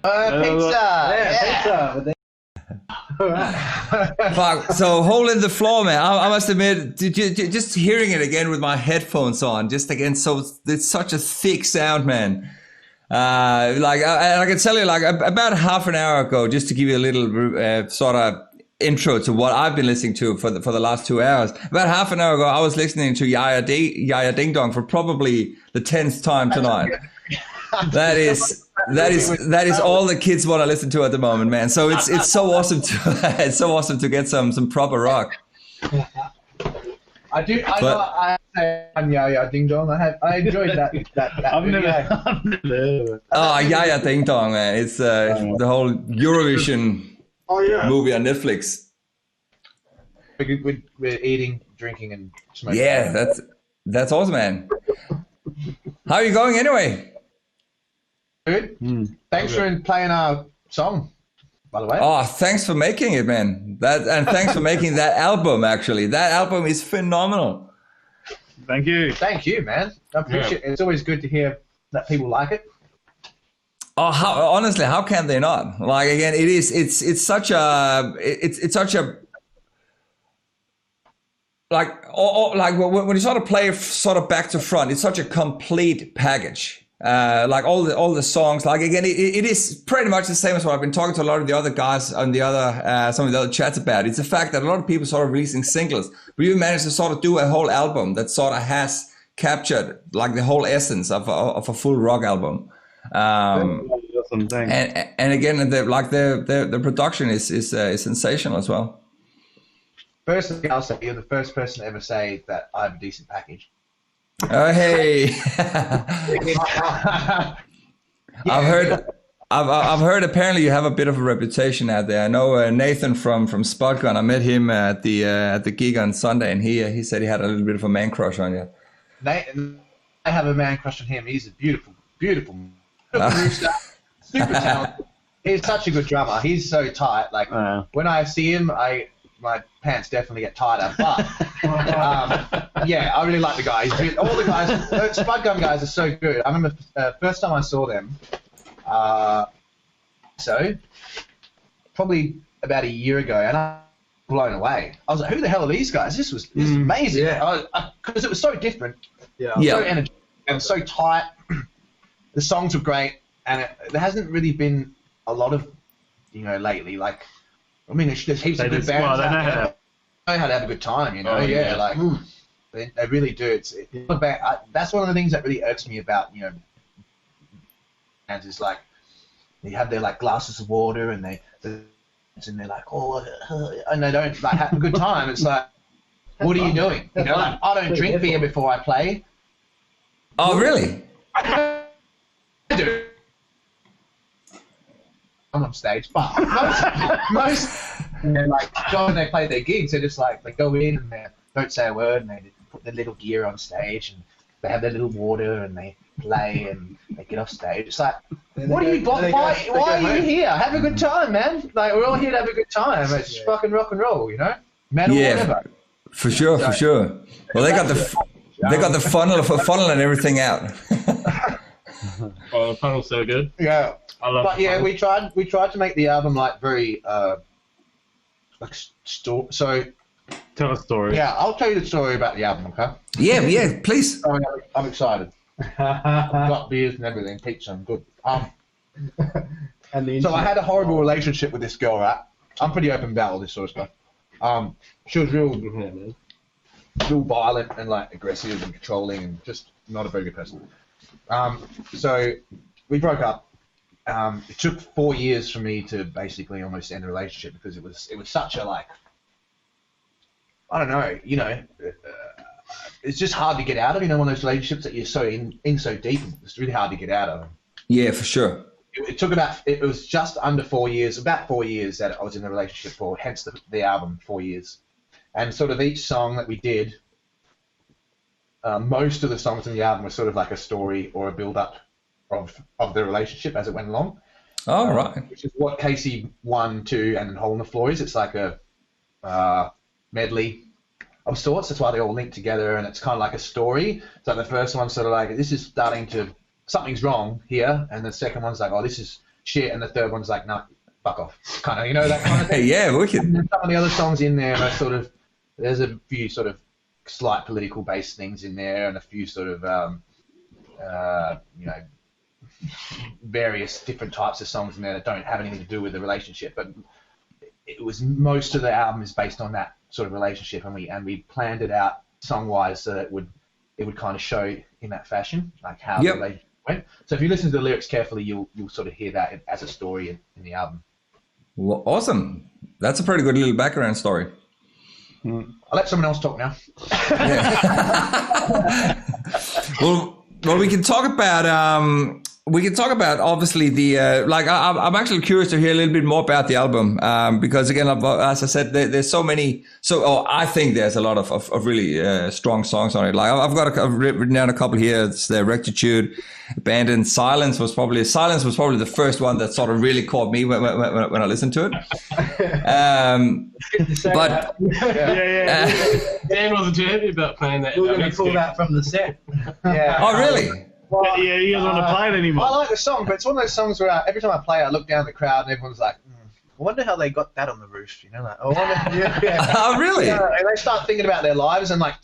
Pizza! Yeah, pizza. Fuck, so hole in the floor, man. I must admit, just hearing it again with my headphones on, just again, so it's such a thick sound, man. I can tell you, like about half an hour ago, just to give you a little sort of intro to what I've been listening to for the last 2 hours. About half an hour ago, I was listening to Yaya Ding Dong for probably the 10th time tonight. That is all the kids want to listen to at the moment, man. So it's so awesome to get some proper rock. I say I'm Yaya Ding Dong. I enjoyed that. I've never. Oh, Yaya Ding Dong, man. It's the whole Eurovision movie on Netflix. We're eating, drinking, and smoking. Yeah, that's awesome, man. How are you going anyway? Good. Thanks for playing our song, by the way. Oh, thanks for making it, man. And thanks for making that album. Actually, that album is phenomenal. Thank you. Thank you, man. I appreciate it. It's always good to hear that people like it. Oh, honestly, how can they not? Like again, it's such a like when you sort of play sort of back to front, it's such a complete package. Like all the songs, like again, it is pretty much the same as what I've been talking to a lot of the other guys on some of the other chats about. It's the fact that a lot of people sort of releasing singles, but you managed to sort of do a whole album that sort of has captured like the whole essence of a full rock album. And again, the production is sensational as well. Firstly, I'll say you're the first person to ever say that I have a decent package. Oh hey! I've heard. Apparently, you have a bit of a reputation out there. I know Nathan from Spotgun. I met him at the gig on Sunday, and he said he had a little bit of a man crush on you. I have a man crush on him. He's a beautiful rooster, super talented. He's such a good drummer. He's so tight. Like when I see him, my pants definitely get tighter. But yeah, I really like the guy. All the guys, the Spud Gun guys are so good. I remember first time I saw them, so probably about a year ago, and I was blown away. I was like, who the hell are these guys? This was amazing. Because it was so different. So energetic and so tight. The songs were great, and there hasn't really been a lot of, lately. Like, I mean, there's heaps of good bands out there. Know how to have a good time, they really do. It's not bad. That's one of the things that really irks me about, bands is like they have their like glasses of water and they're like, and they don't like have a good time. It's like, what are you doing? Like, I don't drink beer before I play. Oh, really? I do. I'm on stage, but most like when they play their gigs, they're just like they go in and they don't say a word and they put their little gear on stage and they have their little water and they play and they get off stage. It's like, what are you? Why are you here? Have a good time, man. Like we're all here to have a good time. It's fucking rock and roll, metal, whatever. For sure. Well, they got the funnel and everything out. Oh, the funnel's so good. Yeah. But we tried to make the album like very so tell a story. Yeah, I'll tell you the story about the album, okay? Yeah, please. I'm excited. I've got beers and everything, pizza, I'm good. So I had a horrible relationship with this girl, right? I'm pretty open about all this sort of stuff. She was real violent and like aggressive and controlling and just not a very good person. So we broke up. It took 4 years for me to basically almost end the relationship because it was such a like, I don't know, it's just hard to get out of, one of those relationships that you're so in so deep. It's really hard to get out of. Yeah, for sure. It was just under 4 years, about 4 years that I was in a relationship for, hence the album, 4 years. And sort of each song that we did, most of the songs in the album were sort of like a story or a build-up of the relationship as it went along. Oh, right. Which is what Casey 1, 2, and Hole in the Floor is. It's like a medley of sorts. That's why they all link together, and it's kind of like a story. So the first one's sort of like, this is starting to, something's wrong here, and the second one's like, oh, this is shit, and the third one's like, nah, fuck off, kind of, you know, that kind of thing. Yeah, wicked. And then some of the other songs in there are sort of, there's a few sort of slight political based things in there, and a few sort of you know, various different types of songs in there that don't have anything to do with the relationship, but it was, most of the album is based on that sort of relationship, and we planned it out song wise so that it would kind of show in that fashion, like how the relationship went. So if you listen to the lyrics carefully, you'll sort of hear that as a story in the album. Well, awesome. That's a pretty good little background story. I'll let someone else talk now. Well, we can talk about obviously the like. I'm actually curious to hear a little bit more about the album because again, as I said, there's so many. I think there's a lot of really strong songs on it. Like I've written down a couple here. It's the Rectitude, Abandoned, Silence was probably the first one that sort of really caught me when I listened to it. But Dan wasn't too happy about playing that. We're going to pull that from the set. Yeah. Oh, really? Well, yeah, he doesn't want to play it anymore. I like the song, but it's one of those songs where every time I play it, I look down the crowd and everyone's like, I wonder how they got that on the roof, you know? Like, I wonder, Oh, really? And they start thinking about their lives and like,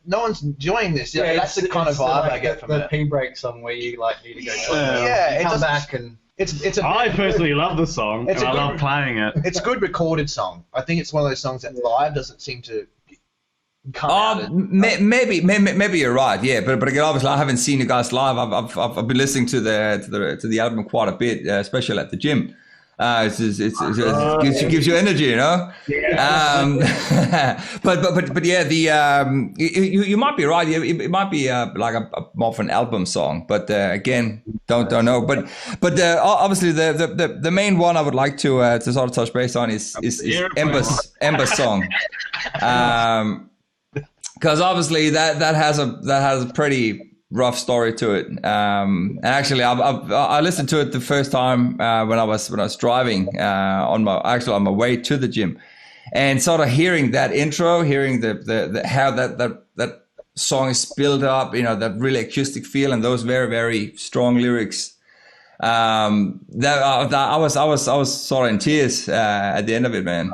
no one's enjoying this. Yeah, that's the kind of vibe I get from the it. pee break song where you like need to go. It come doesn't- back and. I personally love the song, It's and a I good- love playing it. It's a good recorded song. I think it's one of those songs that live doesn't seem to come out. Maybe you're right. Yeah, but again, obviously, I haven't seen you guys live. I've been listening to the album quite a bit, especially at the gym. It gives you energy, you know. Yeah. But yeah, you might be right. It might be like a more of an album song, but again, don't know. But obviously the main one I would like to sort of touch base on is Ember's song, because obviously that has a pretty rough story to it. And actually, I listened to it the first time when I was driving on my way to the gym, and sort of hearing that intro, hearing the how that song is built up, you know, that really acoustic feel and those very, very strong lyrics. That I was sort of in tears at the end of it, man.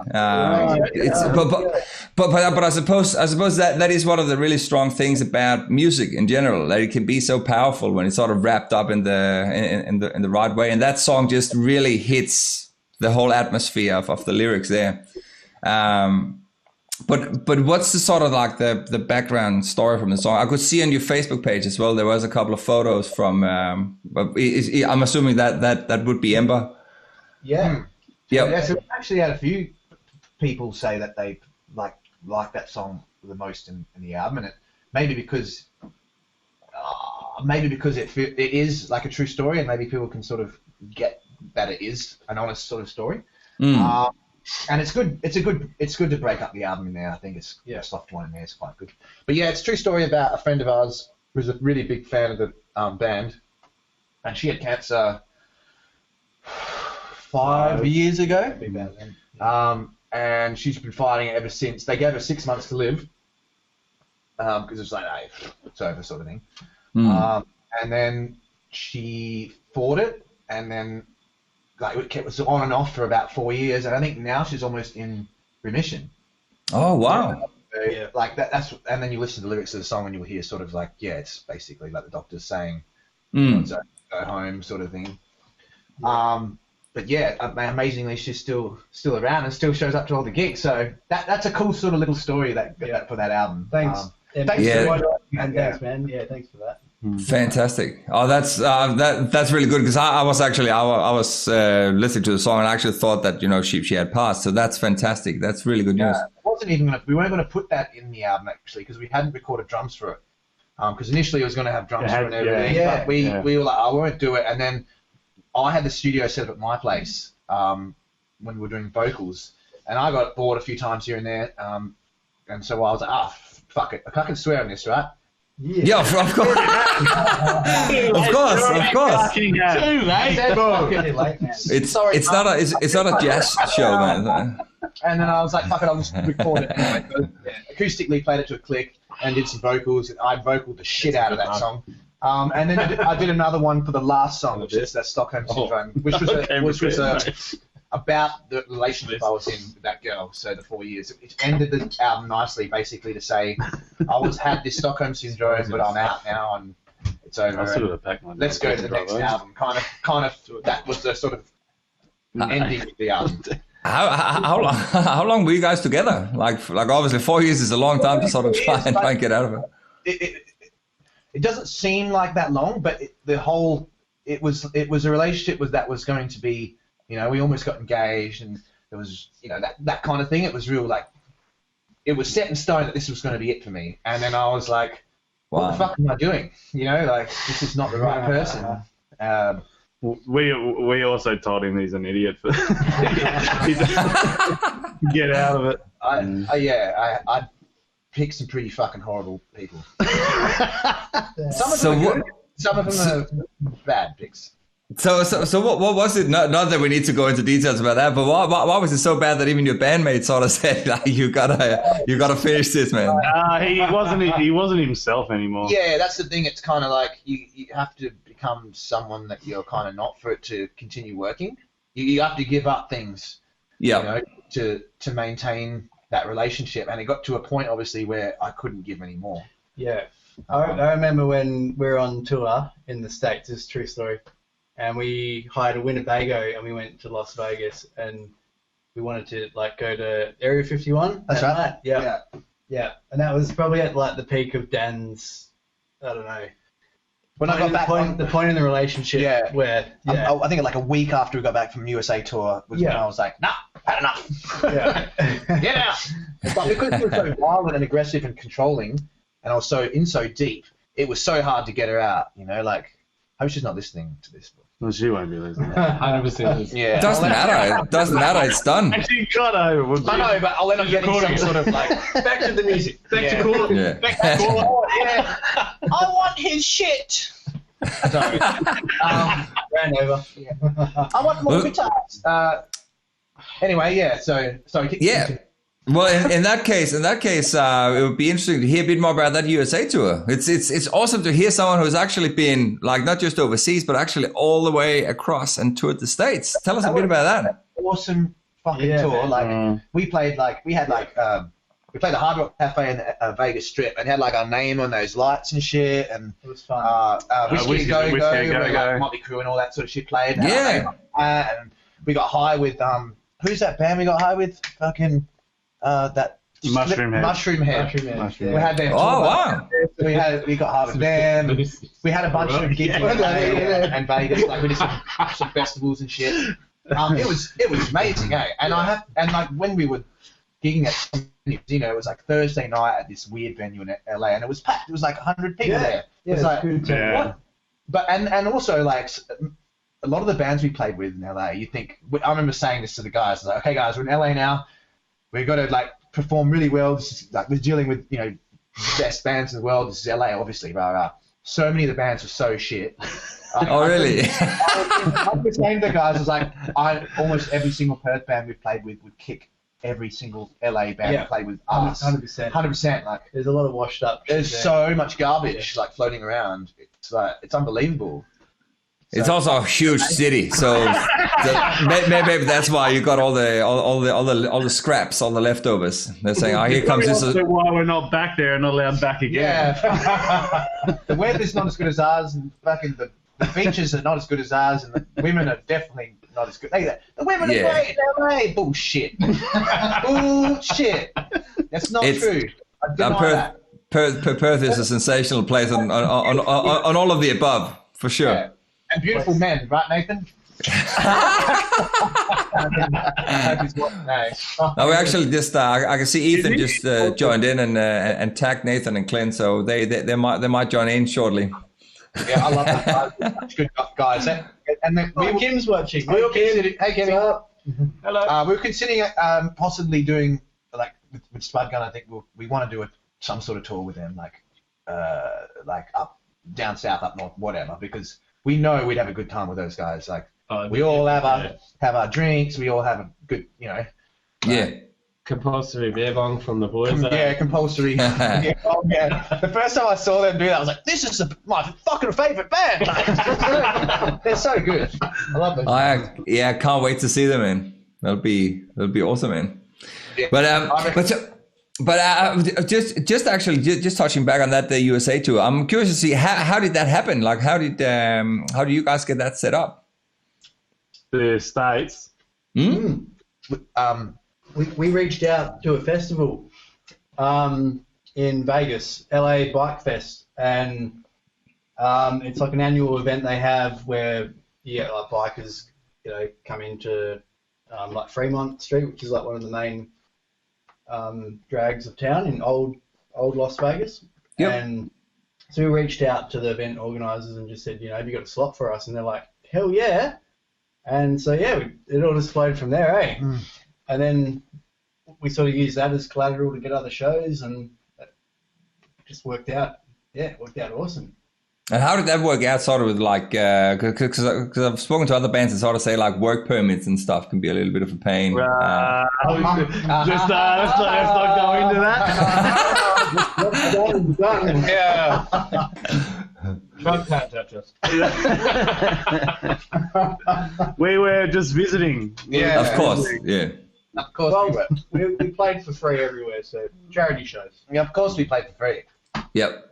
But I suppose that is one of the really strong things about music in general, that it can be so powerful when it's sort of wrapped up in the right way, and that song just really hits the whole atmosphere of the lyrics there. But what's the sort of like the background story from the song? I could see on your Facebook page as well, there was a couple of photos from, I'm assuming that would be Ember. Yeah. Yeah. So we actually had a few people say that they like that song the most in the album, and it maybe because it is like a true story, and maybe people can sort of get that it is an honest sort of story. And it's good. It's good to break up the album in there. I think it's a soft one in there. It's quite good. But yeah, it's a true story about a friend of ours who's a really big fan of the band, and she had cancer 5 years ago. And she's been fighting it ever since. They gave her 6 months to live because it was like, hey, it's over, sort of thing. And then she fought it, and then like it was on and off for about 4 years, and I think now she's almost in remission. Oh wow! So, like that's, and then you listen to the lyrics of the song, and you'll hear sort of like, it's basically like the doctor's saying, go home, sort of thing. But yeah, amazingly, she's still around and still shows up to all the gigs. So that's a cool sort of little story that for that album. Thanks. Thanks man. Yeah, thanks for that. Fantastic. Oh, that's really good, because I was listening to the song and I actually thought that, you know, she had passed. So that's fantastic. That's really good news. We weren't going to put that in the album actually, because we hadn't recorded drums for it. Because initially it was going to have drums for it and everything, but we were like, I won't do it. And then I had the studio set up at my place when we were doing vocals, and I got bored a few times here and there, and so I was like, fuck it, I can swear on this, right? Yeah, of course. of course. It's not a jazz show, man. And then I was like, fuck it, I'll just record it anyway. So, acoustically played it to a click and did some vocals, and I vocaled the shit out of that song. And then I did another one for the last song, which is that Stockholm Syndrome, which was about the relationship I was in with that girl. So the 4 years, it ended the album nicely, basically to say I had this Stockholm Syndrome, but I'm out now and it's over. Let's go to the next album. Kind of. That was the sort of ending of the album. How long were you guys together? Like obviously 4 years is a long time to sort of try and get out of it. It doesn't seem like that long, but it was a relationship that was going to be, we almost got engaged, and it was, that kind of thing. It was real, like, it was set in stone that this was going to be it for me. And then I was like, what the fuck am I doing? This is not the right person. We also told him he's an idiot for get out of it. I picked some pretty fucking horrible people. Some of them are good. Some of them are bad picks. So what was it? Not that we need to go into details about that, but why was it so bad that even your bandmates sort of said, like, you gotta finish this, man? He wasn't himself anymore. Yeah, that's the thing. It's kind of like you have to become someone that you're kind of not for it to continue working. You have to give up things, to maintain that relationship. And it got to a point, obviously, where I couldn't give any more. Yeah, I remember when we were on tour in the States. This is a true story. And we hired a Winnebago and we went to Las Vegas and we wanted to go to Area 51. That's right. Yeah. And that was probably at the peak of Dan's, I don't know. When I got back, the point in the relationship where I think like a week after we got back from USA tour was when I was like, nah, had enough. Get out. But because we were so violent and aggressive and controlling, and I was so deep, it was so hard to get her out. I hope she's not listening to this. Well, she won't be listening. 100%. Yeah. It doesn't matter. It doesn't matter. It's done. Actually, got over. I know, but I'll end up getting some sort of back to the music. Back to call it. Yeah. Back to call it. Yeah. I want his shit. Sorry. ran over. Yeah. I want more guitars. Anyway, yeah. So Well, in that case, it would be interesting to hear a bit more about that USA tour. It's awesome to hear someone who's actually been not just overseas, but actually all the way across and toured the States. Tell us a bit about that. Awesome fucking tour. We played we played the Hard Rock Cafe in the Vegas Strip and had our name on those lights and shit. And it was fun. Whiskey Go Go, Motley Crue and all that sort of shit played. And we got high with who's that band we got high with? Fucking. That Mushroom Head. We had them. Oh wow! We got high with them. We had a bunch of gigs in LA and Vegas. We did some festivals and shit. It was amazing, eh? And when we were gigging at it was Thursday night at this weird venue in LA, and it was packed. It was 100 people there. It was what? But and also a lot of the bands we played with in LA, you think. I remember saying this to the guys. Okay, guys, we're in LA now. We've got to perform really well. This is, we're dealing with best bands in the world. This is LA, obviously. So many of the bands were so shit. Oh really? I was saying to the guys, almost every single Perth band we played with would kick every single LA band we played with us. 100%. 100%. There's a lot of washed up. There's so much garbage floating around. It's unbelievable. It's also a huge city, so maybe that's why you got all the scraps, all the leftovers. They're saying, "Oh, here comes this." Why we're not back there and not allowed back again? Yeah, the weather's not as good as ours, and fucking the beaches are not as good as ours, and the women are definitely not as good. The women are great in LA. Bullshit. Bullshit. That's not true. I deny that. Perth is a sensational place on all of the above, for sure. Yeah. And beautiful men, right, Nathan? No, we actually just I can see Ethan just joined in and tagged Nathan and Clint, so they might join in shortly. Yeah, I love that. Such good guys. And then Kim's watching. Hey, Kim. Hello. We were considering possibly doing with Spud Gun. I think we want to do some sort of tour with them, up down south, up north, whatever, because we know we'd have a good time with those guys. We all have our drinks. We all have a good, Yeah. compulsory beer bong from the boys. Yeah, compulsory. Yeah, oh, yeah. The first time I saw them do that, I was like, "This is my fucking favourite band." They're so good. I love them. I can't wait to see them, man. That'll be awesome, man. Yeah. But just touching back on that the USA tour, I'm curious to see how did that happen? Like how do you guys get that set up? The States. Mm? We reached out to a festival in Vegas, LA Bike Fest, and it's like an annual event they have where like bikers come into like Fremont Street, which is like one of the main drags of town in old Las Vegas. Yep. And so we reached out to the event organisers and just said, have you got a slot for us? And they're like, hell yeah. And so it all just flowed from there, eh? Mm. And then we sort of used that as collateral to get other shows, and it just worked out. Yeah, it worked out awesome. And how did that work out, sort of with like, because I've spoken to other bands that sort of say like work permits and stuff can be a little bit of a pain. Let's not go into that. Yeah. Don't touch us. We were just visiting. Yeah, of course. Yeah. Of course we were. We played for free everywhere, so charity shows. Yeah, of course we played for free. Yep.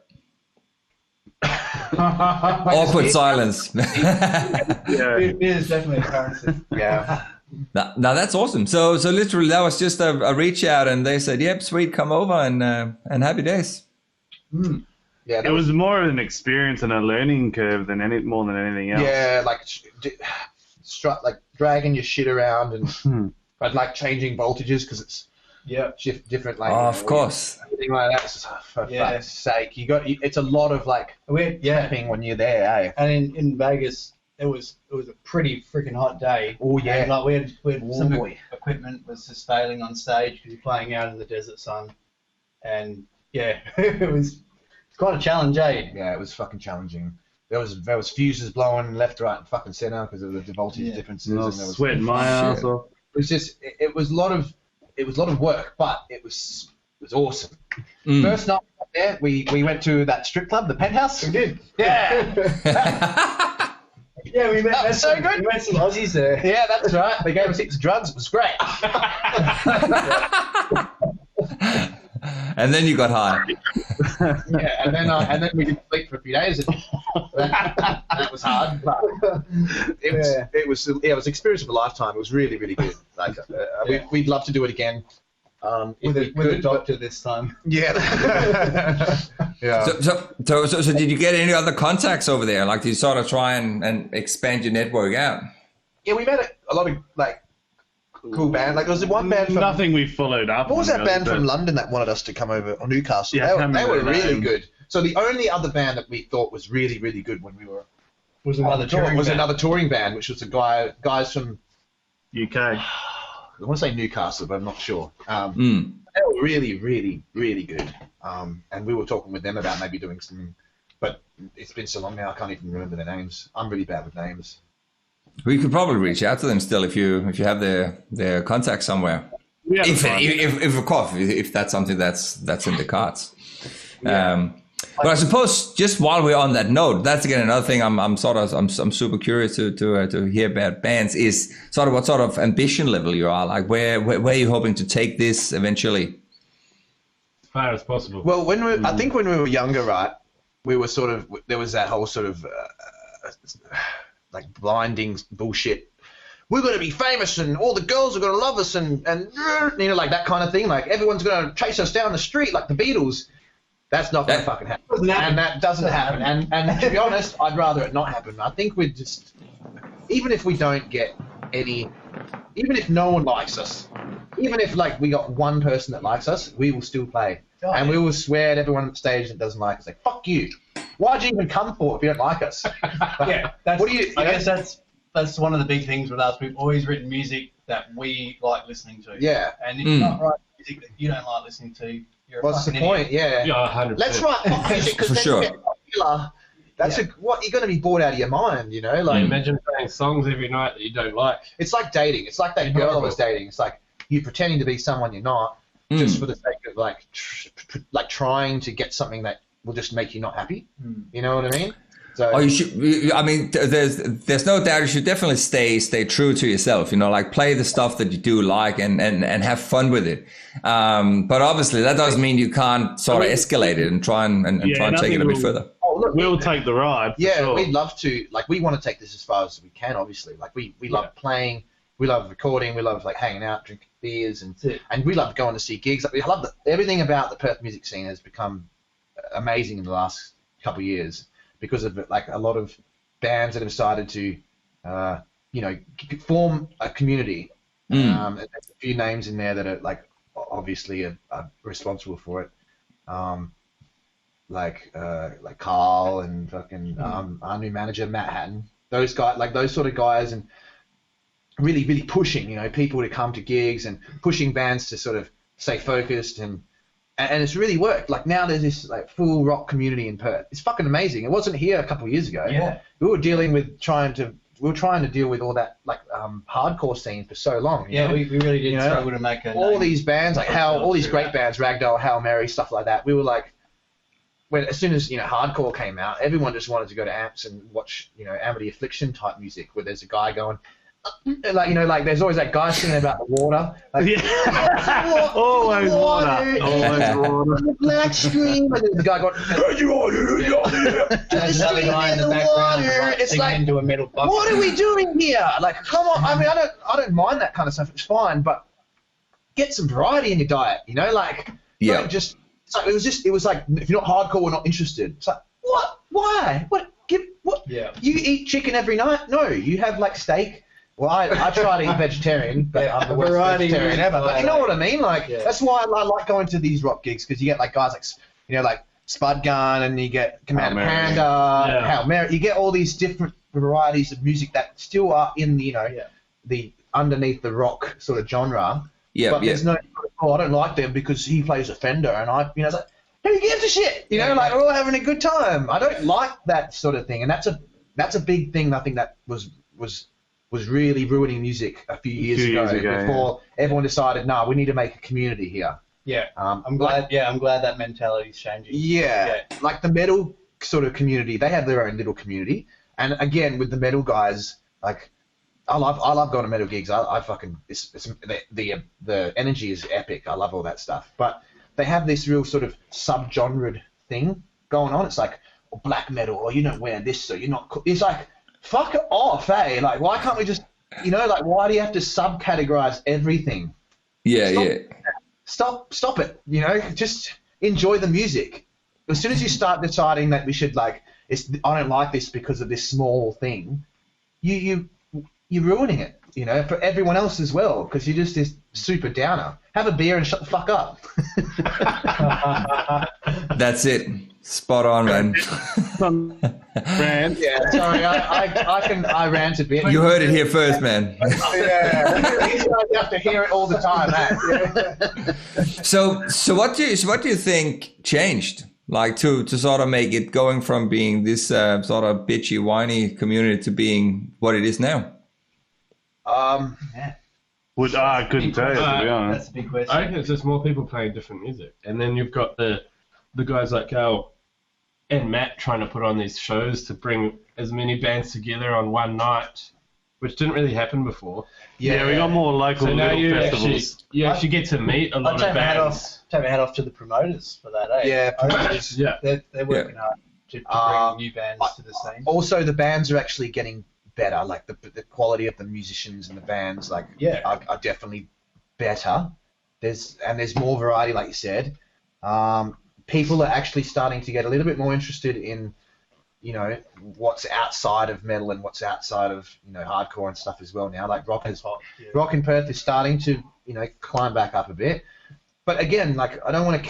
Awkward silence. It is definitely a currency. Yeah. Now that's awesome. So literally that was just a reach out, and they said, "Yep, sweet, come over and happy days." Mm. Yeah, it was more of an experience and a learning curve than more than anything else. Yeah, like dragging your shit around and like changing voltages because it's different. Like of course, everything like that. Just, for fuck's sake, it's a lot of like tapping when you're there, eh? And in Vegas, it was a pretty freaking hot day. Oh yeah, and, like we had some equipment was just failing on stage because you're playing out in the desert sun, and it was. Quite a challenge, eh? Yeah, it was fucking challenging. There was fuses blowing left, right, and fucking center because of the voltage differences. And there was sweating my ass off. It was just it was a lot of work, but it was awesome. Mm. First night there, we went to that strip club, the Penthouse. We did. Yeah. Yeah, we met. That was so good. We met some Aussies there. Yeah, that's right. They gave us heaps of drugs. It was great. And then you got high. Yeah, and then we didn't sleep for a few days. And that was hard, but it was an experience of a lifetime. It was really, really good. Like we'd love to do it again. With a doctor this time. Yeah. Yeah. So did you get any other contacts over there? Like, did you sort of try and expand your network out? Yeah, we met a lot of like cool band. Like there was one band from nothing we followed up. What was that band from London that wanted us to come over, or Newcastle? Yeah, they were really good. So the only other band that we thought was really, really good when we were was another touring band, which was guys from UK. I want to say Newcastle, but I'm not sure. They were really, really, really good. And we were talking with them about maybe doing some, but it's been so long now I can't even remember their names. I'm really bad with names. We could probably reach out to them still if you have their contact somewhere. Yeah, if that's something that's in the cards. Yeah. But I suppose just while we're on that note, that's again another thing I'm super curious to hear about bands is sort of what sort of ambition level you are, like where are you hoping to take this eventually? As far as possible. Well, I think when we were younger, right, we were sort of, there was that whole sort of like blinding bullshit. We're going to be famous and all the girls are going to love us and you know, like that kind of thing. Like everyone's going to chase us down the street like the Beatles. That's not going to fucking happen. And that doesn't happen. And to be honest, I'd rather it not happen. I think we're just, even if we don't get any, even if no one likes us, even if like we got one person that likes us, we will still play. Oh, and we will swear at everyone on stage that doesn't like us. Like, fuck you. Why'd you even come for it if you don't like us? Yeah, I guess that's one of the big things with us. We've always written music that we like listening to. Yeah. And if you're not writing music that you don't like listening to, you're what's the point? Idiot. Yeah. 100%. Let's write pop music because then you get popular. That's what you're going to be bored out of your mind, you know? Like imagine playing songs every night that you don't like. It's like dating. It's like that girl I was dating. It's like you're pretending to be someone you're not, just for the sake of like trying to get something that will just make you not happy. You know what I mean? So, you should. I mean, there's no doubt you should definitely stay true to yourself. You know, like play the stuff that you do like and have fun with it. But obviously, that doesn't mean you can't sort of escalate it and try and take it a bit further. Oh, look, we'll take the ride. Yeah, sure. we'd love to. Like, we want to take this as far as we can. Obviously, like we love playing, we love recording, we love like hanging out, drinking beers, and we love going to see gigs. Like, we love everything about the Perth music scene has become amazing in the last couple of years. Because of like a lot of bands that have decided to, form a community. There's a few names in there that are like obviously are responsible for it, like Carl and fucking our new manager Matt Hatton. Those guys, like those sort of guys, and really pushing people to come to gigs and pushing bands to sort of stay focused and it's really worked. Like now there's this like full rock community in Perth. It's fucking amazing. It wasn't here a couple of years ago. Yeah. We were trying to deal with all that like hardcore scene for so long. Yeah, we really did struggle to make all these bands like all these great bands, Ragdoll, Hail Mary, stuff like that. We were like, as soon as hardcore came out, everyone just wanted to go to amps and watch Amber the Affliction type music where there's a guy going. Like there's always that guy singing about the water. Like, always water. Always water. Black scream, and there's the guy going, there's another guy in the background it's like, into a metal box. What are we doing here? Like, come on. I mean, I don't mind that kind of stuff. It's fine, but get some variety in your diet. Don't just. It was like if you're not hardcore, we're not interested. It's like what? Why? What? Yeah. You eat chicken every night? No, you have like steak. Well, I try to eat vegetarian, but I'm the worst vegetarian ever. But you know what I mean? Like that's why I like going to these rock gigs because you get like guys like like Spud Gun and you get Commander Panda, Hail Mary. You get all these different varieties of music that still are in the underneath the rock sort of genre. Yeah. But there's no I don't like them because he plays a Fender and it's like who gives a shit? Like we're all having a good time. I don't like that sort of thing, and that's a big thing. I think that was really ruining music a few years ago before everyone decided, we need to make a community here. Yeah, I'm glad that mentality's changing. Yeah, like the metal sort of community, they have their own little community, and again with the metal guys, like I love going to metal gigs. I fucking the energy is epic. I love all that stuff, but they have this real sort of sub-genre thing going on. It's like black metal, or you don't wear this, so you're not. It's like fuck it off, eh? Like why can't we just, like why do you have to subcategorize everything? Stop it. Just enjoy the music. As soon as you start deciding that we should I don't like this because of this small thing, you're ruining it. For everyone else as well, because you're just this super downer. Have a beer and shut the fuck up. That's it. Spot on, man. Rant. Yeah, sorry, I rant a bit. You heard it here first, man. These guys have to hear it all the time, man. So what do you think changed? Like to sort of make it going from being this sort of bitchy, whiny community to being what it is now? I couldn't tell you, to be honest. That's a big question. I reckon it's just more people playing different music, and then you've got the guys like Carl and Matt trying to put on these shows to bring as many bands together on one night, which didn't really happen before. Yeah, we got more local festivals. You actually get to meet a lot of bands. Take my hat off to the promoters for that, eh? Yeah, promoters. They're working hard to bring new bands to the scene. Also, the bands are actually getting better. Like the quality of the musicians and the bands, are definitely better. There's more variety, like you said. People are actually starting to get a little bit more interested in, what's outside of metal and what's outside of, hardcore and stuff as well now. Like rock in Perth is starting to, climb back up a bit. But again, like I don't want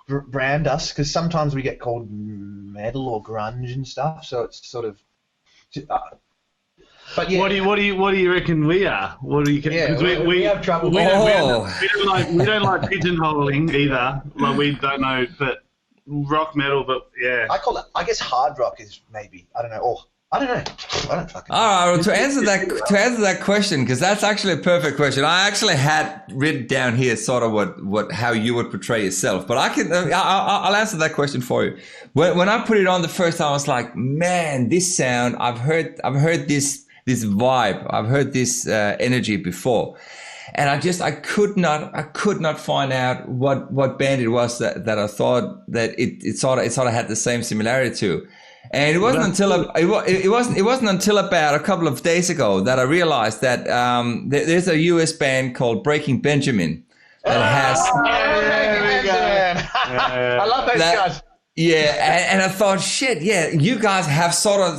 to brand us because sometimes we get called metal or grunge and stuff. So it's sort of. But yeah. What do you reckon we are? What do you? Yeah, we have trouble. We don't like pigeonholing either. Like we don't know, but rock metal. But yeah, I call it. I guess hard rock is maybe. I don't know. Or I don't know. I don't fucking. All right, well, to answer that question, because that's actually a perfect question. I actually had written down here sort of how you would portray yourself, but I'll answer that question for you. When I put it on the first time, I was like, man, this sound, I've heard this vibe, I've heard this energy before, and I could not find out what band it was that I thought that it sort of had the same similarity to. And it wasn't until about a couple of days ago that I realized that there's a US band called Breaking Benjamin that has. I love those guys. Yeah, and I thought, shit, yeah, you guys have sort of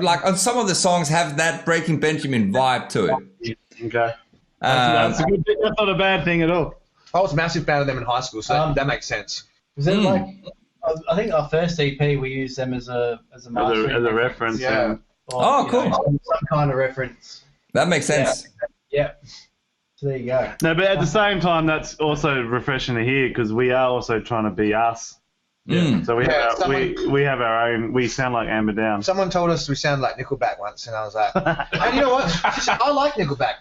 like on some of the songs have that Breaking Benjamin vibe to it. Okay, that's a good. That's not a bad thing at all. I was a massive fan of them in high school, so that makes sense. Was it like? I think our first EP we used them as a reference. Yeah. Or, cool. Some kind of reference. That makes sense. Yeah. So there you go. No, but at the same time, that's also refreshing to hear because we are also trying to be us. Yeah. So we have our own. We sound like Amberdown. Someone told us we sound like Nickelback once, and I was like, and you know what? I like Nickelback.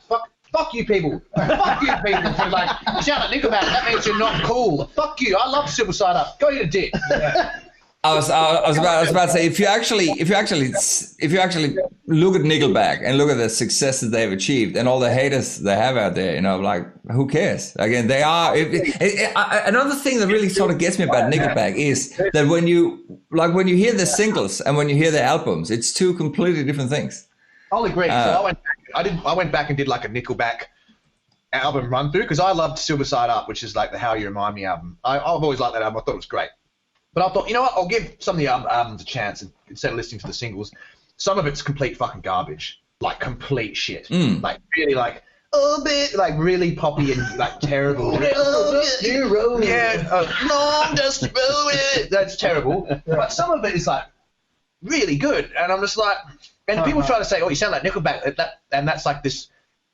Fuck you people. Fuck you people. For like, you sound like Nickelback. That means you're not cool. Fuck you. I love Silver Side Up. Go eat a dick. Yeah. I was about to say if you actually look at Nickelback and look at the successes they've achieved and all the haters they have out there, you know, like who cares? Again, they are. Another thing that really sort of gets me about Nickelback is that when you hear the singles and when you hear the albums, it's two completely different things. I'll agree. So I went back and did like a Nickelback album run through because I loved Silver Side Up, which is like the How You Remind Me album. I've always liked that album. I thought it was great. But I thought, you know what? I'll give some of the albums a chance instead of listening to the singles. Some of it's complete fucking garbage, like complete shit, like really like like really poppy and like terrible. Long dusty road. That's terrible. But some of it is like really good, and I'm just like. And people try to say, "Oh, you sound like Nickelback," and that's like this,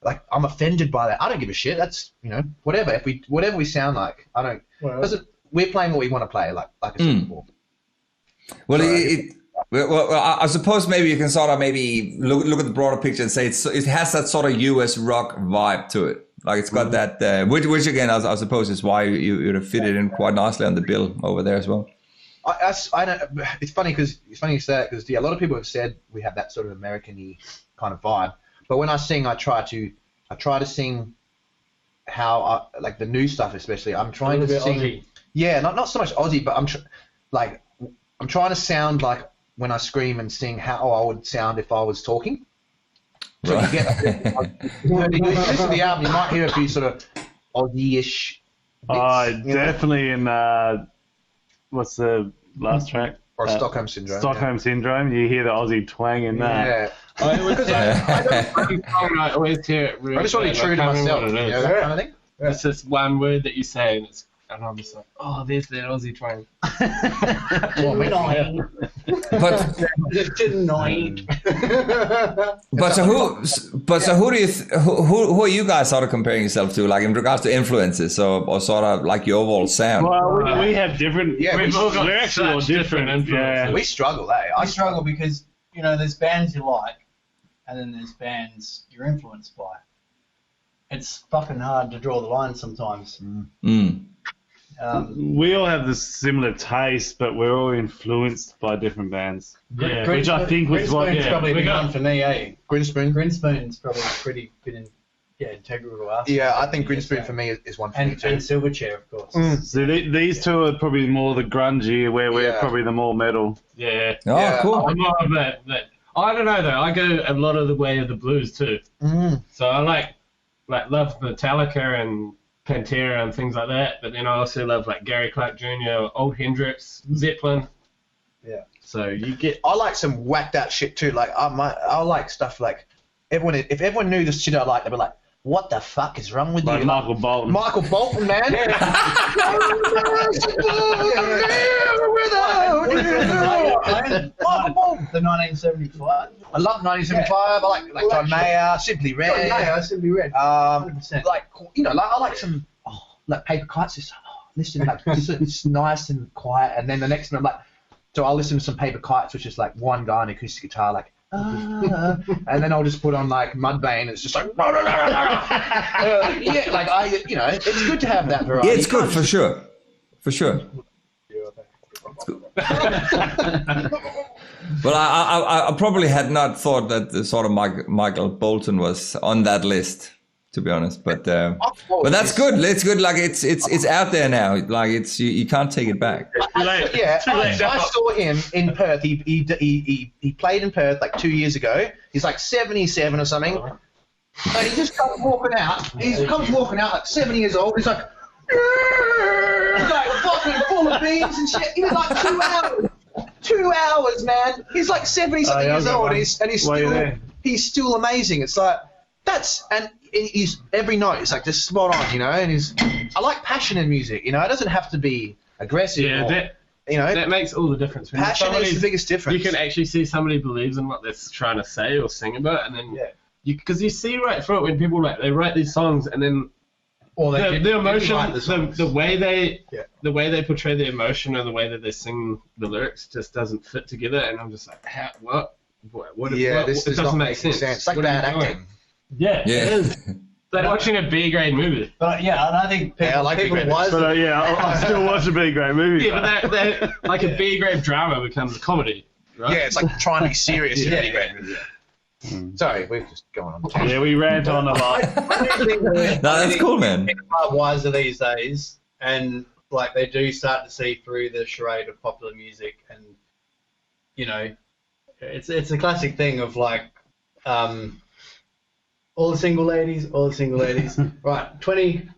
like I'm offended by that. I don't give a shit. That's whatever. Whatever we sound like, I don't. We're playing what we want to play, like I said before. Well, I suppose maybe you can sort of maybe look at the broader picture and say it has that sort of US rock vibe to it. Like it's got that, which again, I suppose is why you would have fitted in quite nicely on the bill over there as well. I don't. It's funny you say that because a lot of people have said we have that sort of American-y kind of vibe. But when I sing, I try to sing how like the new stuff, especially. I'm trying to sing. Aussie. Yeah, not so much Aussie, but I'm trying to sound like when I scream and sing how I would sound if I was talking. So you get you listen to the album, you might hear a few sort of Aussie-ish bits, definitely in what's the last track? Or Stockholm Syndrome. Stockholm Syndrome. You hear the Aussie twang in that. Yeah. I always hear it really. I just want to be true to myself. That kind of thing. It's just one word that you say, and I'm just like, oh, there's that Aussie twang. But who are you guys sort of comparing yourself to, like in regards to influences or sort of like your overall sound? Well, we have different. Yeah, we're actually all different influences. We struggle, I struggle because there's bands you like, and then there's bands you're influenced by. It's fucking hard to draw the line sometimes. We all have this similar taste, but we're all influenced by different bands. Yeah, which I think was what. Grinspoon's probably a big one for me, eh? Grinspoon's probably pretty good integral to us. Yeah, I think Grinspoon for me is one for me too. And Silverchair, of course. So these two are probably more the grungy, where we're probably the more metal. Yeah. Oh, yeah. Cool. I'm more of that. I don't know though. I go a lot of the way of the blues too. So I love Metallica and Pantera and things like that, but then I also love like Gary Clark Jr., Old Hendrix, Zeppelin. Yeah. So you get. I like some whacked out shit too. Like I like stuff like everyone. If everyone knew the shit I like, they'd be like, "What the fuck is wrong with you?" Michael Bolton. Michael Bolton, man. The 1975. I love 1975. I like John Mayer, Simply Red. Simply Red. 100%. I like some like Paper Kites. Just listen, like it's nice and quiet. And then the next one, I'm like, so I'll listen to some Paper Kites, which is like one guy on acoustic guitar, like, and then I'll just put on like Mudvayne, and it's just like, yeah, like it's good to have that variety. Yeah, it's good for sure. For sure. Well, I probably had not thought that the sort of Michael Bolton was on that list, to be honest. But that's good. It's good. Like it's out there now. Like it's you can't take it back. I saw him in Perth. He played in Perth like 2 years ago. He's like 77 or something. And he just comes walking out. He comes walking out like 70 years old. He's like, fucking full of beans and shit. He was like 2 hours. 2 hours, man. He's like 70-something years old, and he's still amazing. It's like and he's every note. It's like just spot on, And I like passion in music. It doesn't have to be aggressive. Yeah, that makes all the difference. When passion is the biggest difference. You can actually see somebody believes in what they're trying to say or sing about, and then because you see right through it when people they write these songs and then. Or the emotion, the way they portray the emotion or the way that they sing the lyrics just doesn't fit together, and I'm just like, what? This it doesn't make sense. It's like bad acting. Yeah, it is. It's like watching a B-grade movie. But and I think people I'll still watch a B-grade movie. Yeah, but that like a B-grade drama becomes a comedy, right? Yeah, it's like trying to be serious in a B-grade movie. Sorry, we're just going on. Yeah, we rant on a lot. No, that's cool, man. People are wiser these days, and like they do start to see through the charade of popular music, and it's a classic thing of like, all the single ladies, right? 20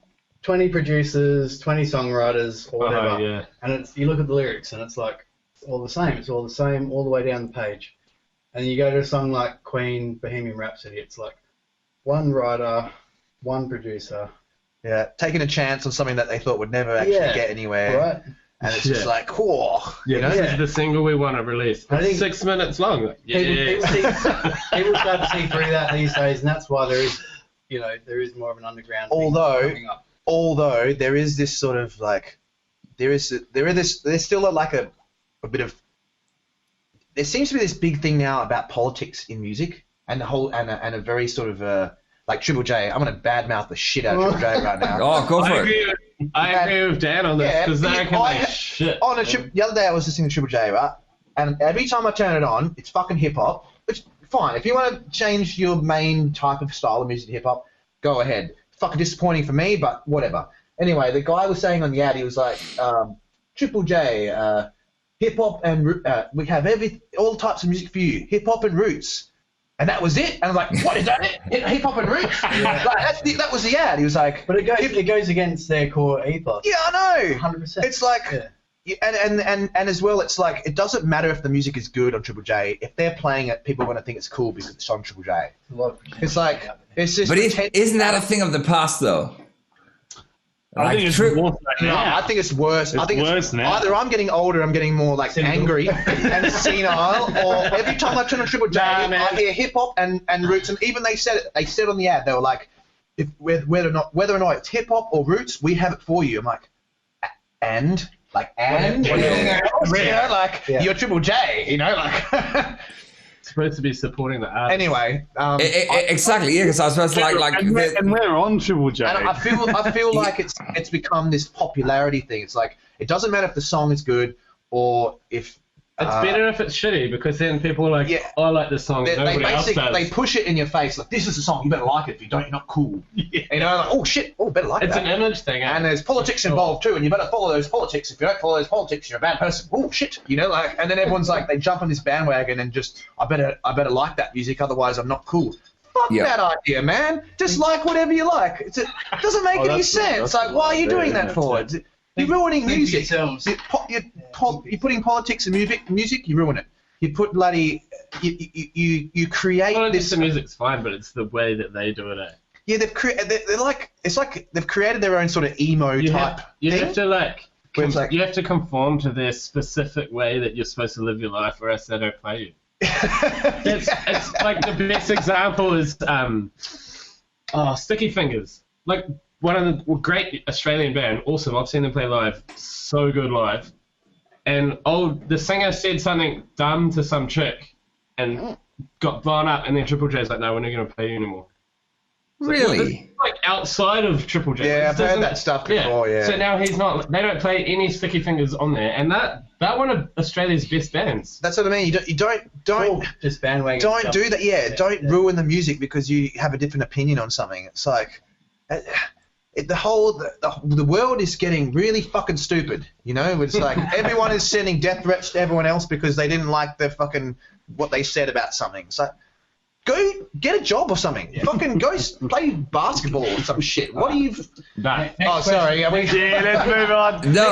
producers, 20 songwriters, or whatever, and you look at the lyrics, and it's like it's all the same. It's all the same all the way down the page. And you go to a song like Queen, Bohemian Rhapsody, it's like one writer, one producer. Yeah, taking a chance on something that they thought would never actually get anywhere. Right. And it's just like, cool. This is the single we want to release. I think 6 minutes long. People start to see through that these days, and that's why there is more of an underground thing coming up. Although there is this sort of like, there's still a bit of. There seems to be this big thing now about politics in music, and the whole and a very sort of like Triple J. I'm gonna badmouth the shit out of Triple J right now. Oh, go for it. I agree with Dan on this because they can make shit. The other day I was listening to Triple J, right? And every time I turn it on, it's fucking hip hop. Which fine. If you want to change your main type of style of music to hip hop, go ahead. Fucking disappointing for me, but whatever. Anyway, the guy was saying on the ad, he was like, Triple J. Hip hop and we have all types of music for you. Hip hop and roots, and that was it. And I was like, "What is that? Hip hop and roots?" That was the ad. He was like, "But it goes against their core ethos." Yeah, I know. 100%. It's like, and as well, it's like it doesn't matter if the music is good on Triple J. If they're playing it, people are going to think it's cool because it's on Triple J. It's like it's just. But isn't that a thing of the past, though? I think it's worse. No, I think it's worse. I think it's worse now. Either I'm getting older, I'm getting more like angry and senile, or every time I turn on Triple J, I hear hip hop and roots, and even they said on the ad, they were like, if whether or not it's hip hop or roots, we have it for you. I'm like, you're Triple J, like. Supposed to be supporting the art. Anyway, exactly. Yeah, because I was supposed to and we're on Triple J. And I feel like it's become this popularity thing. It's like it doesn't matter if the song is good or if it's better if it's shitty because then people are like, I like this song. Nobody else does. They push it in your face like this is a song. You better like it. If you don't, you're not cool. Like oh shit, better like it. It's an image thing, and there's politics involved too, and you better follow those politics. If you don't follow those politics, you're a bad person. Oh shit, like, and then everyone's like, they jump on this bandwagon and just I better like that music, otherwise I'm not cool. Fuck that idea, man. Just like whatever you like. It doesn't make any sense. Like, why are you doing that for? You're ruining music. You're putting politics in music. You ruin it. You put bloody. You create this. The music's fine, but it's the way that they do it. Yeah, they're like it's like they've created their own sort of emo type. You have to you have to conform to their specific way that you're supposed to live your life, or else they don't play you. It's like the best example is Sticky Fingers. Like one of the great Australian band. Awesome. I've seen them play live. So good live. And the singer said something dumb to some chick, and got blown up, and then Triple J's like, no, we're not going to pay you anymore. Really? Like outside of Triple J. Yeah, I've heard that stuff before. Yeah. So now he's not. They don't play any Sticky Fingers on there, and that one of Australia's best bands. That's what I mean. You don't just bandwagon. Don't do that. Yeah, don't ruin the music because you have a different opinion on something. It's like the world is getting really fucking stupid. You know, it's like everyone is sending death threats to everyone else because they didn't like what they said about something. It's like, go get a job or something. Yeah. Fucking go play basketball or some shit. What do you? No. Oh, sorry. Yeah, let's move on. No,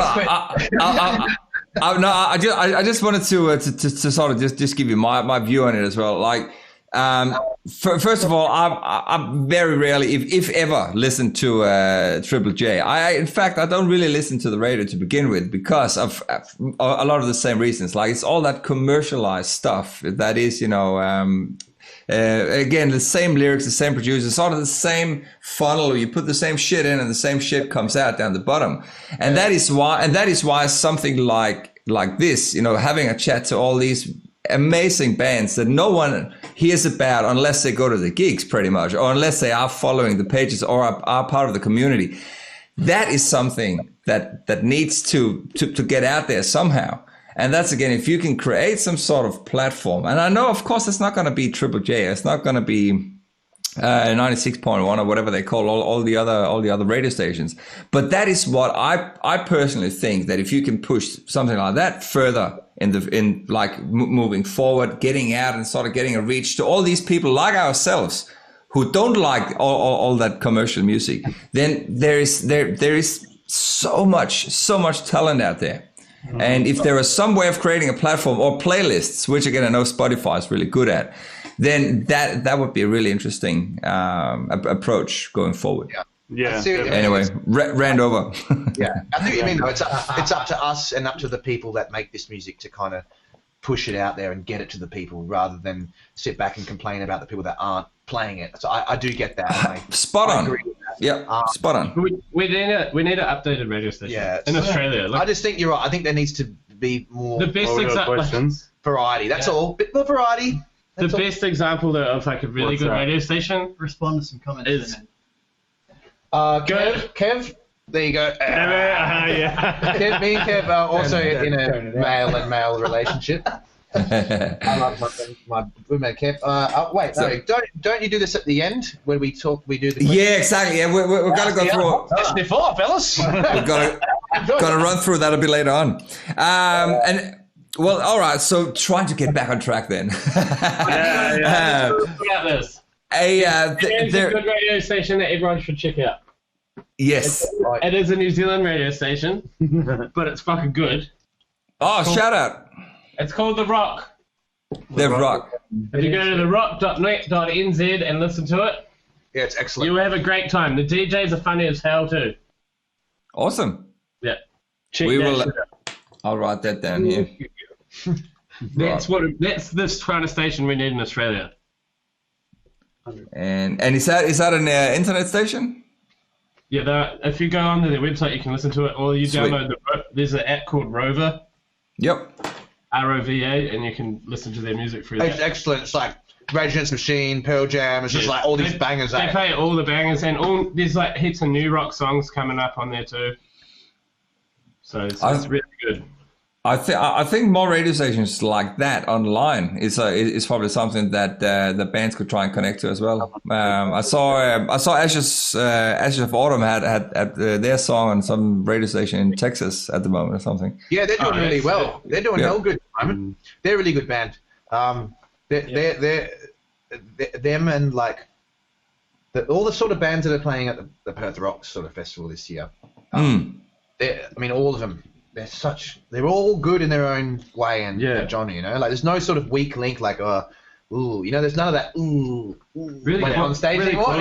I just wanted to sort of just give you my view on it as well. Like, first of all, I very rarely, if ever, listen to Triple J. In fact, I don't really listen to the radio to begin with because of a lot of the same reasons. Like, it's all that commercialized stuff that is, again, the same lyrics, the same producers, sort of the same funnel. You put the same shit in, and the same shit comes out down the bottom. And that is why something like this, having a chat to all these amazing bands that no one hears about unless they go to the gigs, pretty much, or unless they are following the pages or are part of the community. That is something that needs to get out there somehow. And that's, again, if you can create some sort of platform. And I know, of course, it's not going to be Triple J. It's not going to be 96.1 or whatever they call all the other radio stations. But that is what I personally think, that if you can push something like that further moving forward, getting out and sort of getting a reach to all these people like ourselves who don't like all that commercial music, then there is so much talent out there. And if there is some way of creating a platform or playlists, which again I know Spotify is really good at, then that would be a really interesting approach going forward. Yeah. Anyway, rant over. Yeah, I think what you mean though. It's up to us and up to the people that make this music to kind of push it out there and get it to the people, rather than sit back and complain about the people that aren't playing it. So I do get that. Spot on. Yeah, spot on. We need an updated radio station in Australia. I just think you're right. I think there needs to be more the best variety. That's all. Bit more variety. The best example though of like a really good radio station. Respond to some comments. Is Kev. There you go. Yeah. Me and Kev are also in a male and male relationship. I love my roommate Kev. Wait, no, don't you do this at the end when we talk? We do the question? Yeah, exactly. Yeah, we're gonna go through. That's before, fellas. We're gonna run through that a bit later on. And well, all right. So trying to get back on track then. Yeah. About this. There's a good radio station that everyone should check out. Yes. It is a New Zealand radio station, but it's fucking good. Oh, shout out. It's called The Rock. The Rock. If you go to therock.net.nz and listen to it, yeah, it's excellent. You will have a great time. The DJs are funny as hell too. Awesome. Yeah. I'll write that down here. That's this kind of station we need in Australia. And is that an internet station? Yeah, if you go onto their website, you can listen to it, or you download there's an app called Rover. Yep. ROVA, and you can listen to their music through It's that. excellent. It's like Rage Against the Machine, Pearl Jam. It's just like all these bangers. They play all the bangers, and there's like heaps of new rock songs coming up on there too. So it's really good. I think more radio stations like that online is probably something that the bands could try and connect to as well. I saw Ashes of Autumn had their song on some radio station in Texas at the moment or something. Yeah, they're doing really well. They're doing hell good at the moment. They're a really good band. They're them and like all the sort of bands that are playing at the Perth Rock sort of festival this year. I mean, all of them. They're all good in their own way and genre, like there's no sort of weak link like, there's none of that, really when on stage anymore.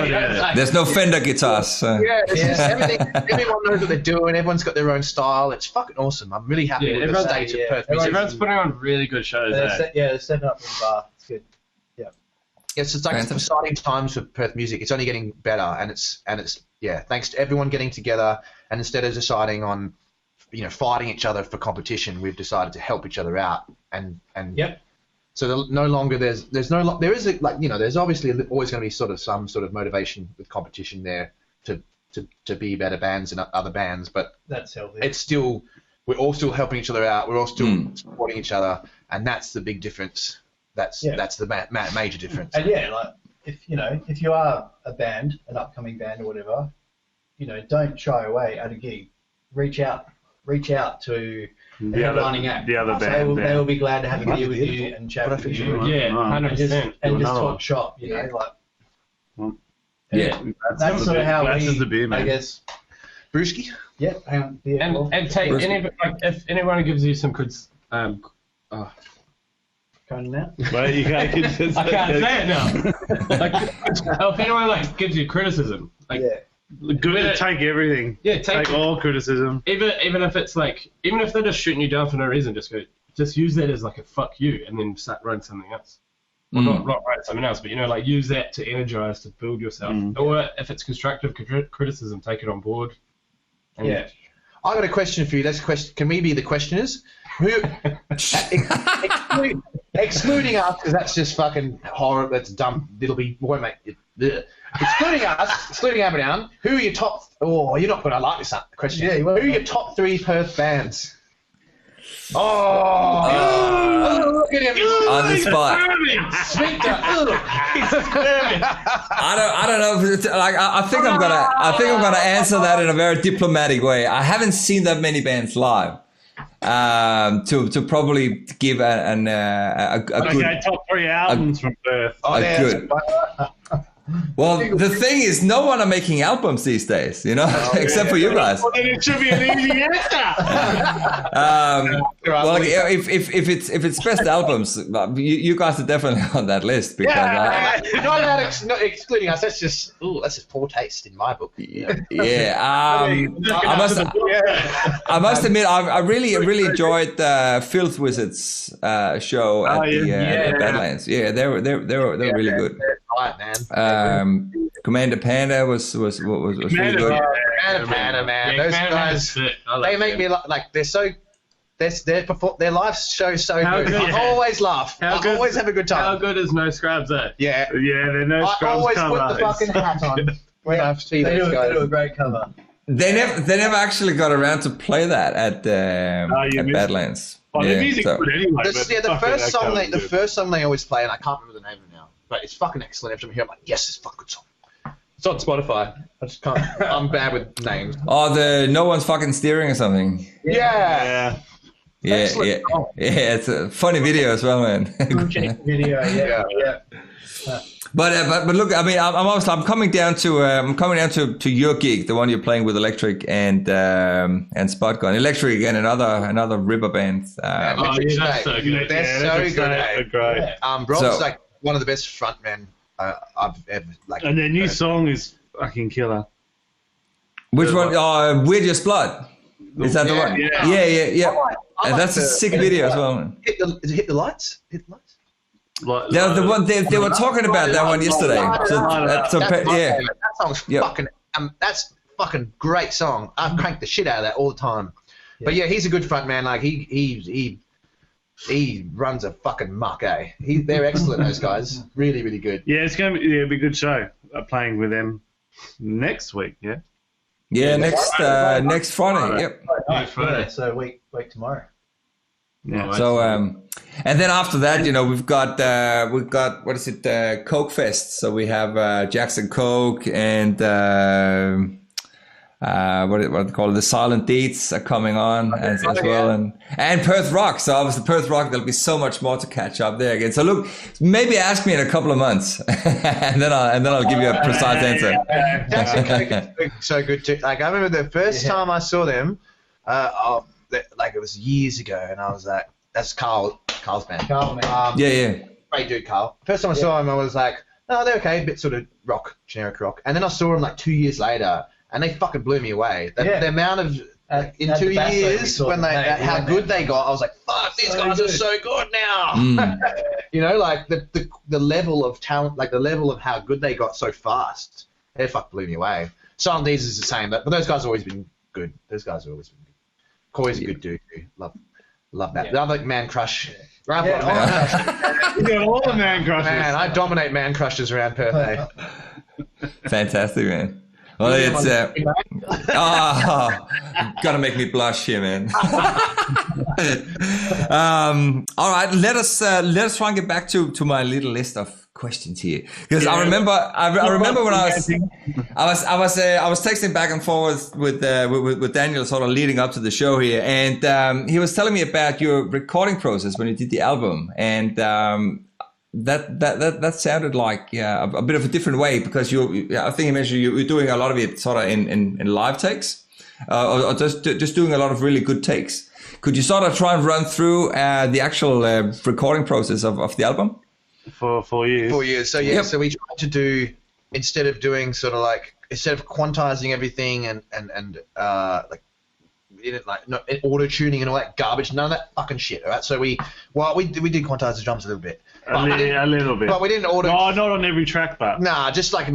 There's no Fender guitars. Just everything, everyone knows what they're doing, everyone's got their own style, it's fucking awesome. I'm really happy with the state of Perth music. Everyone's putting on really good shows. They're stepping up in the bar, it's good. It's like exciting times for Perth music. It's only getting better, and it's thanks to everyone getting together, and instead of deciding on fighting each other for competition, we've decided to help each other out and So no longer there is there's obviously always going to be some sort of motivation with competition there to be better bands than other bands, but that's healthy. It's still, we're all still helping each other out. We're all still supporting each other, and that's the big difference. That's the major difference. And like if you are a band, an upcoming band or whatever, don't shy away at a gig. Reach out to the headlining act. The other band. They will be glad to have a beer with you and chat with you. Yeah, 100%. And just talk shop. That's sort of how I guess. Brewski? Yeah, hang on. Beer, and take if anyone gives you some good Going now? Well, you can't. I can't say it now. If anyone gives you criticism, good. Take everything. Yeah, take all criticism. Even if it's even if they're just shooting you down for no reason, just use that as a fuck you, and then start writing something else. Well, not write something else, but use that to energize, to build yourself. Or if it's constructive criticism, take it on board. I got a question for you. Can we be the questioners? Who, excluding us, because that's just fucking horrible. That's dumb. Won't make it. Excluding us, excluding Amberdown. Who are your top? Oh, you're not going to like this question. Yeah, who are your top 3 Perth bands? Look at him on the spot. I don't know. If it's, I think I'm gonna answer that in a very diplomatic way. I haven't seen that many bands live to probably give a good top 3 albums from Perth. Well, the thing is, no one are making albums these days, except for you guys. Well, then it should be an easy answer. If it's best albums, you guys are definitely on that list because not excluding us. That's just poor taste in my book. I must admit, I really enjoyed the Filth Wizards show at the Badlands. Yeah, they were really good. Right, man. Commander Panda was really good. Commander Panda, man. Those guys, they make me they're so. Their live show so good. I always laugh. I always have a good time. How good is No Scrubs, eh? Yeah. Yeah, they're No Scrubs. I always cover. put the fucking hat on when I see those guys. They do a great cover. They never actually got around to play that at Badlands. Oh, the music's good anyway. The first song they always play, and I can't remember the name of it now, but it's fucking excellent. Every time I hear it, I'm like, yes, it's a fucking good song. It's on Spotify. I just can't. I'm bad with names. Oh, the No One's Fucking Steering or something. Yeah. It's a funny video as well, man. Video, yeah. But look, I mean, I'm coming down to your gig, the one you're playing with Electric and Spotgun. Electric again, another ripper band. That's so good. They're so good. They're great. Rob's one of the best frontmen I've ever And their new song is fucking killer. Which one? Weirdest Blood. Is that the one? Yeah. And that's a sick video as well, man. Is it Hit the Lights? Hit the Lights? The one they were talking about that one yesterday. That song's fucking. That's fucking great song. I've cranked the shit out of that all the time. But yeah, he's a good front man. He runs a fucking muck, eh? They're excellent. Those guys, really, really good. Yeah, it's gonna be a good show. Playing with them next week. Yeah. Yeah, next Friday. Yep. Next Friday. So week tomorrow. Yeah. So and then after that, we've got what is it? Coke Fest. So we have Jackson Coke and what do they call it? The Silent Deeds are coming on as well, and Perth Rock. So obviously Perth Rock, there'll be so much more to catch up there again. So look, maybe ask me in a couple of months, and then I'll give you a precise answer. Jackson Coke is so good too. I remember the first time I saw them, it was years ago, and I was like, "That's Carl's band." Carl, man. Great dude, Carl. First time I saw him, I was like, "Oh, they're okay, a bit sort of rock, generic rock." And then I saw them 2 years later, and they fucking blew me away. The amount of in 2 years when how good they got, I was like, "Fuck, these guys are so good now." The level of talent, the level of how good they got so fast, it fucking blew me away. Silent Deeds is the same, but those guys have always been good. Those guys have always been good. Corey's a good dude too. Love that. The other Man Crush, Right, Yeah, man crushers. You got all the man crushes. Man, I dominate man crushers around Perth. Eh? Fantastic, man. Well, it's gonna make me blush here, man. All right, let us try and get back to my little list of questions here, because I remember when I was texting back and forth with Daniel, sort of leading up to the show here, and he was telling me about your recording process when you did the album, and that sounded like a bit of a different way, because I think you mentioned you're doing a lot of it sort of in live takes, or just doing a lot of really good takes. Could you sort of try and run through the actual recording process of the album? For 4 years. 4 years. So so we tried to do, instead of quantizing everything and auto tuning and all that garbage, none of that fucking shit. All right. So we did quantize the drums a little bit. A little bit. But we didn't auto. No, not on every track, but. Nah, just like,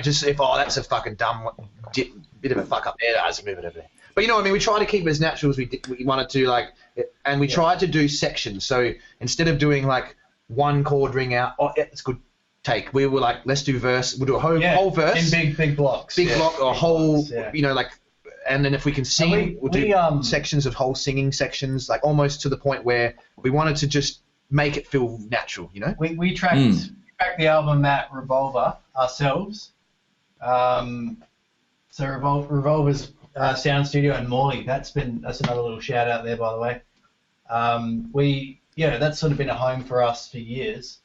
just if that's a fucking dumb bit of a fuck up there, I just move it over there. But you know what I mean? We tried to keep it as natural as we wanted to, and we tried to do sections. So instead of doing like one chord ring out, it's good take. We were like, let's do verse. We'll do a whole verse in big blocks. Big block or whole, and then if we can sing, we'll do sections of whole singing sections, like almost to the point where we wanted to just make it feel natural, We tracked the album at Revolver ourselves. So Revolver's sound studio in Morley. That's another little shout out there, by the way. That's sort of been a home for us for years.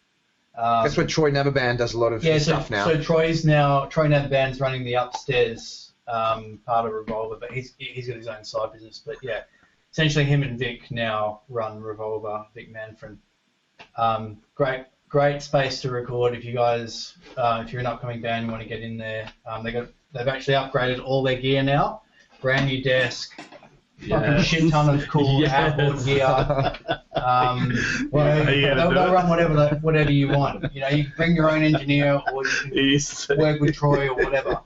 That's where Troy Neverband does a lot of stuff now. So Troy Neverband's running the upstairs part of Revolver, but he's got his own side business. But yeah, essentially him and Vic now run Revolver, Vic Manfred. Great space to record if you guys, if you're an upcoming band, you want to get in there. They've actually upgraded all their gear now. Brand new desk, fucking shit ton of cool outboard gear. They'll run whatever you want. You can bring your own engineer, or you can work with Troy or whatever.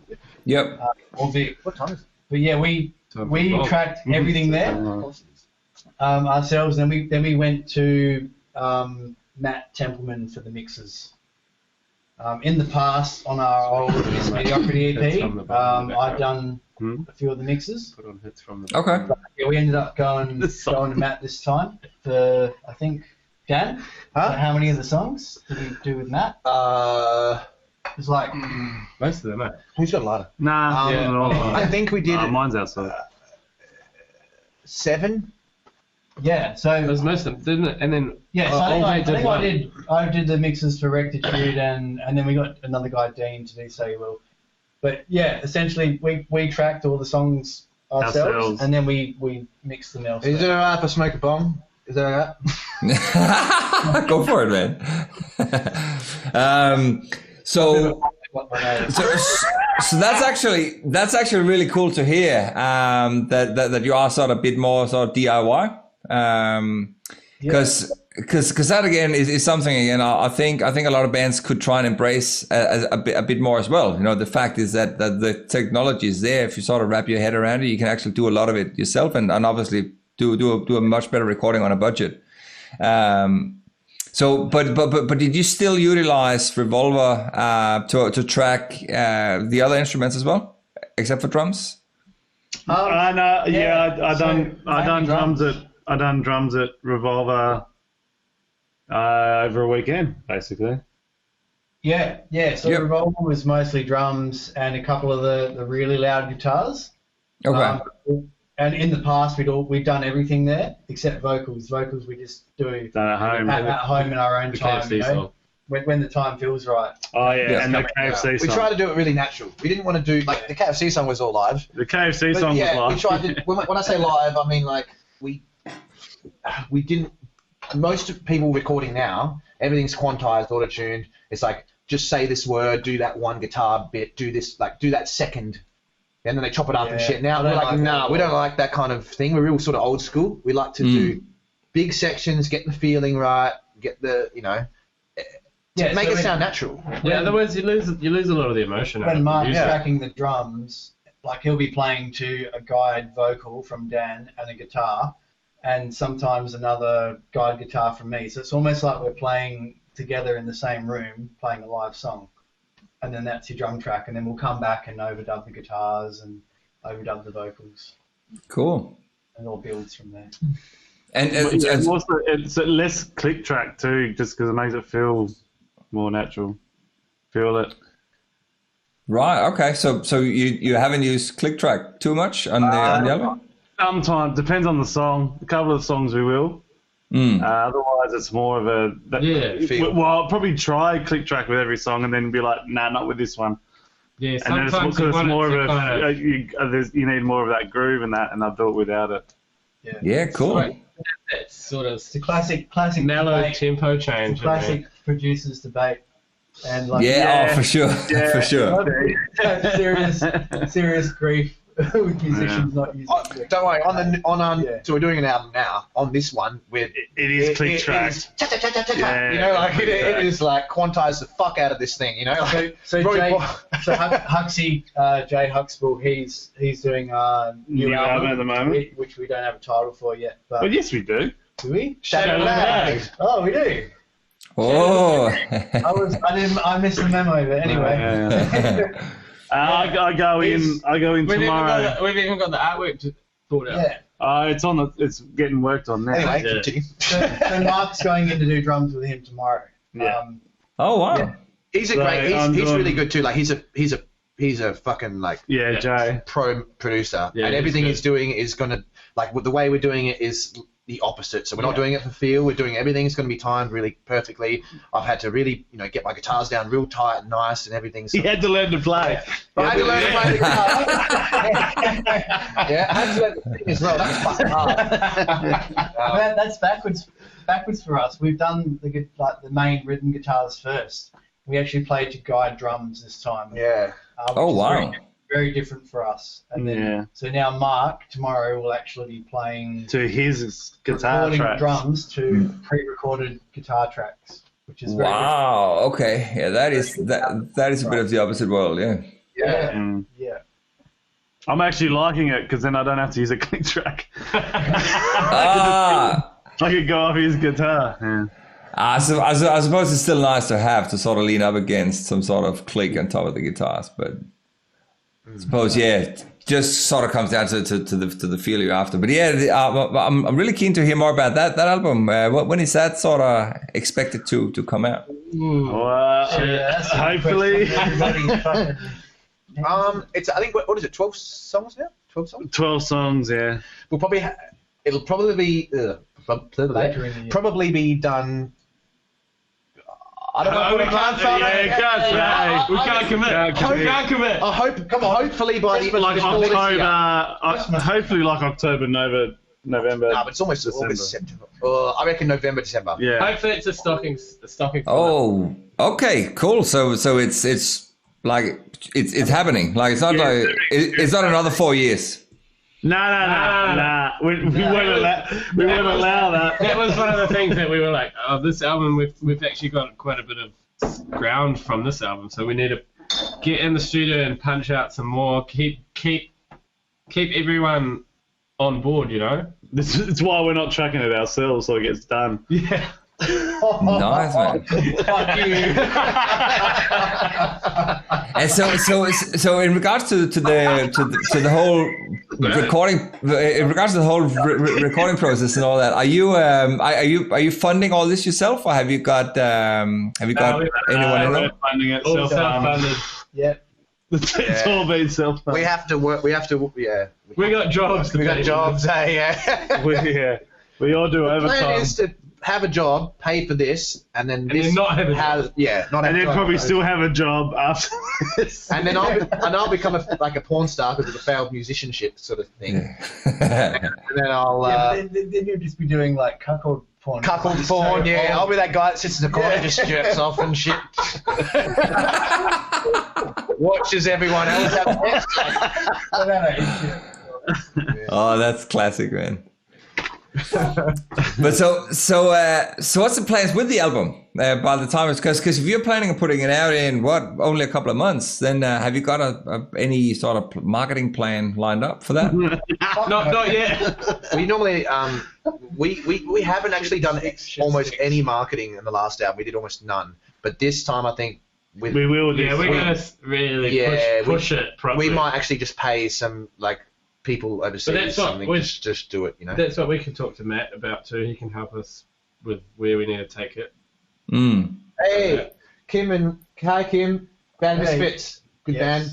Yep. Or Vic. What time is it? But yeah, we tracked everything there ourselves. Then we went to Matt Templeman for the mixes. In the past, on our old Miss Mediocrity EP, I've done a few of the mixes. Okay. But, we ended up going to Matt this time for, I think, Dan. How many of the songs did we do with Matt? It's like most of them. Who's got a lighter? Nah. I think we did. Mine's outside. 7. Yeah, so it was most of them, didn't it? And then I did the mixes for Rectitude, and then we got another guy, Dean, to do So You Will. But yeah, essentially we tracked all the songs ourselves. And then we mixed them elsewhere. Is it alright if I smoke a bomb? Is that alright? Go for it, man. So that's actually really cool to hear. That you are sort of a bit more sort of DIY. Because that again is something again I think a lot of bands could try and embrace a bit more as well. The fact is that the technology is there. If you sort of wrap your head around it, you can actually do a lot of it yourself, and obviously do a much better recording on a budget. So, but did you still utilize Revolver to track the other instruments as well, except for drums? I done drums at Revolver over a weekend, basically. Yeah. So Revolver was mostly drums and a couple of the really loud guitars. Okay. And in the past, we'd done everything there except vocals. Vocals we just do at home. At home in our own time. When the time feels right. Oh yeah, and the KFC song. We tried to do it really natural. We didn't want to do the KFC song was all live. The KFC song was live. We tried to. When I say live, I mean we didn't. Most people recording now, everything's quantized, auto-tuned. It's like just say this word, do that one guitar bit, do this, do that second, and then they chop it up and shit. Now we're like, no, we don't like that kind of thing. We're real sort of old school. We like to do big sections, get the feeling right, get the make it sound natural. Yeah, otherwise you lose a lot of the emotion. When Mark's tracking the drums, he'll be playing to a guide vocal from Dan and a guitar. and sometimes another guide guitar from me. So it's almost like we're playing together in the same room, playing a live song. And then that's your drum track, and then we'll come back and overdub the guitars and overdub the vocals. Cool. And it all builds from there. And also, it's a less click track too, just because it makes it feel more natural. Feel it. Right. Okay. So you haven't used click track too much on the album? Sometimes depends on the song. A couple of songs we will. Otherwise, it's more of a well, I'll probably try click track with every song and then be like, nah, not with this one. Yeah, and sometimes then it's more of a you need more of that groove and that, and I'll do it without it. Yeah, cool. That's sort of It's a classic mellow debate. tempo change. Classic producers debate. And for sure, for sure. serious grief with musicians not using it. Don't worry. So we're doing an album now. On this one, it is click track. You know, like it is like quantize the fuck out of this thing. You know, like, so Huxley, Jay Huxtable, he's doing a new album at the moment, which we don't have a title for yet. But well, yes, we do. Do we? Shadow Lag. Oh, we do. Oh. I missed the memo, but anyway. I go in tomorrow. We've even got the artwork thought out. Yeah. It's getting worked on now. Anyway, continue. So Mark's going in to do drums with him tomorrow. Yeah. Oh wow. Yeah. He's a great. He's really good too. Like he's a fucking like Jay pro producer, Yeah, and everything he's doing is gonna like the way we're doing it is the opposite. So we're not doing it for feel. We're doing everything's going to be timed really perfectly. I've had to really, get my guitars down real tight and nice and everything. So he had to learn to play. I had to learn to play the guitar. I had to learn to sing as well. That was fucking hard. That's backwards for us. We've done the main rhythm guitars first. We actually played to guide drums this time. Yeah. Wow. Very different for us. And then, so now Mark tomorrow will actually be playing to his guitar tracks. Drums to pre-recorded guitar tracks, which is very different. Okay, yeah, that is a bit of the opposite world, yeah. I'm actually liking it because then I don't have to use a click track. I could go off his guitar. Yeah. I suppose it's still nice to have to sort of lean up against some sort of click on top of the guitars, but. I suppose just sort of comes down to the feel you're after. But I'm really keen to hear more about that album. When is that sort of expected to come out? Well, hopefully. It's I think what is it? 12 songs now? 12 songs. 12 songs, yeah. We'll it'll probably be done. I don't know. We can't commit. I hope. Come on. Hopefully by the like October. Hopefully like October, November. No, but it's almost August, September. I reckon November, December. Yeah. Hopefully it's a stocking. Oh, okay, cool. So it's like it's happening. Like it's not it's not another 4 years. Nah. We won't allow that. That was one of the things that we were like, this album, we've actually got quite a bit of ground from this album, so we need to get in the studio and punch out some more, keep everyone on board, It's why we're not tracking it ourselves so it gets done. Yeah. Nice, man. Fuck you. And so in regards to the whole recording, in regards to the whole recording process and all that, are you funding all this yourself, or have you got anyone in there? Funding it, self-funded. Yeah. It's all been self-funded. We have to work. We got jobs. We all do overtime. The plan is to have a job, pay for this, and then not have a job. And then probably still have a job after this. And then I'll become a porn star because of the failed musicianship sort of thing. Yeah. And then I'll then you'll just be doing like cuckold porn. Cuckold porn, yeah. I'll be that guy that sits in the corner and just jerks off and shit. Watches everyone else have sex. Oh, that's classic, man. But so what's the plans with the album by the time it's because if you're planning on putting it out in only a couple of months, then have you got any sort of marketing plan lined up for that? Not yet. We normally we haven't actually done almost any marketing in the last album. We did almost none, but this time I think we will. Yeah, we're gonna really push it properly. We might actually just pay some people overseas just do it, That's what we can talk to Matt about too. He can help us with where we need to take it. Hey, hi Kim, Band Misfits, good band.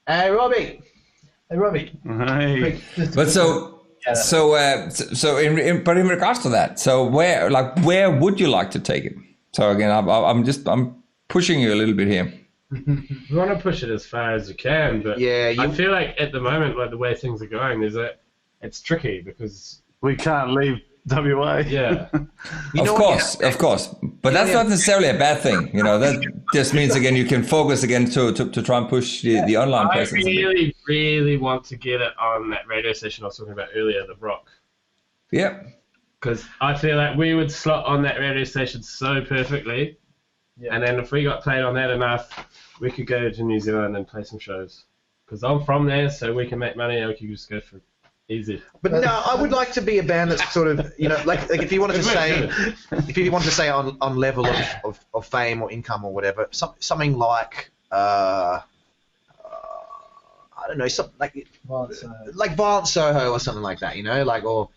Hey Robbie. Hey. But but in regards to that, so where would you like to take it? So again, I'm pushing you a little bit here. We want to push it as far as you can, but I feel like at the moment, the way things are going, it's tricky because we can't leave WA. Yeah. Of course. But that's not necessarily a bad thing. That just means, again, you can focus again to try and push the online presence. I really, really want to get it on that radio station I was talking about earlier, The Rock. Yeah. Because I feel like we would slot on that radio station so perfectly. Yeah. And then if we got played on that enough, we could go to New Zealand and play some shows. Because I'm from there, so we can make money and we can just go for easy. But no, I would like to be a band that's sort of, like if you wanted to say, on level of fame or income or whatever, something like I don't know, something like Violent Soho or something like that, or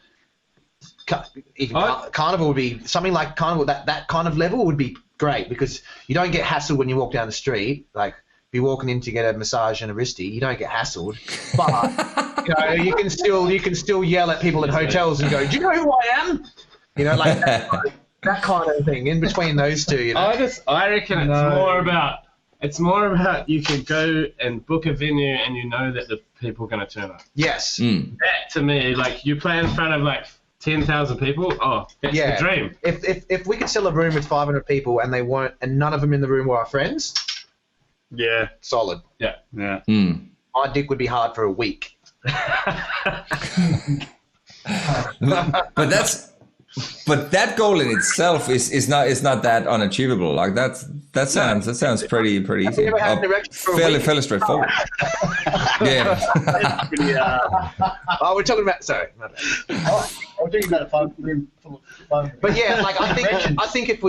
even Carnival would be something like Carnival. That kind of level would be great because you don't get hassled when you walk down the street. Like if you're walking in to get a massage and a wristy, you don't get hassled. But you can still yell at people in hotels and go, "Do you know who I am?" Like that kind of thing. In between those two, I reckon it's more about you can go and book a venue and that the people are going to turn up. Yes. That to me, you play in front of 10,000 people. Oh, that's the dream. If we could sell a room with 500 people and none of them in the room were our friends. Yeah. Solid. Yeah. Yeah. My dick would be hard for a week. But that goal in itself is not that unachievable. That sounds pretty easy. Fairly straightforward. Yeah. Oh, we're talking about. Sorry. I'm thinking about a room full of fun. But yeah, I think if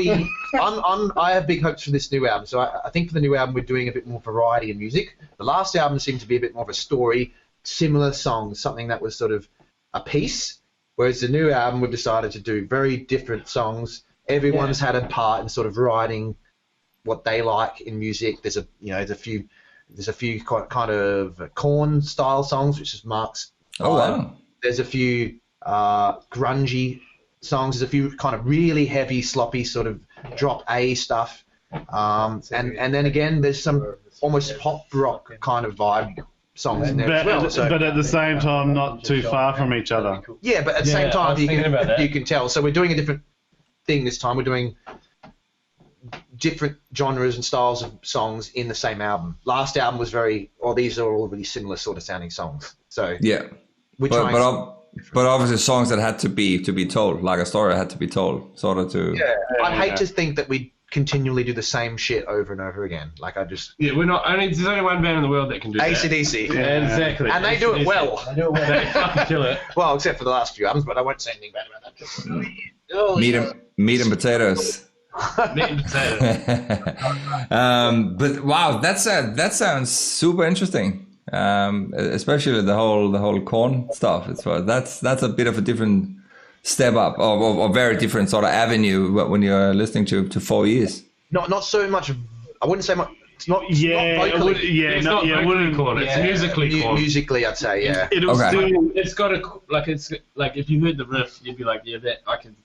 I have big hopes for this new album. So I think for the new album we're doing a bit more variety in music. The last album seemed to be a bit more of a story, similar songs, something that was sort of a piece. Whereas the new album, we've decided to do very different songs. Everyone's had a part in sort of writing what they like in music. There's a few kind of Korn style songs, which is Mark's. Oh wow. There's a few grungy songs. There's a few kind of really heavy, sloppy sort of drop A stuff. And then again, there's some almost pop rock kind of vibe songs in there as well. But at the same time, not too far from each other. Yeah, but at the same time, you can tell. So we're doing a different thing this time. We're doing different genres and styles of songs in the same album. Last album was these are all really similar sort of sounding songs. So yeah, but obviously songs that had to be told, like a story had to be told, sort of to. Yeah, I'd hate to think that we continually do the same shit over and over again. We're not. There's only one band in the world that can do AC/DC. that. Yeah, exactly. And they do it well. They fucking kill it. Well, except for the last few albums, but I won't say anything bad about that. Meat and potatoes. Meat and potatoes. But wow, that sounds super interesting. Especially the whole Korn stuff. That's a bit of a different step up or very different sort of avenue when you're listening to 4 years. Not so much. I wouldn't say much. It's not. Yeah, not vocally. It's not vocally Korn. It's musically Korn. Musically, I'd say yeah. It's got it's like if you heard the riff, you'd be like, yeah, that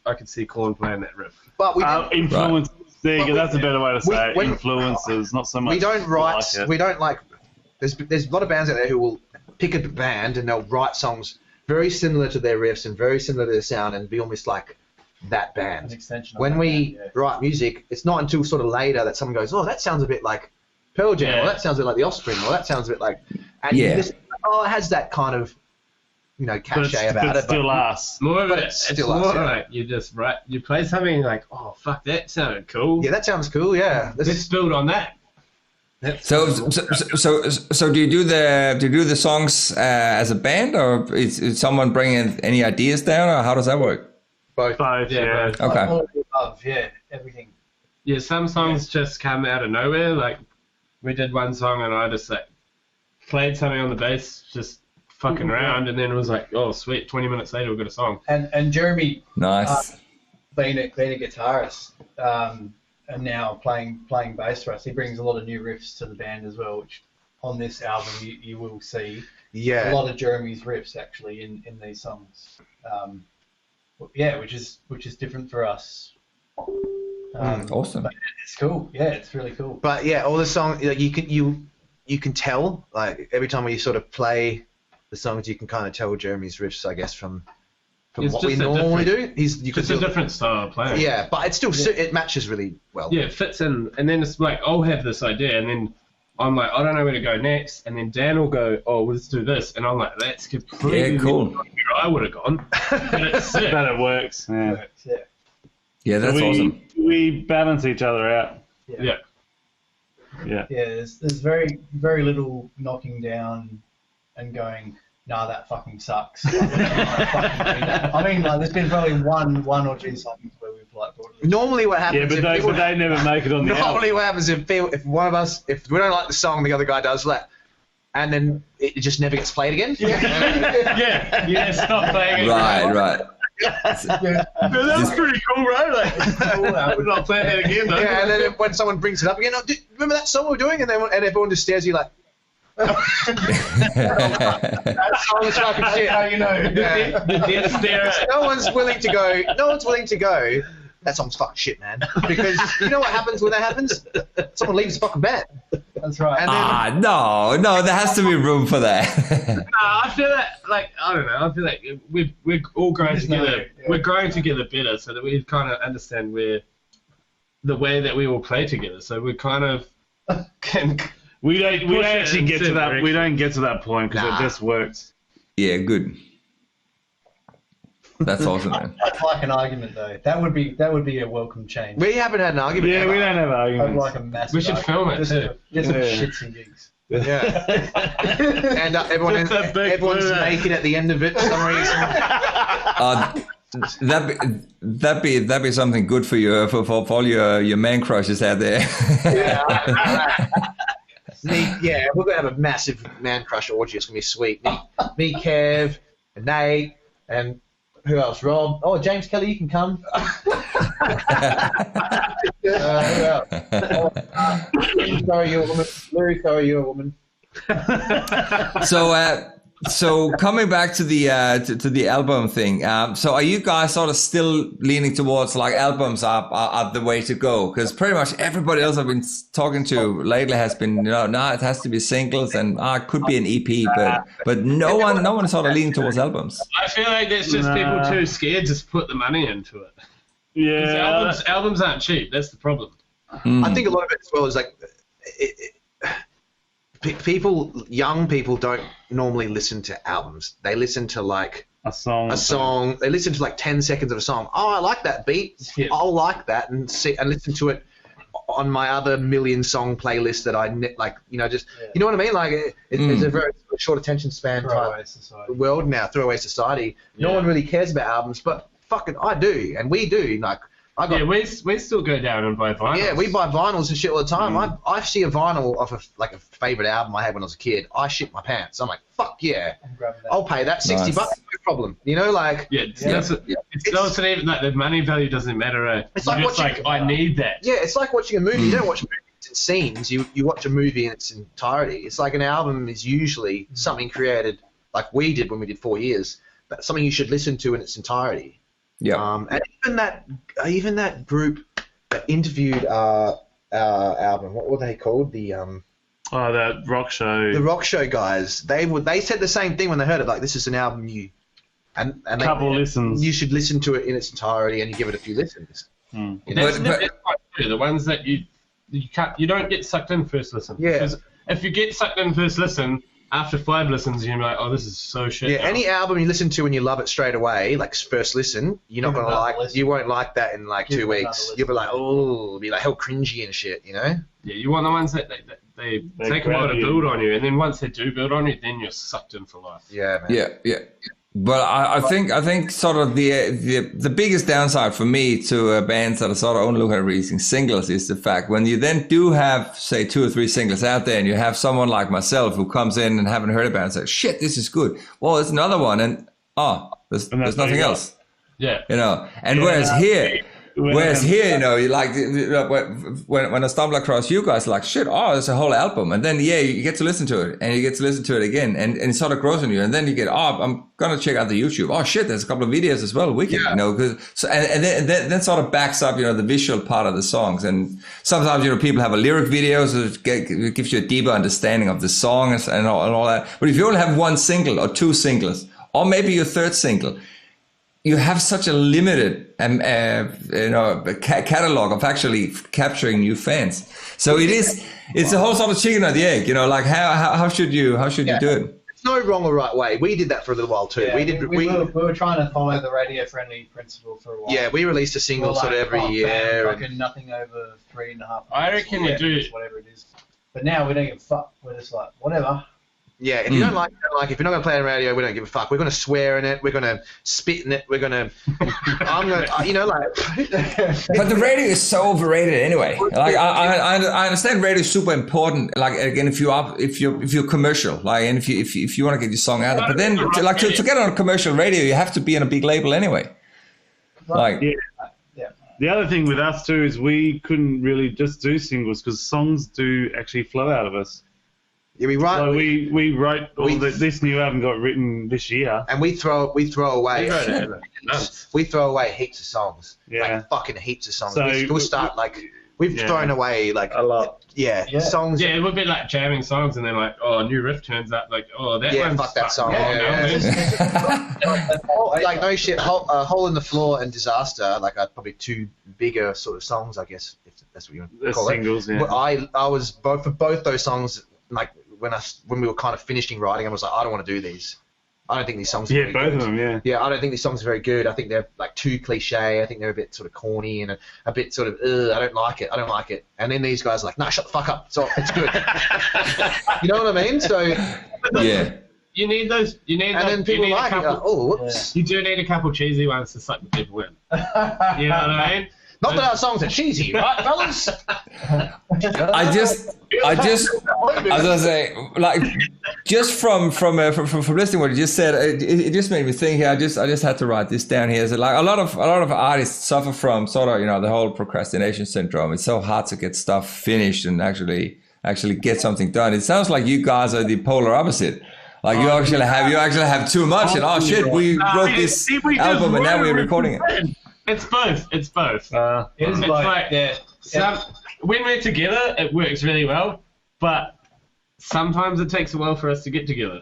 I could see Korn playing that riff. But we influences. That's a better way to say it. Influences, not so much. We don't write. We don't like. There's a lot of bands out there who will pick a band and they'll write songs very similar to their riffs and very similar to their sound and be almost like that band. An extension. When we write music, it's not until sort of later that someone goes, oh, that sounds a bit like Pearl Jam, or that sounds a bit like The Offspring, or that sounds a bit like... And you listen, it has that kind of cachet about it. Still us. More of it. It's more like you just you play something like, oh fuck, that sounded cool. Yeah, that sounds cool. Yeah, let's build on that. So do you do the songs as a band, or is someone bringing any ideas down, or how does that work? Both. Yeah. Okay. All of the above, yeah, everything. Yeah, some songs just come out of nowhere. Like we did one song, and I just like played something on the bass, just fucking around, and then it was like, oh sweet, 20 minutes later we've got a song. And Jeremy, nice, being a guitarist, and now playing bass for us, he brings a lot of new riffs to the band as well, which on this album you will see a lot of Jeremy's riffs actually in these songs. Which is different for us. Awesome. But it's cool. Yeah, it's really cool. But yeah, all the songs you can tell, like every time we sort of play the songs, you can kind of tell Jeremy's riffs, I guess, from what we normally do. It's a different style of playing. Yeah, but it still it matches really well. Yeah, it fits in, and then it's like I'll have this idea, and then I'm like, I don't know where to go next, and then Dan will go, oh, well, let's do this, and I'm like, that's completely cool. Where I would have gone, but it's sick. But it works. Yeah, that's awesome. We balance each other out. Yeah. There's very very little knocking down and going, nah, that fucking sucks. I mean, like, there's been probably one or two songs where we've like brought it. Normally, what happens? Yeah, but they never make it on the album. Normally, what happens if one of us, if we don't like the song, the other guy does that, and then it just never gets played again. Yeah, stop playing it. Right. That's pretty cool, right? Like, we're not playing that again, though. Yeah, and then when someone brings it up again, remember that song we were doing, and everyone just stares at you like. That song's fucking shit. How you know? Yeah. No one's willing to go. That song's fucking shit, man. Because you know what happens when that happens? Someone leaves the fucking band. That's right. And then, no, there has to be room for that. I feel that, like, I don't know. I feel like we're all growing together. We're growing together better, so that we kind of understand the way that we will play together. So we kind of can. We don't actually get to that. We don't get to that point because it just works. Yeah, good. That's awesome, man. I'd like an argument though. That would be a welcome change. We haven't had an argument. Yeah, we don't have arguments. I'd like a massive. We should film it too. Just some shits and gigs. Yeah. And everyone's naked at the end of it for some reason. That'd be something good for you for all your man crushes out there. Yeah, we're gonna have a massive man crush orgy. It's gonna be sweet. Me, Kev, and Nate, and who else? Rob. Oh, James Kelly, you can come. Who else? Sorry, you're a woman. Larry, sorry, you're a woman. So coming back to the album thing, so are you guys sort of still leaning towards like albums are the way to go? Because pretty much everybody else I've been talking to lately has been, it has to be singles and it could be an EP, but no one is sort of leaning towards albums. I feel like that's just people too scared to put the money into it. Yeah, albums aren't cheap. That's the problem. I think a lot of it as well is like. Young people don't normally listen to albums. They listen to like a song. They listen to like 10 seconds of a song. Oh, I like that beat. Yeah. I'll like that and listen to it on my other million song playlist that I like. You know what I mean? Like it's a very short attention span type world now. Throwaway society. No one really cares about albums, but fucking I do, and we do. Like. We still go down and buy vinyls. Yeah, we buy vinyls and shit all the time. I see a vinyl of a favorite album I had when I was a kid. I shit my pants. I'm like, fuck yeah, I'll pay that $60, no problem. You know, like it's not even like the money value doesn't matter. It's like watching, I need that. Yeah, it's like watching a movie. You don't watch movies in scenes. You watch a movie in its entirety. It's like an album is usually something created like we did when we did 4 years, but something you should listen to in its entirety. Yeah. And even that group that interviewed our album, what were they called? That rock show. The rock show guys. They said the same thing when they heard it. Like, this is an album listens. You should listen to it in its entirety, and you give it a few listens. You know? That's quite true. The ones that you don't get sucked in first listen. Yeah. Because if you get sucked in first listen, after 5 listens, you're like, oh, this is so shit. Yeah, now. any album you listen to and you love it straight away, like first listen, you're not gonna like. You won't like that in like 2 weeks. You'll be like, oh, be like hell cringy and shit, you know? Yeah, you want the ones that they take a while to build on you, and then once they do build on you, then you're sucked in for life. Yeah, man. Yeah. But I think sort of the biggest downside for me to bands that are sort of only looking at releasing singles is the fact when you then do have, say, 2 or 3 singles out there, and you have someone like myself who comes in and haven't heard about it and says, shit, this is good. Well, there's another one, and there's nothing else. Yeah. You know, and whereas here, you know, you like when I stumble across you guys, like shit, there's a whole album, and then you get to listen to it, and you get to listen to it again, and it sort of grows on you, and then you get, I'm gonna check out the YouTube. Oh shit, there's a couple of videos as well, wicked, you know, and then sort of backs up, you know, the visual part of the songs, and sometimes, you know, people have a lyric video, so it gives you a deeper understanding of the song and all that. But if you only have 1 single or 2 singles, or maybe your 3rd single, you have such a limited, catalog of actually capturing new fans. So it's a whole sort of chicken or the egg, you know, like how should you do it? There's no wrong or right way. We did that for a little while too. Yeah, we were trying to follow the radio-friendly principle for a while. Yeah, we released a single sort of every year. Fucking nothing over 3.5 minutes. I reckon you do whatever it is. But now we don't give a fuck. We're just like, whatever. Yeah, if you don't like it, if you're not going to play it on radio, we don't give a fuck. We're going to swear in it. We're going to spit in it. We're going to, you know, like. But the radio is so overrated anyway. Like I understand radio is super important. Like again, if you're commercial, like, and if you want to get your song out there, but then to get on a commercial radio, you have to be on a big label anyway. Like. Yeah. The other thing with us too is we couldn't really just do singles because songs do actually flow out of us. Yeah, we write. So we wrote this new album got written this year, and we throw away. We throw away heaps of songs. Yeah, like fucking heaps of songs. So we'll start like we've thrown away like a lot. Yeah, songs. Yeah, it would be like jamming songs, and then like, a new riff turns up. Like, that one's fuck that song. Like no shit. Hole in the Floor and Disaster. Like probably 2 bigger sort of songs, I guess, if that's what you want to call singles, it. Yeah. I was for both those songs. Like when we were kind of finishing writing, I was like, I don't want to do these. I don't think these songs are very both good. of them, yeah. Yeah, I don't think these songs are very good. I think they're like too cliche. I think they're a bit sort of corny and a bit sort of, I don't like it. And then these guys are like, nah, shut the fuck up. It's good. You know what I mean? So yeah. You need those. And then people like it. Whoops. You do need a couple cheesy ones to suck the people in. You know what I mean? Not that our songs are cheesy, right, fellas? I was gonna say, like, just from listening to what you just said, it just made me think here. I just had to write this down here. So like a lot of artists suffer from sort of, you know, the whole procrastination syndrome. It's so hard to get stuff finished and actually get something done. It sounds like you guys are the polar opposite. Like you actually have too much, and shit, we wrote this album and now we're recording it. It's both. It's when we're together, it works really well, but sometimes it takes a while for us to get together.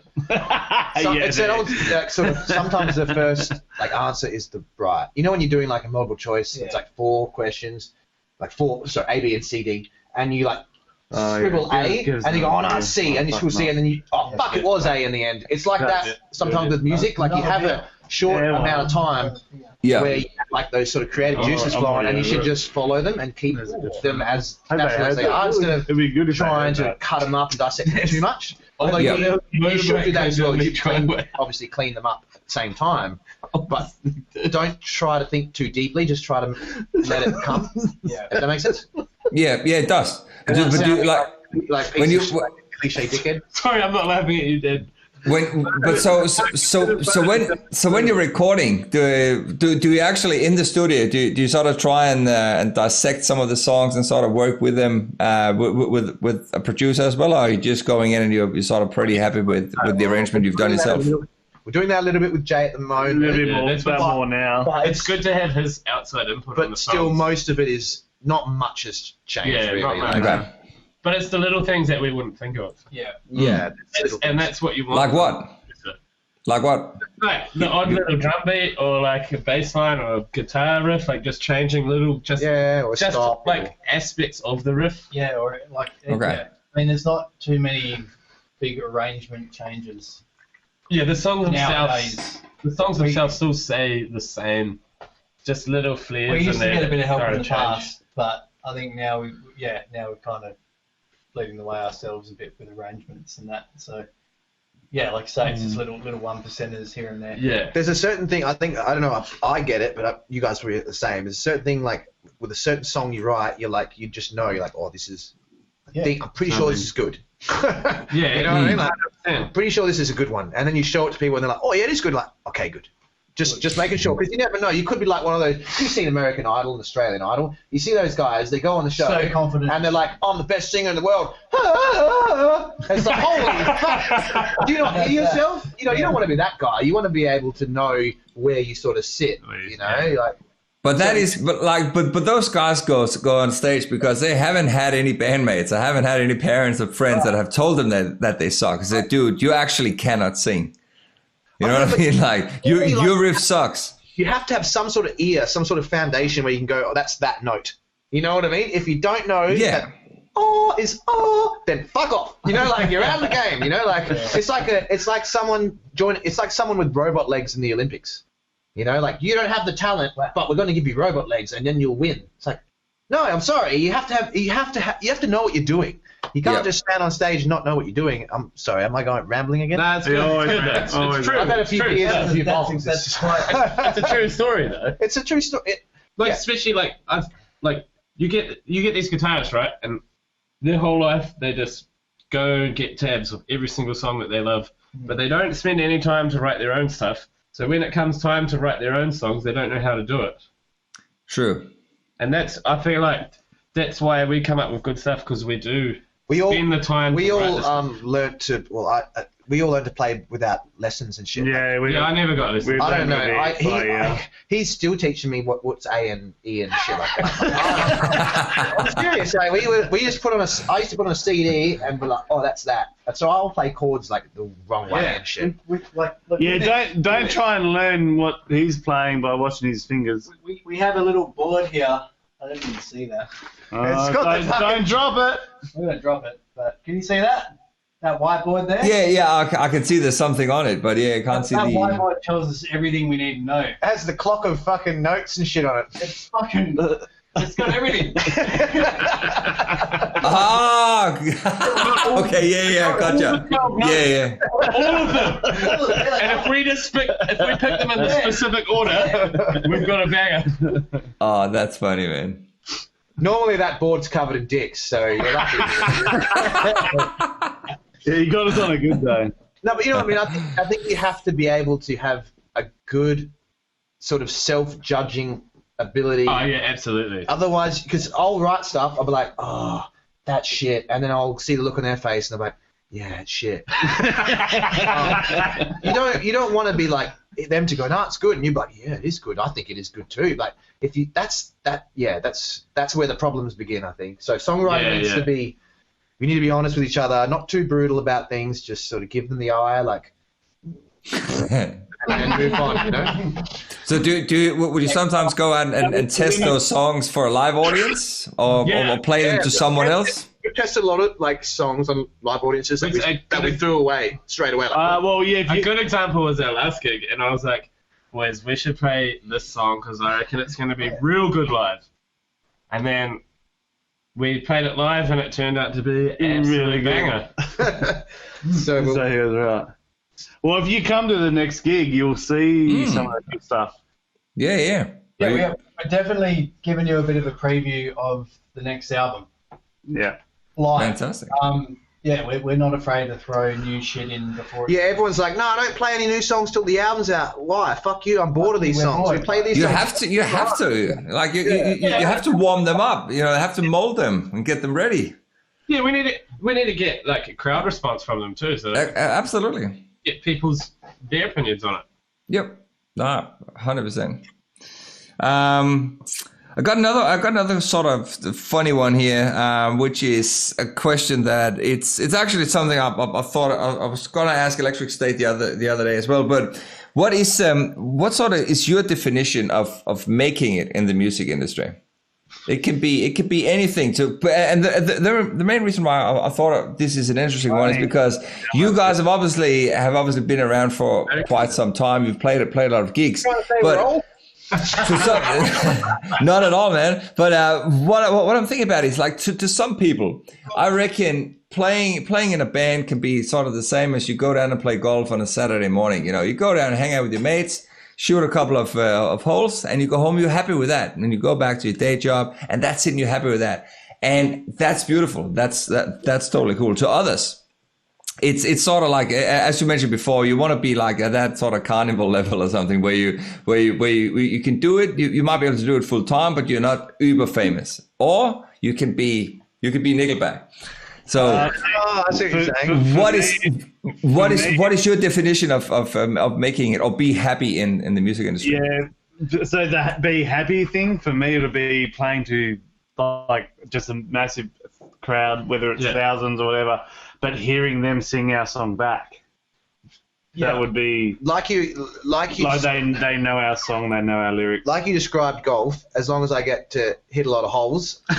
It's an old sort of. Sometimes the first answer is the right. You know when you're doing like a multiple choice, it's like 4 questions, like 4, so A, B, and C, D, and you like scribble A, and you go, no, C, and you scribble C, and then you, it was A in the end. It's like that sometimes with music. Like you have a short amount of time where you have like those sort of creative juices flowing, and you should just follow them and keep them as natural as they are, instead of trying to cut them up and dissect them too much. Although you should do that as well. You obviously clean them up at the same time, but don't try to think too deeply. Just try to let it come. If that makes sense. Yeah, it does. But you, like when you cliche dickhead. Sorry, I'm not laughing at you, Dad. So when you're recording, do you actually in the studio do you sort of try and dissect some of the songs and sort of work with them with a producer as well, or are you just going in and you're sort of pretty happy with the arrangement you've done yourself? We're doing that a little bit with Jay at the moment. A little bit more now. But it's good to have his outside input. But still, most of it is not much has changed really. Not much. Okay. But it's the little things that we wouldn't think of. Yeah. And that's what you want. Like what? Like what? Like the odd little drum beat, or like a bass line, or a guitar riff, like just changing little, or stop, like aspects of the riff. Yeah, or like. Okay. Yeah. I mean, there's not too many big arrangement changes. Yeah, the songs Nowadays, themselves still say the same, just little flares. We used to get a bit of help in the change. past, but I think now we're kind of leading the way ourselves a bit with arrangements and that. So yeah, like I say, it's just little 1%ers here and there. Yeah. There's a certain thing, I don't know if I get it, but you guys were the same. There's a certain thing, like, with a certain song you write, you just know, oh, this is, I'm pretty sure this is good. Yeah, you know what I mean? Like, 100%. I'm pretty sure this is a good one. And then you show it to people and they're like, oh, yeah, it is good. Like, okay, good. Just making sure, because you never know. You could be like one of those. You've seen American Idol and Australian Idol. You see those guys. They go on the show, so confident, and they're like, "I'm the best singer in the world." It's like, holy fuck! Do you not hear yourself? You don't want to be that guy. You want to be able to know where you sort of sit. You know, like. But but those guys go on stage because they haven't had any bandmates. I haven't had any parents or friends that have told them that they suck. They say, dude, you actually cannot sing. You know what I mean? Like, your riff sucks. You have to have some sort of ear, some sort of foundation where you can go, oh, that's that note. You know what I mean? If you don't know that is then fuck off. You know, like, you're out of the game. You know, like, it's like someone with robot legs in the Olympics. You know, like, you don't have the talent, but we're going to give you robot legs and then you'll win. It's like, no, I'm sorry. You have to know what you're doing. You can't just stand on stage and not know what you're doing. I'm sorry. Am I going rambling again? Nah, it's good. It's true. I've had a few beers and a few bowls. It's a true story, though. It's a true story. Especially you get these guitarists, right? And their whole life they just go get tabs of every single song that they love, but they don't spend any time to write their own stuff. So when it comes time to write their own songs, they don't know how to do it. True. And I feel like that's why we come up with good stuff, because we do. We all learned to play without lessons and shit. Yeah, I never got lessons. I don't know. He's still teaching me what's A and E and shit like that. I'm serious. Like, I used to put on a CD and be like, oh, that's that. So I'll play chords like the wrong way and shit. Don't try and learn what he's playing by watching his fingers. We have a little board here. I didn't even see that. Don't drop it. We're going to drop it. But can you see that? That whiteboard there? Yeah, I can see there's something on it, but I can't see that whiteboard tells us everything we need to know. It has the clock of fucking notes and shit on it. It's fucking... It's got everything. Okay, gotcha. Yeah. All of them. And if we pick them in the specific order, we've got a banger. Oh, that's funny, man. Normally that board's covered in dicks, so you're lucky. Yeah, you got us on a good day. No, but you know what I mean? I think you have to be able to have a good sort of self-judging ability. Oh, yeah, absolutely. Otherwise, because I'll write stuff, I'll be like, oh, that's shit. And then I'll see the look on their face and I'm like, yeah, it's shit. You don't want to be like them to go, no, it's good. And you're like, yeah, it is good. I think it is good too. Like, if you, that's where the problems begin, I think. So songwriting needs to be, we need to be honest with each other, not too brutal about things, just sort of give them the eye, like, and move on, you know? So would you sometimes go out and test those songs for a live audience or play them to someone else? We've tested a lot of like songs on live audiences that we threw away straight away. Like, a good example was our last gig, and I was like, boys, we should play this song because I reckon it's going to be real good live. And then we played it live, and it turned out to be a really banger. So he was right. Well, if you come to the next gig, you'll see some of that good stuff. Yeah. We're definitely giving you a bit of a preview of the next album. Yeah. Live. Fantastic. We're not afraid to throw new shit in before. Yeah, everyone's like, no, don't play any new songs till the album's out. Why? Fuck you! I'm bored of these songs. We play these. You songs. have to. Like you have to warm them up. You have to mold them and get them ready. Yeah, we need to get like a crowd response from them too. So absolutely. Get their opinions on it. Yep. 100%. I got another sort of funny one here, which is a question that it's actually something I thought I was gonna ask Electric State the other day as well. But what sort of is your definition of making it in the music industry? It can be anything. And the main reason why I thought this is an interesting one is because you guys have obviously been around for quite some time. You've played a lot of gigs, but not at all, man. But what I'm thinking about is like to some people, I reckon playing in a band can be sort of the same as you go down and play golf on a Saturday morning. You know, you go down and hang out with your mates, shoot a couple of holes, and you go home. You're happy with that, and then you go back to your day job, and that's it. And you're happy with that, and that's beautiful. That's totally cool. To others, it's sort of like, as you mentioned before, you want to be like at that sort of carnival level or something where you can do it. You might be able to do it full time, but you're not uber famous. Or you can be Nickelback. So, I see what you're saying. What is your definition of making it or be happy in the music industry? Yeah, so the be happy thing for me would be playing to like just a massive crowd, whether it's thousands or whatever, but hearing them sing our song back. That would be like they know our song, they know our lyrics. Like you described golf, as long as I get to hit a lot of holes. But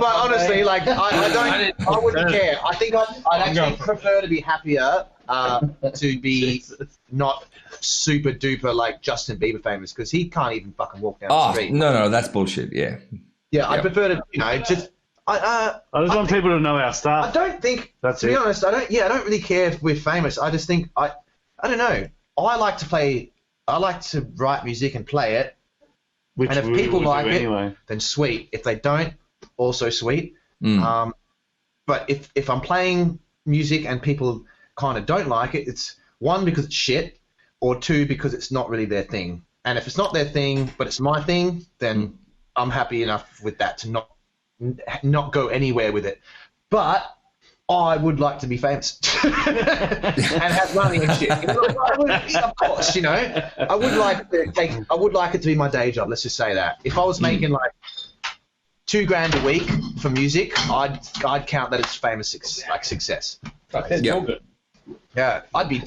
honestly, like I wouldn't care. I think I'd actually prefer to be happier to be not super duper like Justin Bieber famous, because he can't even fucking walk down the street. No, that's bullshit. Yeah. Yeah, I prefer to just. I just want people to know our stuff. I don't think, to be honest, I don't really care if we're famous. I just think, I don't know. I like to write music and play it. And if people like it, then sweet. If they don't, also sweet. But if I'm playing music and people kind of don't like it, it's one, because it's shit, or two, because it's not really their thing. And if it's not their thing, but it's my thing, then I'm happy enough with that to not go anywhere with it. But I would like to be famous and have money and shit. Of course, I would like it to be my day job. Let's just say that. If I was making like $2,000 a week for music, I'd count that as famous success. That's all good. Yeah, I'd be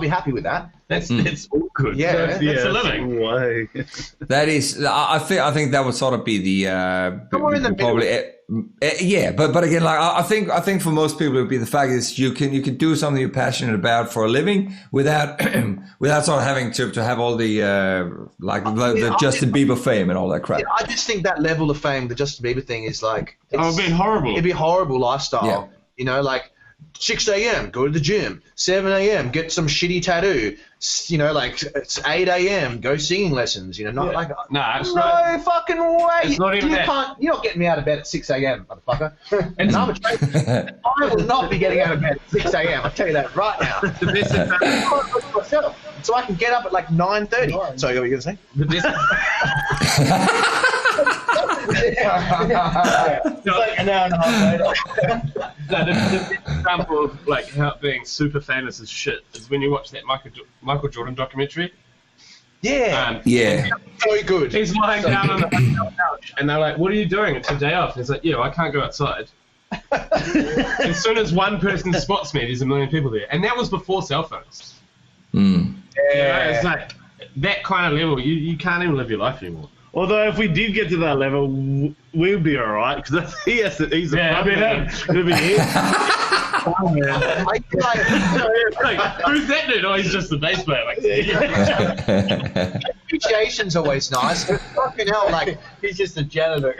happy with that. That's all good. Yeah, that's a living. Way. That is, I think that would sort of be the somewhere in the probably. But again, like I think for most people it would be the fact is you can do something you're passionate about for a living without sort of having to have all the the Justin Bieber fame and all that crap. Yeah, I just think that level of fame, the Justin Bieber thing, is like it'd be horrible. It'd be a horrible lifestyle. Yeah. Like 6 a.m. go to the gym, 7 a.m. get some shitty tattoo, like it's 8 a.m. go singing lessons. Not like no fucking way. It's not even that. You're not getting me out of bed at 6 a.m. motherfucker. And I'm a trainer. I will not be getting out of bed at 6 a.m. I'll tell you that right now. The best is myself, so I can get up at like 9:30. Sorry, what were you gonna say? The best. It's like an hour and a half later. The best example of like how being super famous is shit is when you watch that Michael Jordan documentary. Yeah. So good. He's lying down on the couch, and they're like, "What are you doing? It's a day off." And he's like, "Yeah, I can't go outside." As soon as one person spots me, there's a million people there, and that was before cell phones. Yeah. It's like that kind of level. You can't even live your life anymore. Although if we did get to that level, we'll be all right, because he's the front man. It'll be him. Who's that dude? Oh, he's just the bass player. Appreciation's always nice. But fucking hell, like he's just a janitor.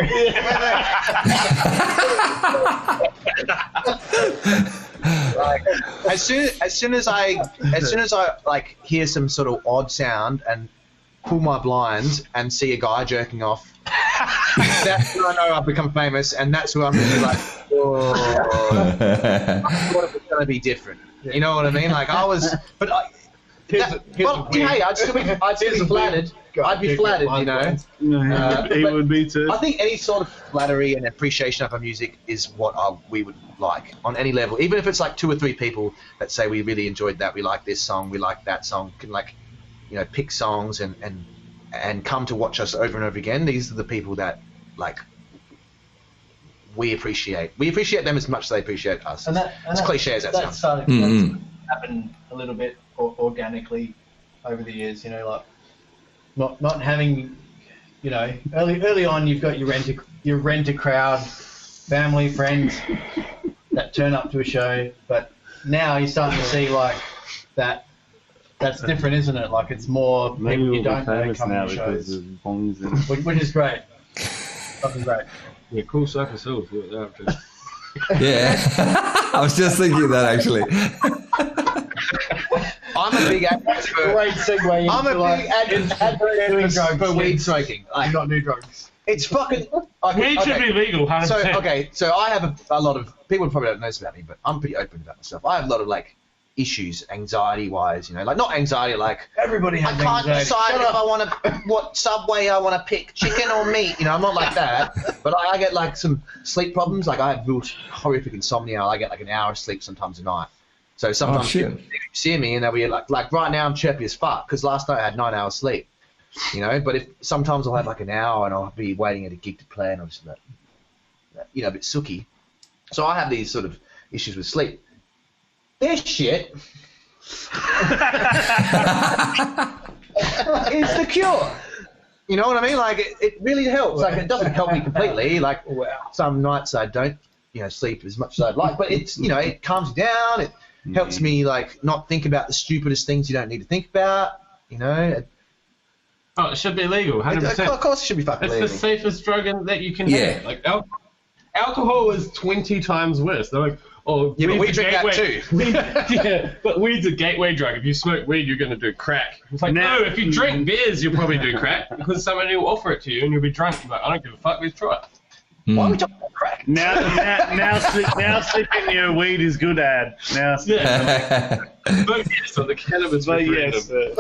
Like, as soon as I like hear some sort of odd sound and pull my blinds and see a guy jerking off, that's when I know I've become famous, and that's when I'm really like, whoa, what if it's going to be different? You know what I mean? Like I was, but hey, I'd still be flattered. I'd be flattered, He would be too. I think any sort of flattery and appreciation of our music is what we would like on any level, even if it's like 2 or 3 people that say we really enjoyed that, we like this song, we like that song, can like, pick songs and come to watch us over and over again. These are the people that like we appreciate. We appreciate them as much as they appreciate us. And as cliche as that sounds. Started to happen a little bit organically over the years. Like not having you know, early on, you've got your rent a crowd, family, friends that turn up to a show. But now you're starting to see like that. That's different, isn't it? Like it's more Maybe people you we'll be don't know famous coming now to because shows, of bongs and... which is great. Fucking great. Yeah, cool Cypress Hills. What they're up to. Yeah, I was just thinking that actually. I'm a big advocate for. Great segue into I'm a big advocate for weed smoking. Do not do drugs. It's fucking. Weed should be legal, 100%. So I have a lot of people probably don't know this about me, but I'm pretty open about myself. I have a lot of like issues, anxiety-wise, you know, like not anxiety, like Everybody has I can't anxiety. decide if I want to what Subway I want to pick, chicken or meat. You know, I'm not like that. But I get like some sleep problems. Like I have real horrific insomnia. I get like an hour of sleep sometimes a night. So sometimes people see me and they'll be like right now I'm chirpy as fuck because last night I had 9 hours sleep. You know, but if sometimes I'll have like an hour and I'll be waiting at a gig to play and I'm just like, you know, a bit sooky. So I have these sort of issues with sleep. This shit is the cure. You know what I mean? Like it really helps. Like it doesn't help me completely. Like some nights I don't, you know, sleep as much as I'd like. But it's, you know, it calms me down. It helps me like not think about the stupidest things you don't need to think about. You know. Oh, it should be legal, 100%. Of course, it should be fucking legal. It's the safest drug that you can have. Like alcohol is 20 times worse. They're like, oh, yeah, but we drink that too. Yeah, but weed's a gateway drug. If you smoke weed, you're going to do crack. It's like, no, if you drink beers, you'll probably do crack because somebody will offer it to you and you'll be drunk. But I don't give a fuck. Let's try it. Why are we talking about crack? Now sleeping near weed is good, ad. Now, But yes, on the cannabis referendum.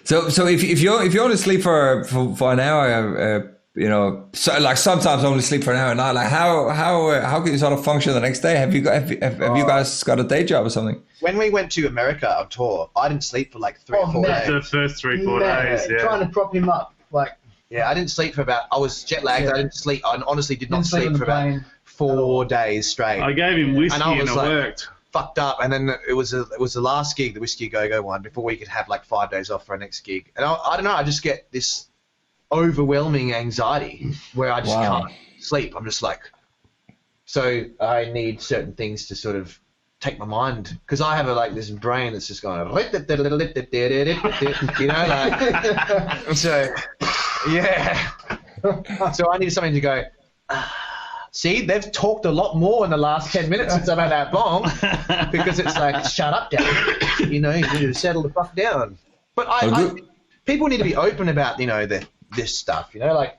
So if you only sleep for an hour, you know, so like sometimes only sleep for an hour a night. Like how can you sort of function the next day? Have you guys got a day job or something? When we went to America on tour, I didn't sleep for like 3 or 4 days. The first 3-4 days, yeah. Trying to prop him up, like. Yeah, I didn't sleep for about. I was jet lagged. I didn't sleep. I honestly did not sleep for about 4 days straight. I gave him whiskey and it worked. Fucked up, and then it was the last gig, the Whiskey Go Go one, before we could have like 5 days off for our next gig. And I don't know, I just get this overwhelming anxiety where I just can't sleep. I'm just like, so I need certain things to sort of take my mind, because I have this brain that's just going, you know, like, so yeah. So I need something to go. See, they've talked a lot more in the last 10 minutes since I've had that bong, because it's like, shut up, Dad. You know, you need to settle the fuck down. But people need to be open about, you know, this stuff. You know, like,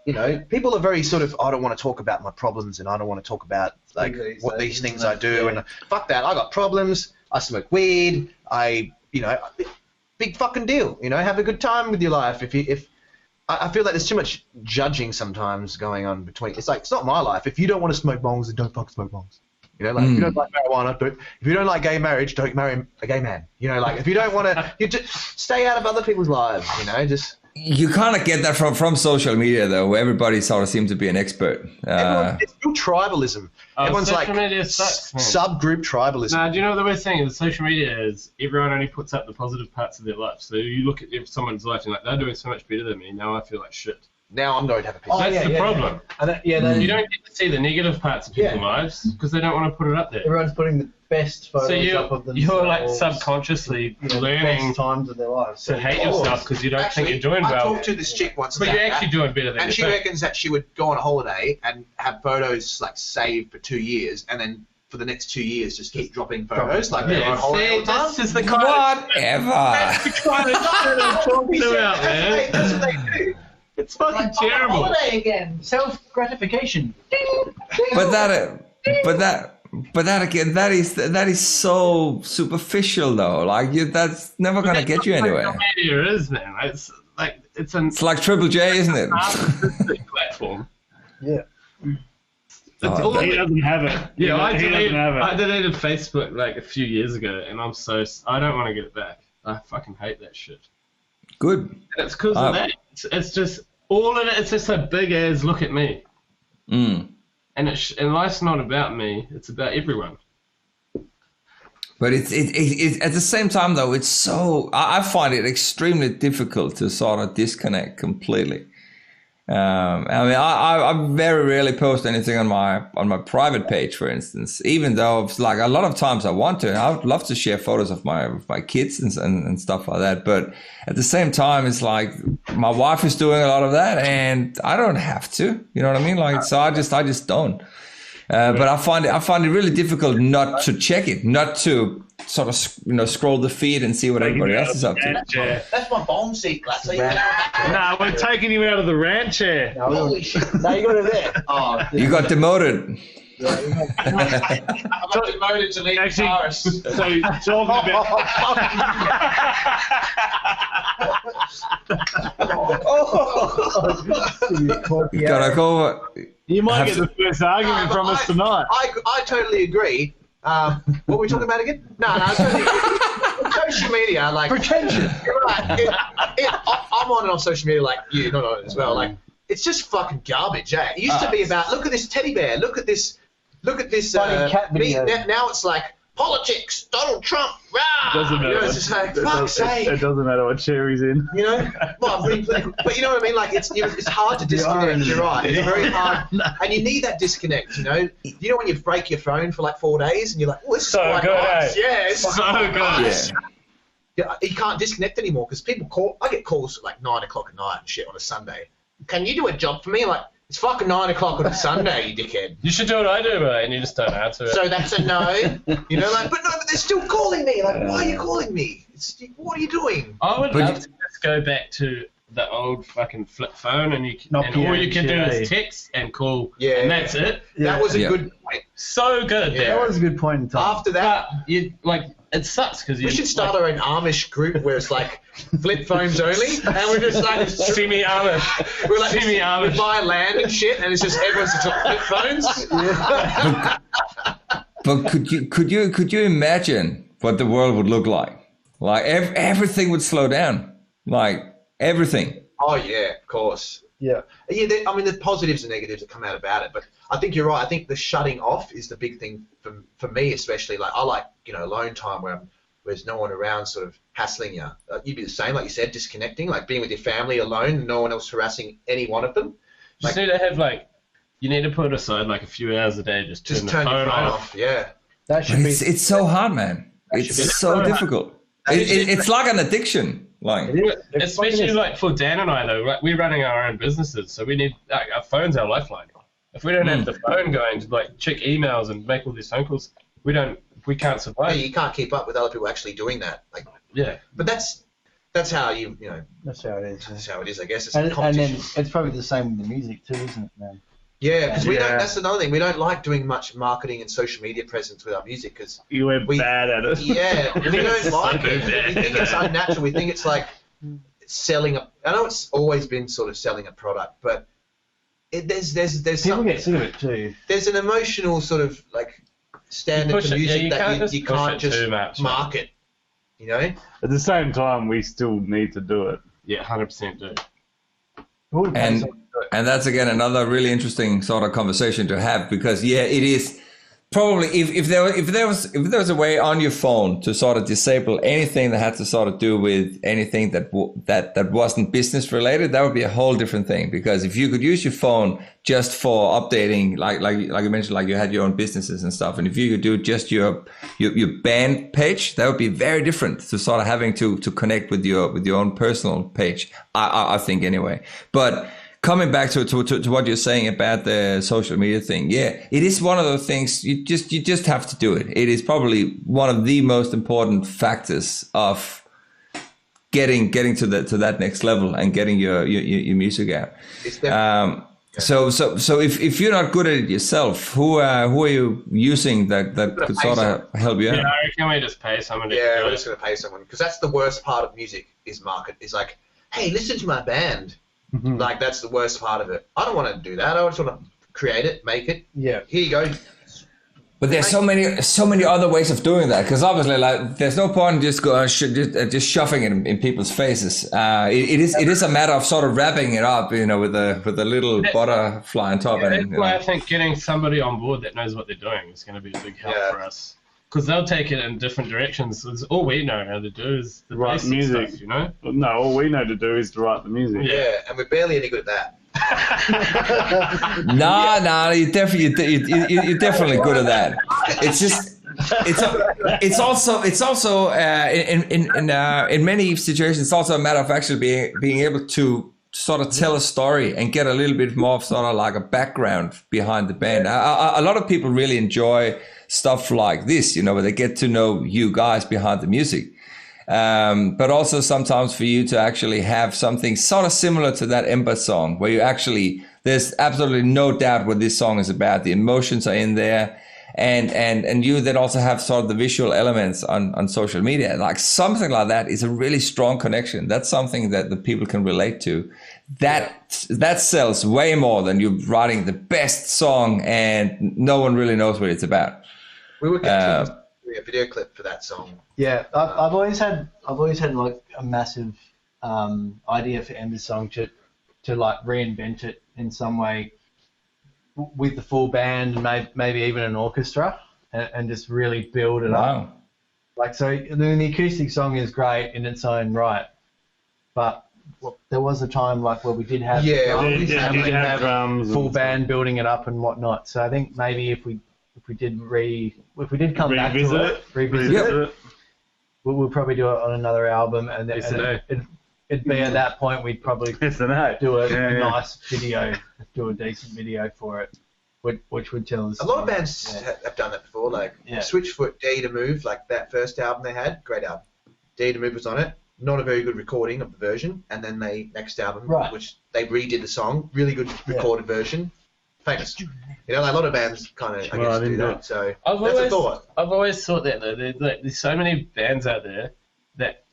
you know, people are very sort of, I don't want to talk about my problems, and I don't want to talk about like what these things I do, and fuck that. I got problems. I smoke weed. You know, big fucking deal. You know, have a good time with your life. I feel like there's too much judging sometimes going on between. It's like, it's not my life. If you don't want to smoke bongs, then don't fucking smoke bongs. You know, like if you don't like marijuana, if you don't like gay marriage, don't marry a gay man. You know, like if you don't want to, you just stay out of other people's lives. You know, just. You kind of get that from social media, though, where everybody sort of seems to be an expert. It's real tribalism. Everyone's like subgroup tribalism. Nah, do you know what the worst thing is? Social media is everyone only puts up the positive parts of their life. So you look at someone's life and like, they're doing so much better than me. Now I feel like shit. Now I'm going to have a piece. That's the problem. Yeah. You don't get to see the negative parts of people's lives because they don't want to put it up there. Everyone's putting the best photos up of themselves. You're like subconsciously learning best times of their lives to hate yourself because you don't think you're doing well. I talked to this chick once, but you're actually doing better than and she reckons that she would go on a holiday and have photos like saved for 2 years, and then for the next 2 years just keep dropping photos like they're on holiday all the time. This is the kind whatever. That's the kind of shit I'm talking about, man. That's what they do. It's fucking terrible. Holiday again. Self-gratification. But that again, that is so superficial, though. Like that's never gonna get you anywhere. Social media is, man. It's like Triple J, isn't it? Platform. Yeah. He doesn't have it. Yeah, I deleted Facebook like a few years ago, and I don't want to get it back. I fucking hate that shit. Good. And it's because of that. It's just all of it. It's just a big as look at me. And life's not about me. It's about everyone. But it at the same time though, it's so I find it extremely difficult to sort of disconnect completely. I mean, I very rarely post anything on my private page, for instance. Even though it's like a lot of times I want to, I would love to share photos of my kids and stuff like that. But at the same time, it's like my wife is doing a lot of that, and I don't have to. You know what I mean? Like, so I just don't. But I find it really difficult not to check it, not to sort of scroll the feed and see what everybody else is up to. That's my bomb seat, glass. Nah, we're taking you out of the rant chair. Holy shit! Now you got it there. Oh, you got demoted. I got demoted to lead guitarist. So talking about. You gotta go. You might get the first argument from us tonight. I totally agree. What were we talking about again? No, totally agree. Social media, like Pretension. You're right. I'm on and off social media, like you, not on it as well. Like it's just fucking garbage. Eh? It used to be about look at this teddy bear, look at this funny cat video. Now it's like politics, Donald Trump, rah! Doesn't matter. It's just like fuck's sake. It doesn't matter what chair he's in. You know, well, but you know what I mean. Like it's hard to disconnect. You're right. It's very hard, and you need that disconnect. You know when you break your phone for like 4 days, and you're like, "Oh, this is quite nice." Yeah, it's so good. Yeah, you can't disconnect anymore because people call. I get calls at like 9 o'clock at night and shit on a Sunday. Can you do a job for me? Like it's fucking 9 o'clock on a Sunday, you dickhead. You should do what I do, mate, and you just don't answer it. So that's a no. You know, like, but they're still calling me. Like, why are you calling me? What are you doing? I would love to just go back to the old fucking flip phone, and all you can do is text and call, and that's it. Yeah. That was a good point. So good. Yeah, that was a good point in time. After that, it sucks because we should start our own Amish group where it's like flip phones only, and we're just like semi Amish. We're like semi Amish. We buy land and shit, and it's just everyone's just got flip phones. But could you imagine what the world would look like? Like everything would slow down, like everything. Oh yeah, of course. Yeah. I mean, the positives and negatives that come out about it, but I think you're right. I think the shutting off is the big thing for me, especially. Like I like alone time where there's no one around, sort of hassling you. You'd be the same, like you said, disconnecting, like being with your family alone, no one else harassing any one of them. Just need to have you need to put aside like a few hours a day, just turn the phone off. Yeah. That should be. It's so hard, man. It's so difficult. It's like an addiction. Like, especially like for Dan and I though, like we're running our own businesses, so we need our phone's our lifeline. If we don't have the phone going to like check emails and make all these phone calls, we can't survive. Yeah, you can't keep up with other people actually doing that. Like, but that's how That's how it is. That's how it is, I guess. It's and then it's probably the same with the music too, isn't it, man? Yeah, because we don't. That's another thing. We don't like doing much marketing and social media presence with our music because we're bad at it. Yeah, we don't like it. We think it's unnatural. We think it's like selling a. I know it's always been sort of selling a product, but there's people get sick of it too. There's an emotional sort of like standard to music that you can't just market. You know. At the same time, we still need to do it. Yeah, 100% do. And that's again another really interesting sort of conversation to have, because it is probably if there was a way on your phone to sort of disable anything that had to sort of do with anything that wasn't business related, that would be a whole different thing. Because if you could use your phone just for updating, like you mentioned, like you had your own businesses and stuff, and if you could do just your band page, that would be very different to sort of having to connect with your own personal page. I think anyway, but. Coming back to what you're saying about the social media thing, it is one of those things you just have to do it. It is probably one of the most important factors of getting to that next level and getting your music out. So if you're not good at it yourself, who are you using that could sort of help you out? Yeah, I reckon we just pay someone. Yeah, we're just gonna pay someone, because that's the worst part of music is market. Is like, hey, listen to my band. Mm-hmm. Like that's the worst part of it. I don't want to do that. I just want to create it, make it. Yeah. Here you go. But there's so many other ways of doing that, because obviously, like, there's no point just shoving it in people's faces. It is a matter of sort of wrapping it up, with a little butterfly on top. That's why I think getting somebody on board that knows what they're doing is going to be a big help for us. because they'll take it in different directions. It's all we know how to do is the Write basic music. stuff, you know? No, all we know to do is to write the music. Yeah, and we're barely any good at that. No, you're definitely good at that. It's just it's also in many situations it's also a matter of actually being able to sort of tell a story and get a little bit more of sort of like a background behind the band. A lot of people really enjoy stuff like this, you know, where they get to know you guys behind the music. But also sometimes for you to actually have something sort of similar to that Ember song, where you actually, there's absolutely no doubt what this song is about. The emotions are in there. And you then also have sort of the visual elements on social media. Like something like that is a really strong connection. That's something that the people can relate to. That sells way more than you writing the best song and no one really knows what it's about. We were doing a video clip for that song. Yeah, I've always had like a massive idea for Ember's song to like reinvent it in some way with the full band and maybe even an orchestra and just really build it up. Like, so I mean, the acoustic song is great in its own right, but there was a time like where we did have drums, full band building it up and whatnot. So I think maybe if we did come back to it, revisit it, we'll probably do it on another album, and it'd be at that point we'd probably do a nice video, do a decent video for it, which would tell us. A lot of bands have done that before, like Switchfoot, Dare to Move, like that first album they had, great album. Dare to Move was on it, not a very good recording of the version, and then next album, which they redid the song, really good recorded version, famous. You know, like a lot of bands kind of, I guess, do that. So that's a thought. I've always thought that though, there's so many bands out there that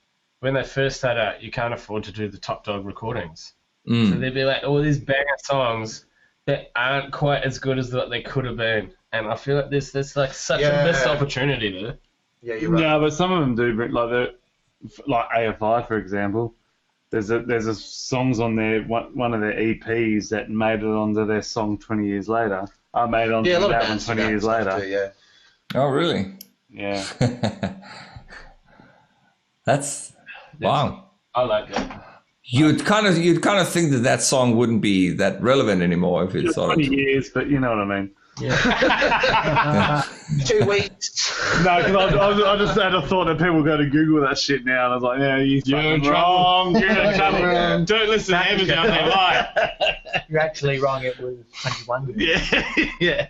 when they first start out, you can't afford to do the top dog recordings. So there'd be like all these banger songs that aren't quite as good as what they could have been, and I feel like there's like such a missed opportunity there. Yeah, you're right. Yeah, but some of them do bring like AFI, for example. There's a songs on there, one of their EPs that made it onto their song 20 years later. I made it onto that one 20 years later. Too, Oh, really? Yeah. That's wow. I like that. You'd kind of think that song wouldn't be that relevant anymore if it's sort of 20 years, but you know what I mean. Yeah. 2 weeks. No, because I just had a thought that people go to Google that shit now, and I was like, yeah, you're wrong. You're in trouble. Don't listen to Amberdown, they lie. You're actually wrong. It was 21 years. Yeah.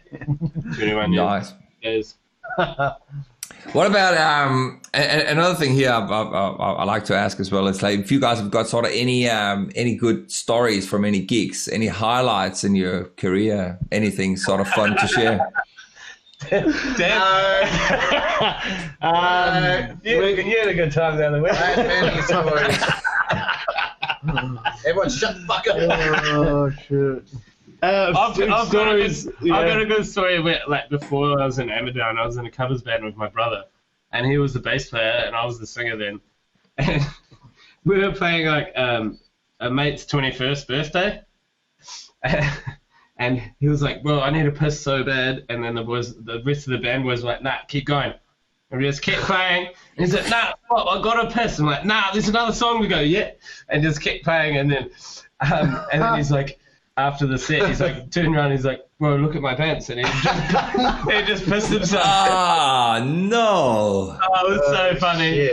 21 years. Nice. Yes. What about another thing here I like to ask as well is like if you guys have got sort of any good stories from any gigs, any highlights in your career, anything sort of fun to share? You had a good time down the way. Many stories. Everyone shut the fuck up. Oh shit. I've got a good story where, like, before I was in Amberdown, I was in a covers band with my brother, and he was the bass player, and I was the singer then. And we were playing, like, a mate's 21st birthday, and he was like, well, I need to piss so bad, and then the rest of the band was like, nah, keep going. And we just kept playing, and he's like, nah, stop, I gotta piss. I'm like, nah, there's another song to go, yeah, and just kept playing, and then he's like, after the set, he's like, turned around, he's like, bro, look at my pants, and he just pissed himself. Ah, no. Oh, it was so funny.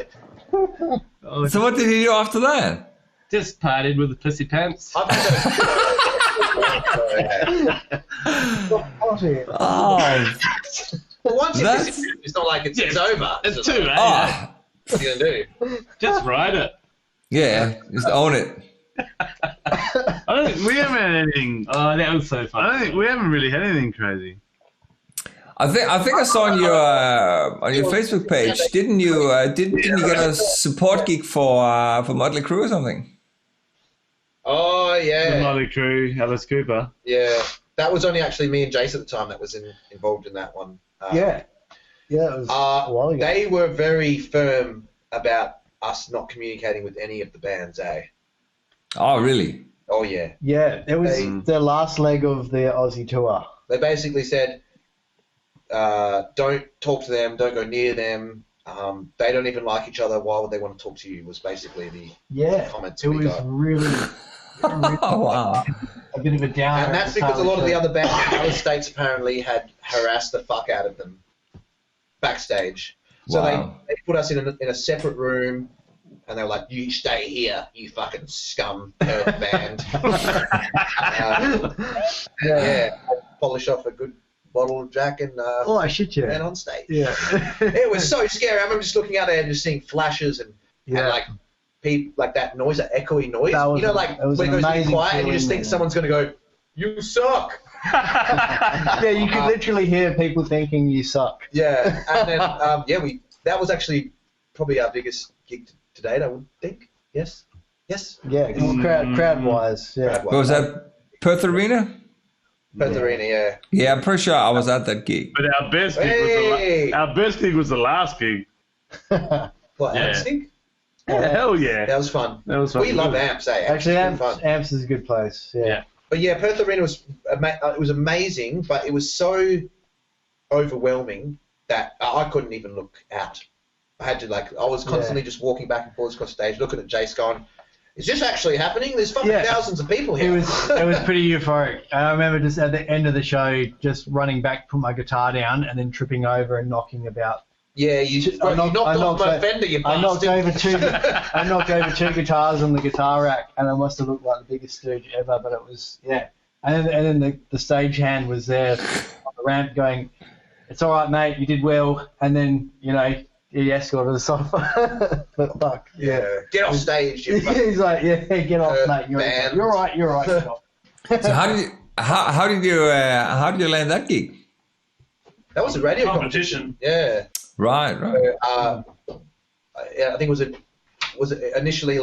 So what did he do after that? Just partied with the pissy pants. Oh, well, once it's not like it's over. It's too late. Oh. What are you going to do? Just ride it. Yeah, just own it. I don't think we haven't had anything. Oh, that was so fun. I don't think we haven't really had anything crazy. I think I saw on your Facebook page. Didn't you get a support gig for Motley Crue or something? Oh yeah. The Motley Crue, Alice Cooper. Yeah, that was only actually me and Jace at the time that was involved in that one. It was a while ago. They were very firm about us not communicating with any of the bands, eh? Oh, really? Oh, yeah. Yeah, it was the last leg of the Aussie tour. They basically said, don't talk to them, don't go near them. They don't even like each other. Why would they want to talk to you? Was basically the comments we got. Really, Oh, wow. a bit of a downer. And that's because a lot of the other bands in other states apparently had harassed the fuck out of them backstage. So Wow. they put us in a separate room, and they were like, "You stay here, you fucking scum Perth band." Polish off a good bottle of Jack and and on stage. Yeah. It was so scary. I remember just looking out there and just seeing flashes and like people, like that noise, that echoey noise. That was like when it goes really quiet and you just think someone's going to go, "You suck." Yeah, you could literally hear people thinking you suck. Yeah, and then that was actually probably our biggest gig to date, I would think. Yes. Yeah, well, crowd wise. Yeah. What was that? Perth Arena? Perth Arena, yeah. Yeah, I'm pretty sure I was at that gig. But our best gig was the last gig. What, Yeah. Amps gig? Hell yeah. That was fun. That was fun. We love Amps, eh? Actually, Amps was fun. Amps is a good place. Yeah. But yeah, Perth Arena was amazing, but it was so overwhelming that I couldn't even look out. I had to I was constantly just walking back and forth across stage, looking at Jace going, "Is this actually happening? There's fucking thousands of people here." It was pretty euphoric. I remember just at the end of the show, just running back, put my guitar down, and then tripping over and knocking about. Yeah, you knocked off my Fender, you bastard. I knocked over two guitars on the guitar rack, and I must have looked like the biggest stooge ever. But it was And then the stagehand was there on the ramp going, "It's all right, mate. You did well." And then he escorted us off. But fuck. Yeah. Get off stage. You He's like, get off, mate. You're right. You're right. So how did you land that gig? That was a radio competition. Yeah. Right. I think was it initially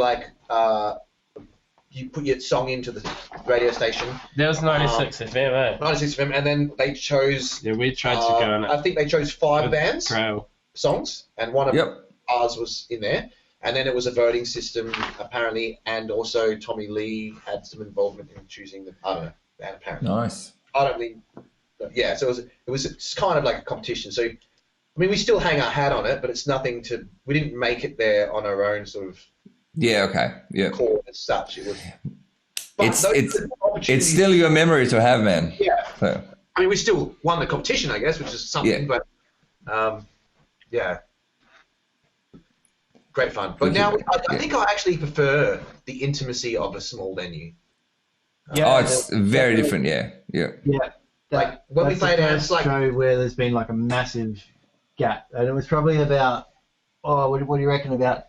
you put your song into the radio station. That was 96 FM, eh? 96 FM, and then they chose. Yeah, we tried to go on it. I think they chose 5 bands, songs, and one of ours was in there. And then it was a voting system, apparently, and also Tommy Lee had some involvement in choosing the. I don't know, band apparently. Nice. I don't mean. Yeah, so it was kind of like a competition. So, I mean, we still hang our hat on it, but it's nothing to. We didn't make it there on our own sort of. Yeah. Okay. Yeah. Call as such. It was. It's still your memory to have, man. Yeah. So. I mean, we still won the competition, I guess, which is something. Yeah. But, great fun. But now I think I actually prefer the intimacy of a small venue. It's very different. Yeah. Like when we played Amps, show where there's been a massive gap, and it was probably about what do you reckon, about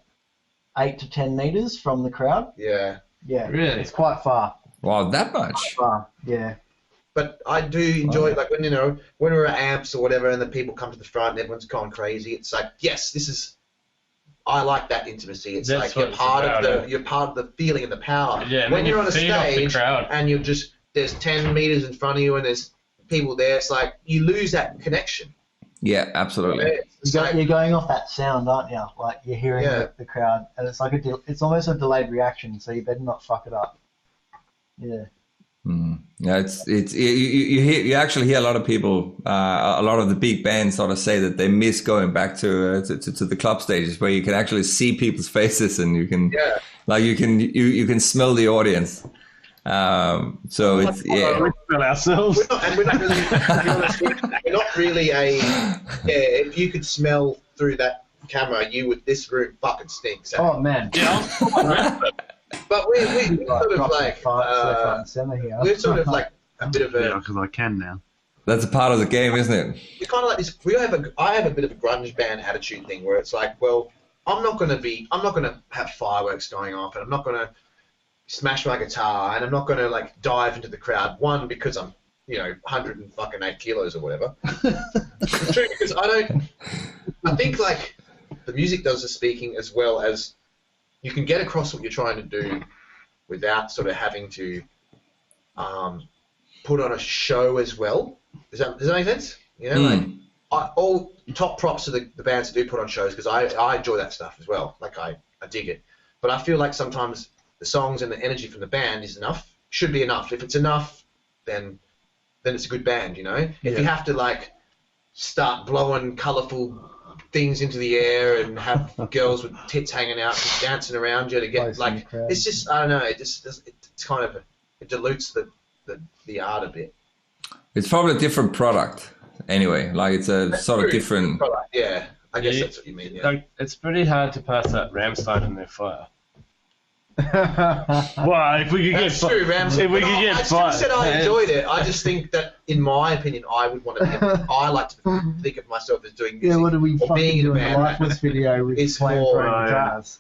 8 to 10 meters from the crowd. Yeah. Really? It's quite far. Wow, that much? Quite far. Yeah. But I do enjoy when we're at Amps or whatever, and the people come to the front and everyone's gone crazy. It's like, yes, this is. I like that intimacy. It's That's like you're part of the feeling and the power. Yeah. When you're on a stage the and you're just there's 10 meters in front of you and there's people there, it's like you lose that connection. Yeah, absolutely. You're going off that sound, aren't you? Like you're hearing the crowd, and it's like it's almost a delayed reaction. So you better not fuck it up. Yeah. Yeah, it's you actually hear a lot of people, a lot of the big bands sort of say that they miss going back to the club stages where you can actually see people's faces and you can you can smell the audience. So it's we smell ourselves. We're not really, to be honest, we're not really if you could smell through that camera, this room fucking stinks. Oh man. Yeah. But we're sort of like we're sort of like a bit of a because I can now. That's a part of the game, isn't it? We're kind of like this. I have a bit of a grunge band attitude thing where it's like, well, I'm not gonna have fireworks going off, and I'm not gonna smash my guitar, and I'm not gonna dive into the crowd. One, because I'm 108 kilos or whatever. Two, because I think the music does the speaking as well as. You can get across what you're trying to do without sort of having to put on a show as well. Does that make sense? All top props to the bands that do put on shows because I enjoy that stuff as well. I dig it. But I feel like sometimes the songs and the energy from the band is enough. Should be enough. If it's enough, then it's a good band. If you have to start blowing colourful things into the air and have girls with tits hanging out just dancing around you to get like it's just I don't know it's kind of it dilutes the art a bit. It's probably a different product anyway. Like it's a sort of different product. Yeah, I guess that's what you mean. Yeah. Like, it's pretty hard to pass up Rammstein in their fire. Well, if we could get true, Ramsey. If we could get I still said I enjoyed it. I just think that, in my opinion, I would want to. I like to think of myself as doing music. Yeah, what are we or fucking being in a doing? band. Lifeless video with It's playing more, guitars.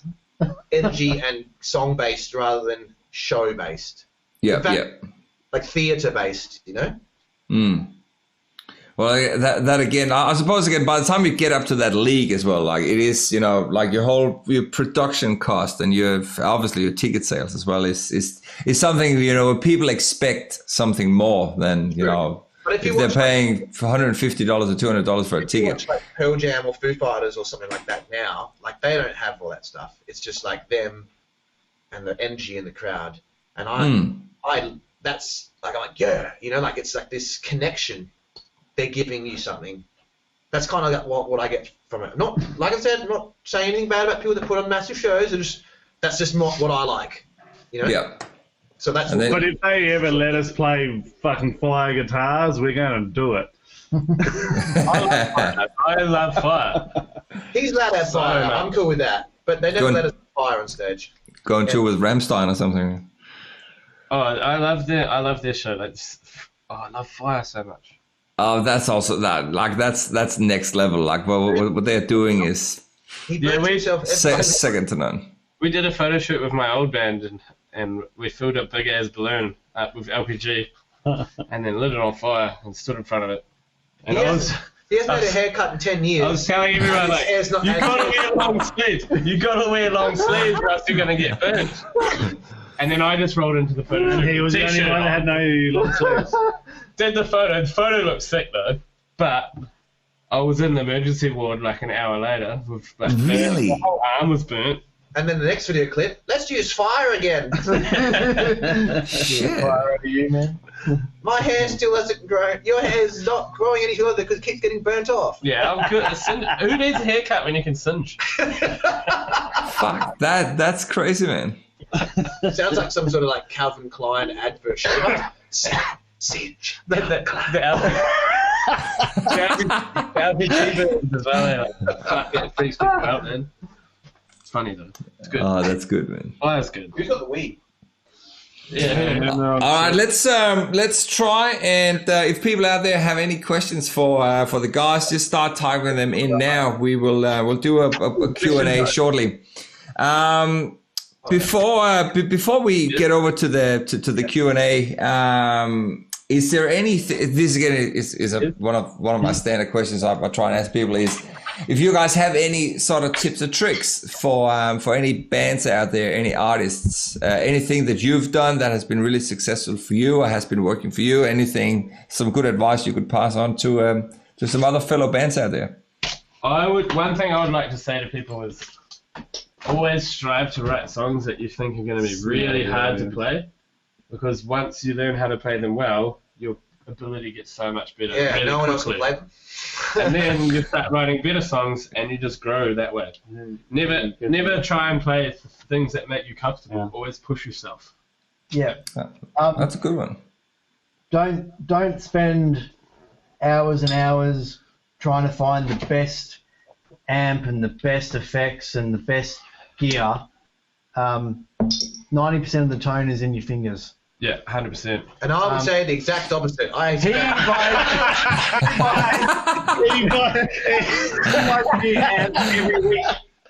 Energy and song based rather than show based. yeah. Like theatre based, you know. Well, that again, I suppose again, by the time you get up to that league as well, like it is, you know, like your production cost and obviously your ticket sales as well is something, you know, people expect something more than, you know, but if they're paying $150 or $200 for a ticket. Watch like Pearl Jam or Foo Fighters or something like that now, like they don't have all that stuff. It's just like them and the energy in the crowd. And that's like, I'm like, yeah, you know, like it's like this connection. They're giving you something. That's kind of what I get from it. Not, like I said, I'm not saying anything bad about people that put on massive shows. That's just not what I like, you know? Yeah. So that's. But if they ever let us play fucking fire guitars, we're going to do it. I love fire. He's allowed to have fire. I'm cool with that. But they never let us have fire on stage. Go and tour with Rammstein or something. Oh, I love their show. Like, I love fire so much. Oh, that's also that. Like that's next level. Like what they're doing is second to none. We did a photo shoot with my old band and we filled a big ass balloon up with LPG and then lit it on fire and stood in front of it. And he hasn't had a haircut in 10 years. I was telling everyone, like, you gotta wear long sleeves. You gotta wear long sleeves or else you're gonna get burnt. And then I just rolled into the photo shoot. And he was the only one that had no long sleeves. Did the photo. The photo looked sick though, but I was in the emergency ward like an hour later with like really? The whole arm was burnt. And then the next video clip, let's use fire again. Shit. Fire over you, man. My hair still hasn't grown. Your hair is not growing any further because it keeps getting burnt off. Yeah, I'm good. Who needs a haircut when you can singe? Fuck, that's crazy, man. Sounds like some sort of like Calvin Klein advert. Singe. The LPG as well. It freaks people out, man. It's funny though. It's good. Oh, that's good, man. Fire's good. Who's got the weed? Yeah. All right, let's try and if people out there have any questions for the guys, just start typing them in now. We'll do a Q&A shortly. Before we get over to the Q&A, is there anything? This again is one of my standard questions I try and ask people is if you guys have any sort of tips or tricks for any bands out there, any artists, anything that you've done that has been really successful for you or has been working for you, some good advice you could pass on to some other fellow bands out there. One thing I would like to say to people is always strive to write songs that you think are going to be really hard to play, because once you learn how to play them well, your ability gets so much better. Yeah, really no one else quickly. can play them. And then you start writing better songs, and you just grow that way. Never try and play things that make you comfortable. Yeah. Always push yourself. Yeah, that's a good one. Don't spend hours and hours trying to find the best amp and the best effects and the best gear. 90% of the tone is in your fingers. Yeah, 100%. And I would say the exact opposite. He buys new amps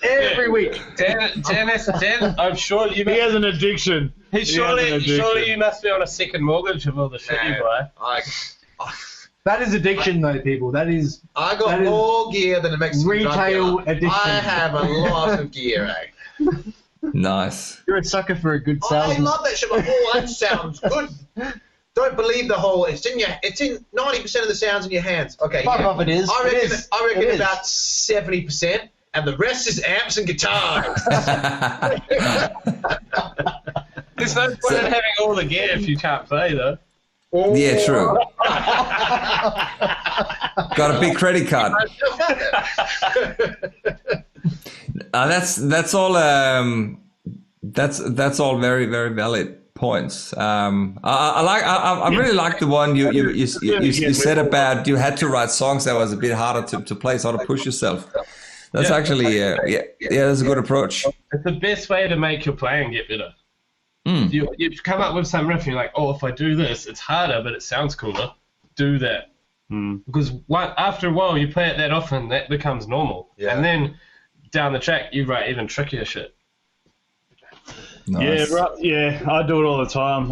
every week. Dan, I'm sure he has an addiction. Surely you must be on a second mortgage of all the shit you buy. That is addiction, though, people. That is. I got more gear than a Mexican retail addiction. I have a lot of gear, eh? Nice. You're a sucker for a good salesman. I love that shit. Like, oh, that sounds good. Don't believe the whole. It's in 90% of the sounds in your hands. Okay. Fuck off, it is. I reckon about 70%, and the rest is amps and guitars. There's no point in having all the gear if you can't play, though. Yeah, true. Got a big credit card. That's all. That's all very, very valid points. I really like the one you said about you had to write songs that was a bit harder to play, so to push yourself. That's actually that's a good approach. It's the best way to make your playing get better. You come up with some riff and you're like, oh, if I do this, it's harder, but it sounds cooler. Do that. Because after a while, you play it that often, that becomes normal. Yeah. And then down the track, you write even trickier shit. Nice. Yeah, right. Yeah, I do it all the time.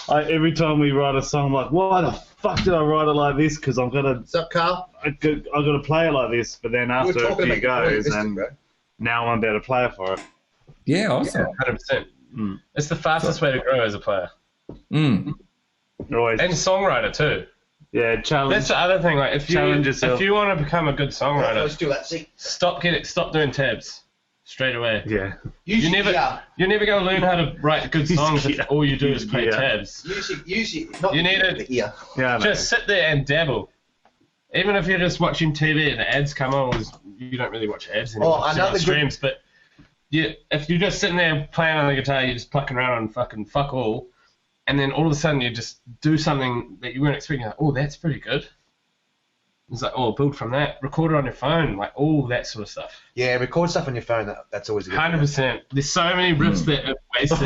Every time we write a song, I'm like, why the fuck did I write it like this? Because I'm gonna. What's up, Carl? I've got to play it like this, but then after a few goes, and now I'm better player for it. Yeah, awesome. 100%. It's the fastest way to grow as a player. Always. And songwriter too. Yeah, challenge. That's the other thing. Like, if you want to become a good songwriter, stop doing tabs straight away. Yeah. You're never going to learn how to write good songs if all you do is play tabs. You need to just sit there and dabble. Even if you're just watching TV and the ads come on, you don't really watch ads anymore. Streams, but if you're just sitting there playing on the guitar, you're just plucking around on fucking fuck all, and then all of a sudden you just do something that you weren't expecting. Like, oh, that's pretty good. It's like, oh, build from that. Record it on your phone, like all that sort of stuff. Yeah, record stuff on your phone. That's always a good 100%. There's so many riffs that are wasted.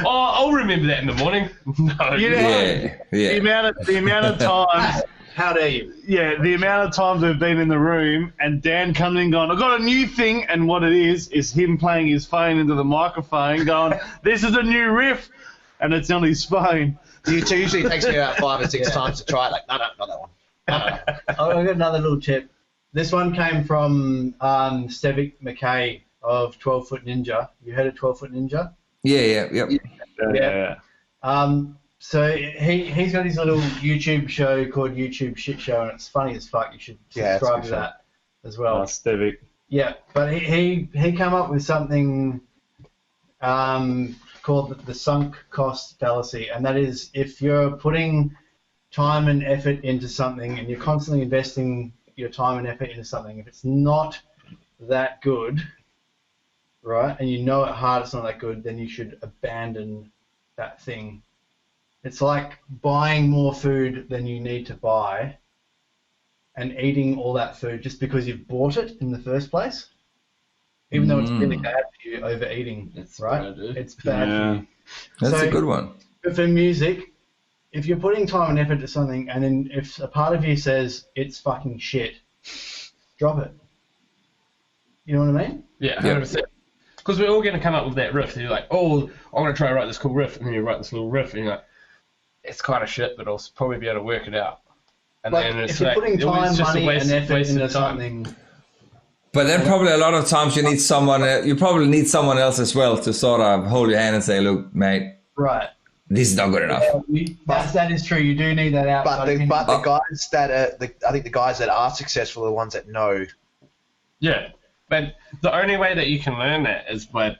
I'll remember that in the morning. No. The amount of times. How dare you? Yeah, the amount of times we've been in the room and Dan comes in going, I've got a new thing, and what it is him playing his phone into the microphone going, this is a new riff, and it's on his phone. It usually takes me about 5 or 6 times to try it. Like, no, not that one. I've got another little tip. This one came from Stevic McKay of 12 Foot Ninja. You heard of 12 Foot Ninja? Yeah. So he's got his little YouTube show called YouTube Shit Show, and it's funny as fuck. You should subscribe to that as well. Stevic. Yeah, but he came up with something called the sunk cost fallacy, and that is if you're putting time and effort into something and you're constantly investing your time and effort into something, if it's not that good, right, and you know at heart it's not that good, then you should abandon that thing. It's like buying more food than you need to buy and eating all that food just because you've bought it in the first place, even though it's really bad for you overeating, right? It's bad for you. That's a good one. But for music, if you're putting time and effort into something and then if a part of you says it's fucking shit, drop it. You know what I mean? Yeah, 100%. Because we're all going to come up with that riff. You're like, oh, I'm going to try to write this cool riff. And then you write this little riff and you're like, it's kind of shit, but I'll probably be able to work it out. And like, then it's if you're putting time, money, and effort into something. But then probably a lot of times you need someone. You probably need someone else as well to sort of hold your hand and say, "Look, mate, right, this is not good enough." That is true. You do need that out. But the guys that I think the guys that are successful are the ones that know. Yeah, but the only way that you can learn that is by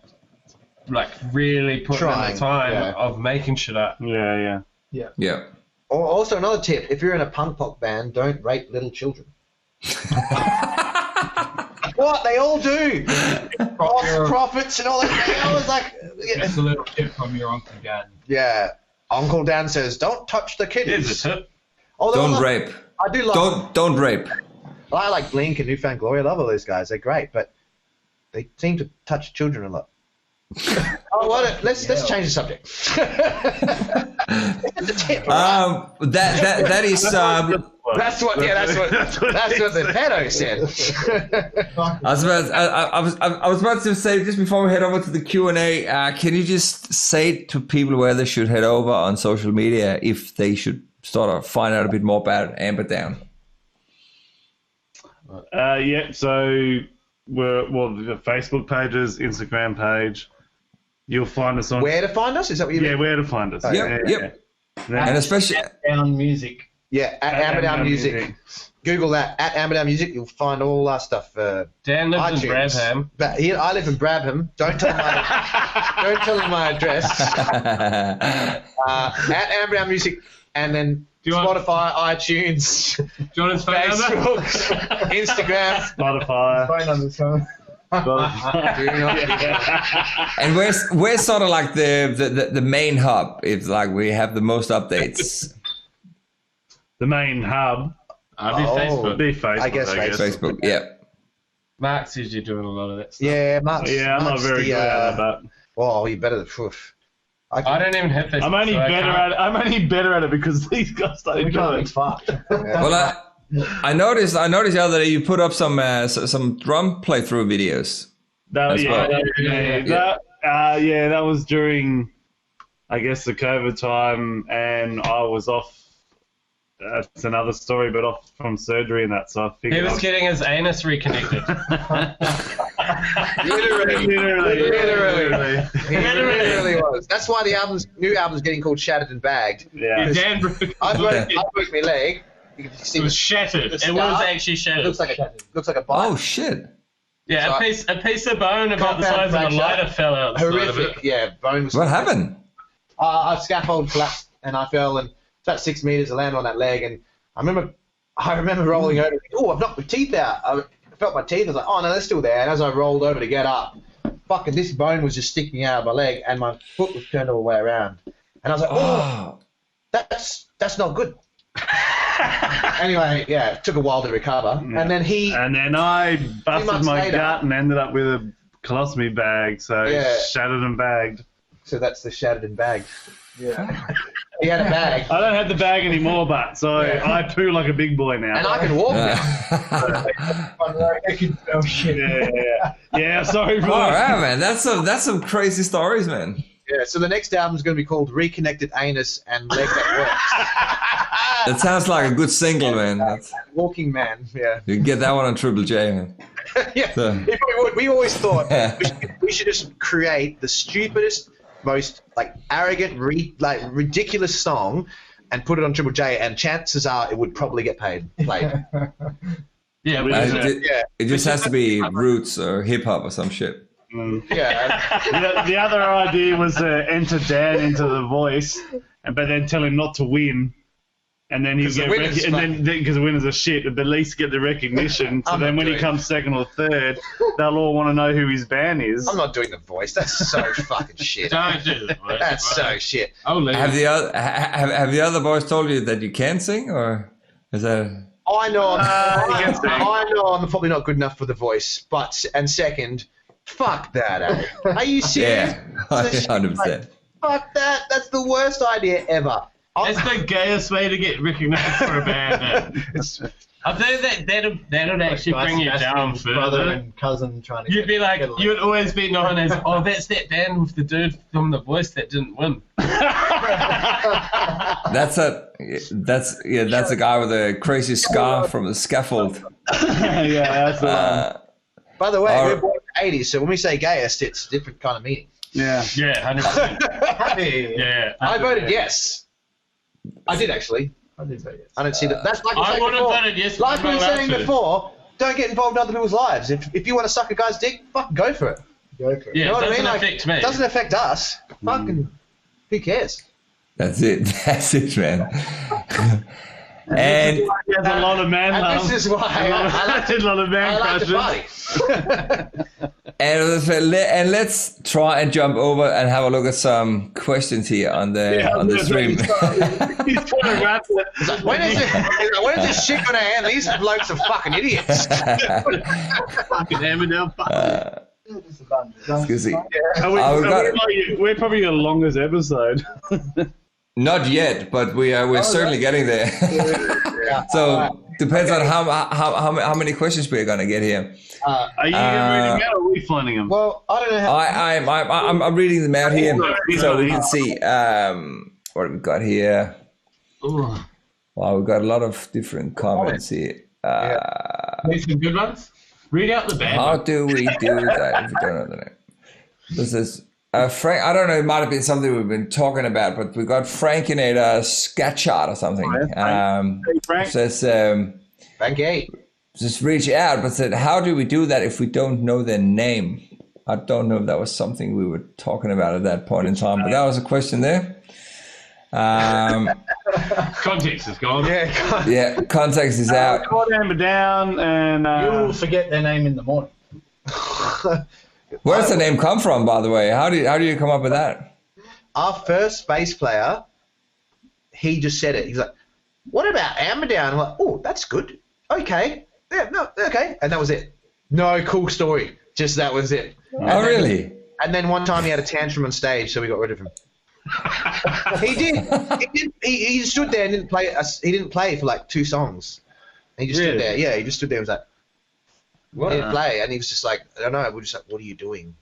like really putting in the time of making shit up. Yeah. Also, another tip: if you're in a punk pop band, don't rape little children. What they all do, prophets and all that. I was like, that's a little tip from your Uncle Dan. Yeah, Uncle Dan says, "Don't touch the kids." Here's a tip. Don't rape. I do love. Don't rape. I like Blink and Newfound Glory. I love all those guys. They're great, but they seem to touch children a lot. Let's change the subject. That's a tip, right? That is. That's what the pedo said. I was about to say just before we head over to the Q&A. Can you just say to people where they should head over on social media if they should sort of find out a bit more about Amberdown? So the Facebook pages, Instagram page. You'll find us on. Where to find us? Is that what you mean? Yeah, where to find us. Yep. And especially Amberdown Music. Yeah, at Amberdown Music. Google that at Amberdown Music. You'll find all our stuff. Dan lives in iTunes. Brabham. But I live in Brabham. Don't tell him my address. At Amberdown Music, and then Spotify, iTunes, Jordan's phone number? Facebook, Instagram. Spotify. Phone numbers, huh? And where's sort of like the main hub? If like we have the most updates. The main hub. Be Facebook. I guess Facebook. Yeah. Mark's usually doing a lot of that stuff. Yeah, Mark's. Yeah, I'm not very good at it, but Oh, you better than proof. I don't even have Facebook. I'm only better at it because these guys started doing it. Well, I noticed the other day you put up some drum playthrough videos. That was during, I guess, the COVID time, and I was off. That's another story, but off from surgery and that, so I figured... He was getting his anus reconnected. Literally. He literally was. That's why the new album's getting called Shattered and Bagged. Yeah. Dan I broke my leg. You can see it was shattered. It was actually shattered. Looks like a bite. Oh shit! Yeah, So a piece of bone about the size of a lighter fell out. The side of Horrific. it. Yeah, bone was. What happened? Our scaffold collapsed and I fell, and it's about 6 meters. I landed on that leg, and I remember rolling over. Oh, I've knocked my teeth out. I felt my teeth. I was like, oh no, they're still there. And as I rolled over to get up, fucking this bone was just sticking out of my leg, and my foot was turned all the way around. And I was like, oh. That's not good. Anyway, yeah, it took a while to recover. Yeah. And then I busted my gut and ended up with a colostomy bag, so shattered and bagged. So that's the shattered and bagged. Yeah. He had a bag. I don't have the bag anymore, but so I poo like a big boy now. And I can walk now. Oh shit. Yeah, sorry, bro. All right, man. That's some crazy stories, man. Yeah, so the next album is going to be called Reconnected Anus and Leg That Works. That sounds like a good single, man. Walking Man, yeah. You can get that one on Triple J, man. Yeah, So. if we would. We always thought we should just create the stupidest, most arrogant, ridiculous song and put it on Triple J, and chances are it would probably get played. Yeah, it just has to be roots or hip hop or some shit. Yeah. The other idea was to enter Dan into the voice, but then tell him not to win, and then he'll get and then because the winners are shit, but at least get the recognition. So then when he comes second or third, they'll all want to know who his band is. I'm not doing the voice. That's so fucking shit. Don't do the voice. That's so shit. Oh, have the other boys told you that you can sing, or is that? I know I'm probably not good enough for the voice, and second. Fuck that, eh? Are you serious? Yeah, 100%. Fuck that. That's the worst idea ever. It's the gayest way to get recognized for a band. I think that'd actually bring you down further. Brother and cousin trying to. You'd be like, you'd always be known as, oh, that's that band with the dude from The Voice that didn't win. That's a guy with a crazy scar from the scaffold. Yeah, that's the one. By the way, we're born in the 80s, so when we say gayest, it's a different kind of meaning. Yeah, 100%. Yeah. I voted yes. I did actually. I did say yes. I don't see that. That's like I would have voted yes. Like we were saying before, don't get involved in other people's lives. If you want to suck a guy's dick, fucking go for it. Go for it. Yeah, you know what it doesn't I mean? affect me. It doesn't affect us. Fucking, who cares? That's it, man. And there's a lot of man love. This is why I like to party. and let's try and jump over and have a look at some questions here on the stream. He's trying to wrap it. When is this shit gonna end? These blokes are fucking idiots. Fucking Amberdown. We're probably the longest episode. Not yet, but we're certainly getting there. So depends on how many questions we're gonna get here. Are you reading them out, or are we finding them? Well, I don't know how. I'm reading them out here, so we can see what we've got here. Wow, we've got a lot of different comments here. Need some good ones. Read out the band. How do we do that if we don't know the name? This is. Frank, I don't know, it might have been something we've been talking about, but we got Frankinator Scat Chart or something. Frank. It says, Thank you. Just reach out, but said, how do we do that if we don't know their name? I don't know if that was something we were talking about at that point in time, but that was a question there. Context is gone. Yeah, context is out. Called Amberdown, and You will forget their name in the morning. Where does the name come from, by the way? How do you come up with that? Our first bass player, he just said it. He's like, "What about Amberdown?" I'm like, "Oh, that's good. Okay, yeah, no, okay," and that was it. No cool story. Just that was it. Oh, really? And then one time he had a tantrum on stage, so we got rid of him. He did. He stood there and didn't play. He didn't play for like 2 songs. He just stood there. Yeah, he just stood there and was like, he didn't play, and he was just like, I don't know. We're just like, what are you doing?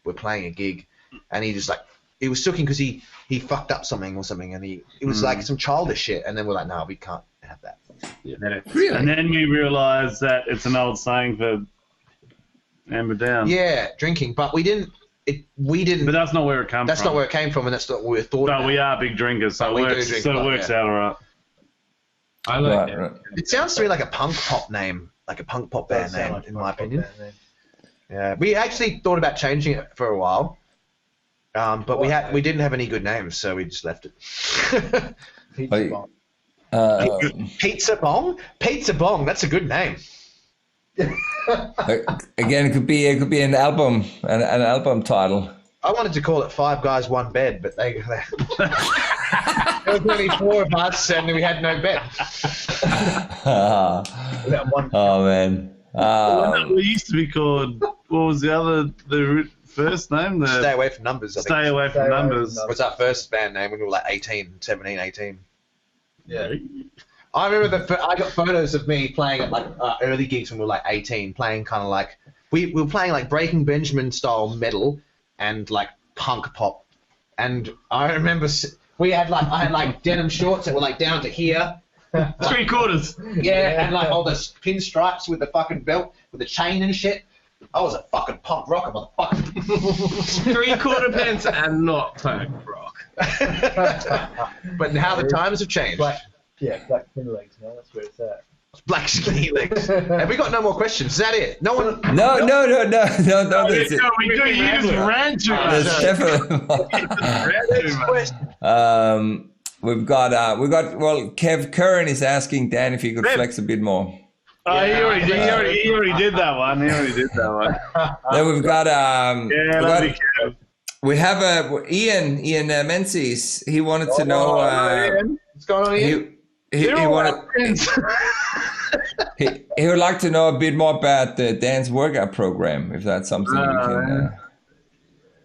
We're playing a gig, and he just like, he was sucking because he fucked up something or something, and it was like some childish shit, and then we're like, no, we can't have that. Yeah. Really? And then we realised that it's an old saying for Amberdown. Yeah, drinking, but we didn't. But that's not where it comes from. That's not where it came from, and that's not what we thought. But we are big drinkers, so it works out all right. I like it. Right. It sounds to me like a punk pop name, like a punk pop band name, in my opinion. Yeah, we actually thought about changing it for a while, but we didn't have any good names, so we just left it. Pizza Bong. Pizza Bong. That's a good name. Again, it could be an album, an album title. I wanted to call it Five Guys One Bed, but there was only 4 of us, and we had no bed. Oh man! We used to be called. What was the first name? Stay Away From Numbers. Stay Away From Numbers. Was our first band name when we were like 17, 18. Yeah. I remember I got photos of me playing at like early gigs when we were like 18, playing kind of like we were playing like Breaking Benjamin style metal and like punk pop. And I remember I had like denim shorts that were like down to here, 3/4. Yeah, and like all the pinstripes with the fucking belt with the chain and shit. I was a fucking punk rocker, motherfucker. 3/4 pants and not punk rock. But now the times have changed. Black skinny legs, man. That's where it's at. Black skinny legs. Have we got no more questions? Is that it? No one. No. We do. You just ran too much. There's definitely. We've got. Well, Kev Curran is asking Dan if he could flex a bit more. Oh, he already did that one. Then we've got. We have Ian Menzies. He wanted to know. What's going on here? He would like to know a bit more about the Dan's workout program, if that's something we can.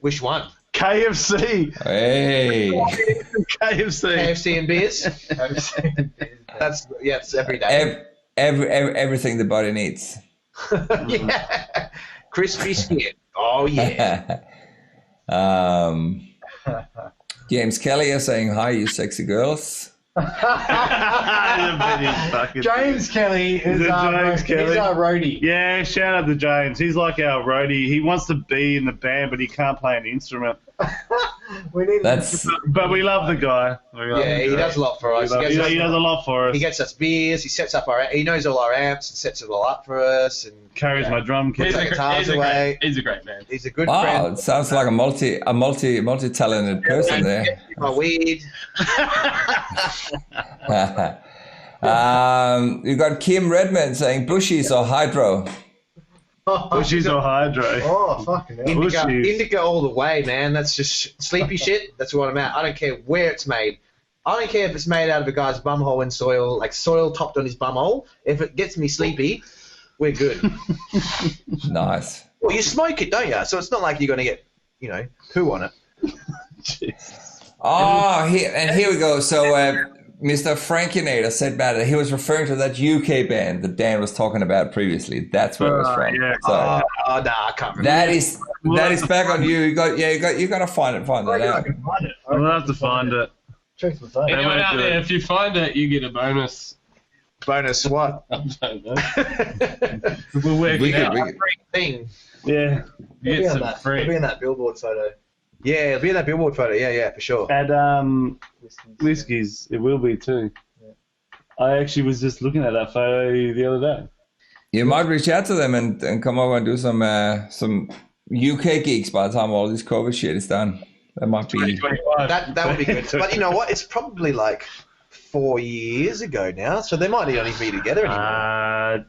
Which one? KFC. Hey. KFC and beers. It's every day. Everything the body needs. Yeah. Crispy skin. Oh yeah. James Kelly is saying hi, you sexy girls. James Kelly is our roadie. Yeah, shout out to James. He's like our roadie. He wants to be in the band, but he can't play an instrument. But we love the guy. He does a lot for us. He does a lot for us. He gets us beers. He sets up he knows all our amps and sets it all up for us and carries my drum kit. He's a great man. He's a good friend. Wow, it sounds like a multi-talented person there. My weed. You got Kim Redmond saying bushies or hydro. Bushies or hydro. Oh, fucking hell. Indica all the way, man. That's just sleepy shit. That's what I'm at. I don't care where it's made. I don't care if it's made out of a guy's bumhole in soil, like soil topped on his bumhole. If it gets me sleepy, we're good. Nice. Well, you smoke it, don't you? So it's not like you're going to get, poo on it. Here we go. So Mr. Frankinator said about it. He was referring to that UK band that Dan was talking about previously. That's where it was from. Yeah. So, I can't remember. that is back on you. You got to find that out. I'll have to find it. Anyone out there, if you find it, you get a bonus. Bonus what? I don't know. We'll work it out. Thing. Yeah. It'll be in that billboard photo. Yeah, it'll be in that billboard photo. Yeah, for sure. At Whiskies, it will be too. I actually was just looking at that photo the other day. You might reach out to them and come over and do some UK gigs by the time all this COVID shit is done. That might be... That would be good. But you know what? It's probably like 4 years ago now, so they might not even be together anymore.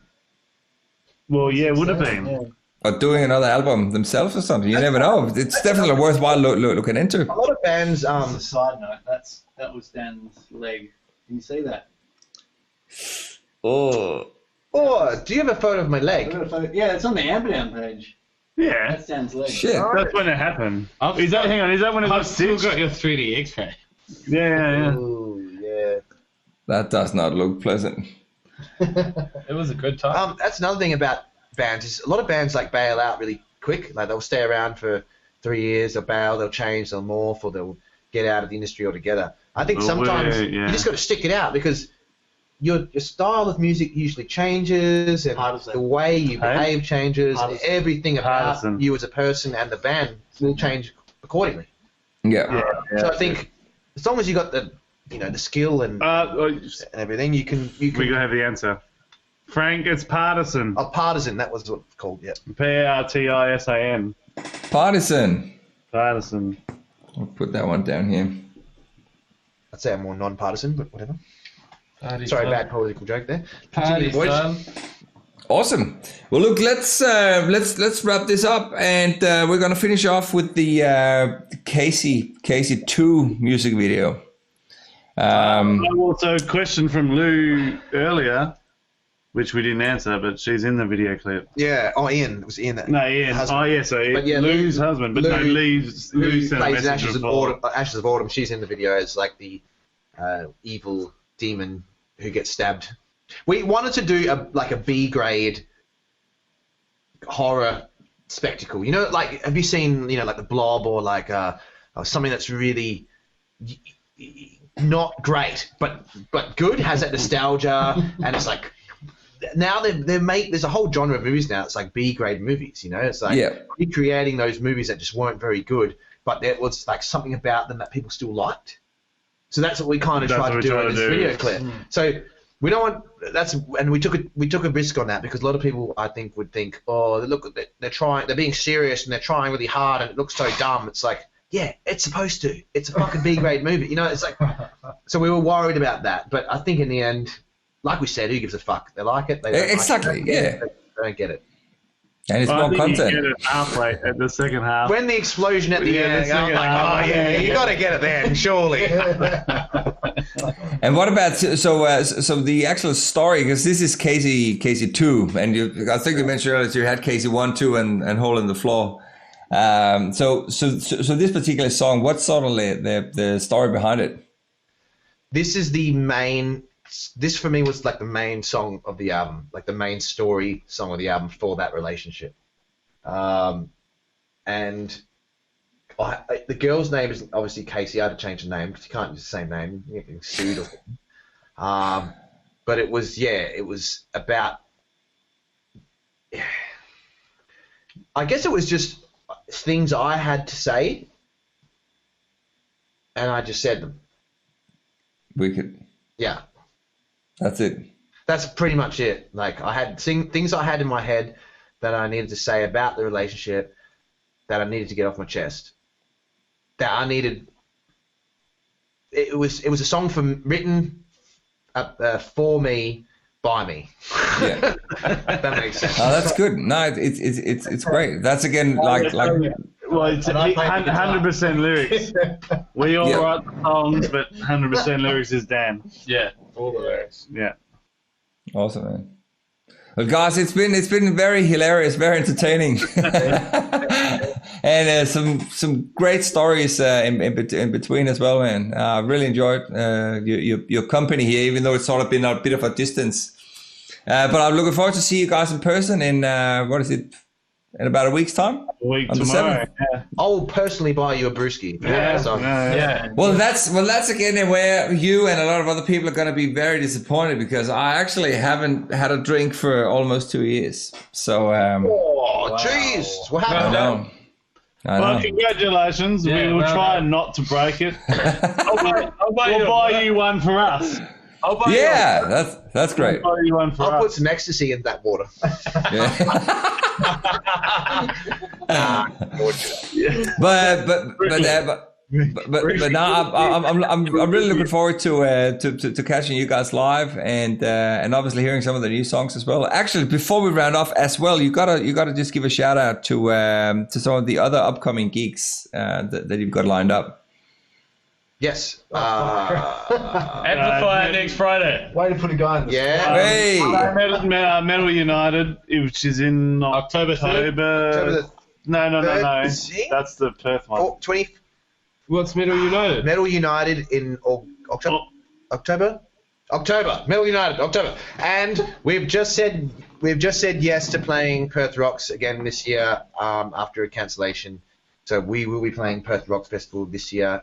Well, yeah, it would have been. Yeah. Or doing another album themselves or something. You never know. It's definitely worthwhile looking into. A lot of bands... As a side note, that was Dan's leg. Can you see that? Oh, do you have a photo of my leg? Yeah, it's on the Amberdown page. Yeah. That's Dan's leg. shit. That's when it happened. Hang on, is that when it I've got still stitched? got your 3D X-ray. Yeah. Ooh, yeah. That does not look pleasant. It was a good time. That's another thing about bands is a lot of bands like bail out really quick. Like they'll stay around for 3 years, they'll bail, they'll change, they'll morph, or they'll get out of the industry altogether. I think sometimes you just got to stick it out because your style of music usually changes and the way you behave changes. Everything about you as a person and the band will change accordingly. Yeah. So I think as long as you got the the skill and everything, you can. We're gonna have the answer. Frank, it's partisan. Oh, partisan. That was what it's called. Yeah. Partisan. Partisan. Partisan. I'll put that one down here. I'd say I'm more non-partisan, but whatever. Party Sorry, son. bad political joke there. Party Continue, boys. son. Awesome. Well, look, let's wrap this up, and we're gonna finish off with the Casey 2 music video. Also, a question from Lou earlier, which we didn't answer, but she's in the video clip. Yeah. Oh, Ian. It was Ian. No, Ian. Husband. Oh, yeah, so But yeah, Lou's husband, but no, Lou Lou sent a plays message Ashes of before. Autumn. She's in the video as like the evil demon who gets stabbed. We wanted to do a B grade horror spectacle. You know, like have you seen like the Blob or like something that's really not great but good, has that nostalgia, and it's like now there's a whole genre of movies now. It's like B grade movies. It's like recreating those movies that just weren't very good, but there was like something about them that people still liked. So that's what we kind of tried to do in this video clip. So we don't want and we took a risk on that because a lot of people I think would think, oh, look, they're being serious and they're trying really hard and it looks so dumb. It's like, yeah, it's supposed to. It's a fucking B grade movie. It's like, so we were worried about that, but I think in the end, like we said, who gives a fuck? They like it. They don't Exactly. like it. They don't get it. And it's more content. You get it halfway at the second half. When the explosion at the end, I'm like, oh yeah, you got to get it then, surely. And what about so the actual story? Because this is Casey 2, and I think you mentioned earlier you had Casey 1, 2, and Hole in the Floor. So this particular song, what's sort of the story behind it? This is the main. This for me was like the main song of the album, like the main story song of the album for that relationship. And the girl's name is obviously Casey. I had to change the name because you can't use the same name. You get sued or something. But it was about. I guess it was just things I had to say, and I just said them. Wicked. Yeah. That's it. That's pretty much it. Like I had things I had in my head that I needed to say about the relationship that I needed to get off my chest. That I needed. It was a song written for me by me. Yeah. That makes sense. Oh, that's good. No, it's great. That's again like. Well, it's 100% lyrics. We all write the songs, but 100% lyrics is Dan. Yeah, all the lyrics. Yeah. Awesome, man. Well, guys, it's been very hilarious, very entertaining, and some great stories in between as well, man. I really enjoyed your company here, even though it's sort of been a bit of a distance. But I'm looking forward to see you guys in person in in about a week's time. A week on tomorrow. The 7th. I'll personally buy you a brewski. Yeah. Well, that's again where you and a lot of other people are going to be very disappointed because I actually haven't had a drink for almost 2 years. So. Oh, jeez! What happened? I know. Well, congratulations. We will try not to break it. We'll buy you one for us. That's great. I'll put some ecstasy in that water. But now I'm really looking forward to catching you guys live and obviously hearing some of the new songs as well. Actually, before we round off as well, you gotta just give a shout out to some of the other upcoming gigs that you've got lined up. Yes. Amplify next Friday. Way to put a guy in the Yeah. Hey. Metal United, which is in October 3rd. No. That's the Perth one. 20. What's Metal United? Metal United in October. Metal United, October. And we've just said yes to playing Perth Rocks again this year after a cancellation. So we will be playing Perth Rocks Festival this year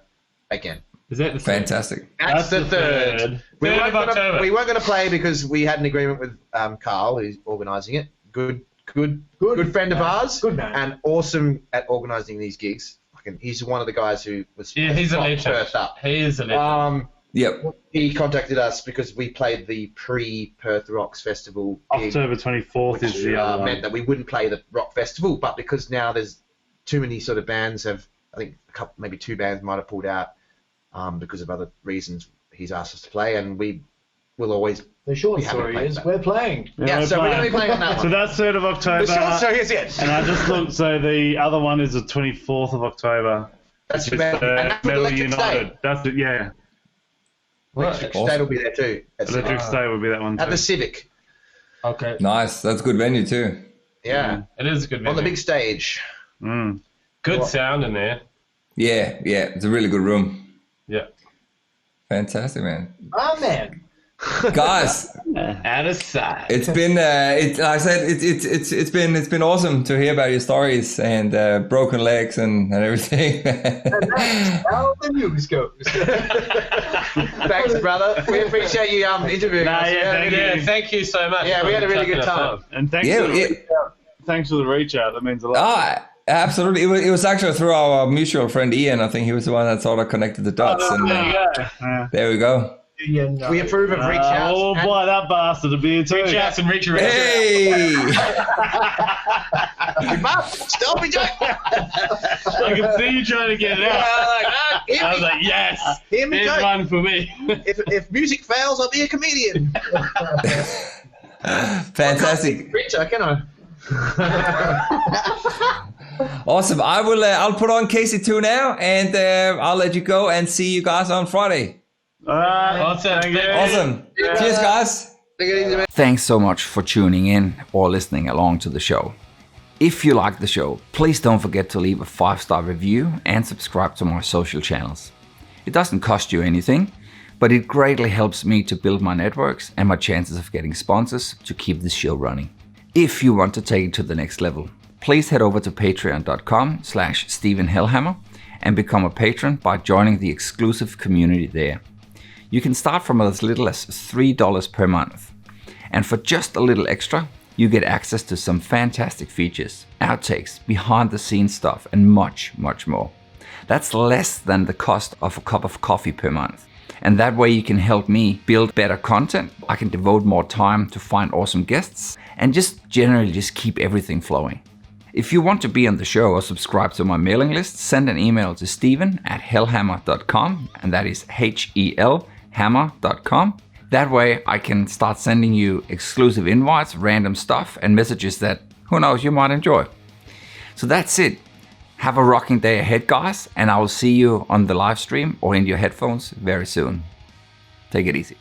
again. Is that the Fantastic? That's the third. We weren't October. going to play because we had an agreement with Carl, who's organising it. Good friend of ours. Good man. And awesome at organising these gigs. He's one of the guys who was. Yeah, he's a legend. Perth up. He is a legend. Yep. He contacted us because we played the pre-Perth Rocks Festival gig, October 24th is the other meant that we wouldn't play the Rock Festival, but because now there's too many sort of bands I think maybe 2 bands might have pulled out because of other reasons. He's asked us to play, and we will always. The short story is we're playing. Yeah, so we're going to be playing on that one. So that's 3rd of October. The short story is it. And I just looked, so the other one is the 24th of October. That's Metal United. That's it, yeah. Electric State will be there too. Electric State will be that one too. At the Civic. Okay. Nice. That's a good venue too. Yeah. It is a good venue. On the big stage. Good sound in there. Yeah. It's a really good room. Yeah. Fantastic, man. Oh, man. Guys, Out of sight. it's been like I said, it's been awesome to hear about your stories and broken legs and everything. How the news goes. Thanks, brother. We appreciate you interviewing us. Thank you so much. Yeah, we had a really good time. And thanks for the reach out. That means a lot. Oh, absolutely. It was actually through our mutual friend Ian. I think he was the one that sort of connected the dots. There we go. We approve of reach outs. Oh, boy, that bastard to be too. Reach outs and reach around. Hey! Stop me, Jack. I can see you trying to get it out. I was like, yes. Hear me, There's one for me. If music fails, I'll be a comedian. Fantastic. Preacher, can I? Awesome. I'll put on KC2 now, and I'll let you go and see you guys on Friday. All right. Awesome. Cheers, guys. Thanks so much for tuning in or listening along to the show. If you like the show, please don't forget to leave a 5-star review and subscribe to my social channels. It doesn't cost you anything, but it greatly helps me to build my networks and my chances of getting sponsors to keep this show running. If you want to take it to the next level, please head over to patreon.com/Stephen Helhammer and become a patron by joining the exclusive community there. You can start from as little as $3 per month. And for just a little extra, you get access to some fantastic features, outtakes, behind the scenes stuff, and much, much more. That's less than the cost of a cup of coffee per month. And that way you can help me build better content. I can devote more time to find awesome guests and just generally just keep everything flowing. If you want to be on the show or subscribe to my mailing list, send an email to steven@helhammer.com, and that is HELhammer.com. That way I can start sending you exclusive invites, random stuff, and messages that, who knows, you might enjoy. So that's it. Have a rocking day ahead, guys, and I will see you on the live stream or in your headphones very soon. Take it easy.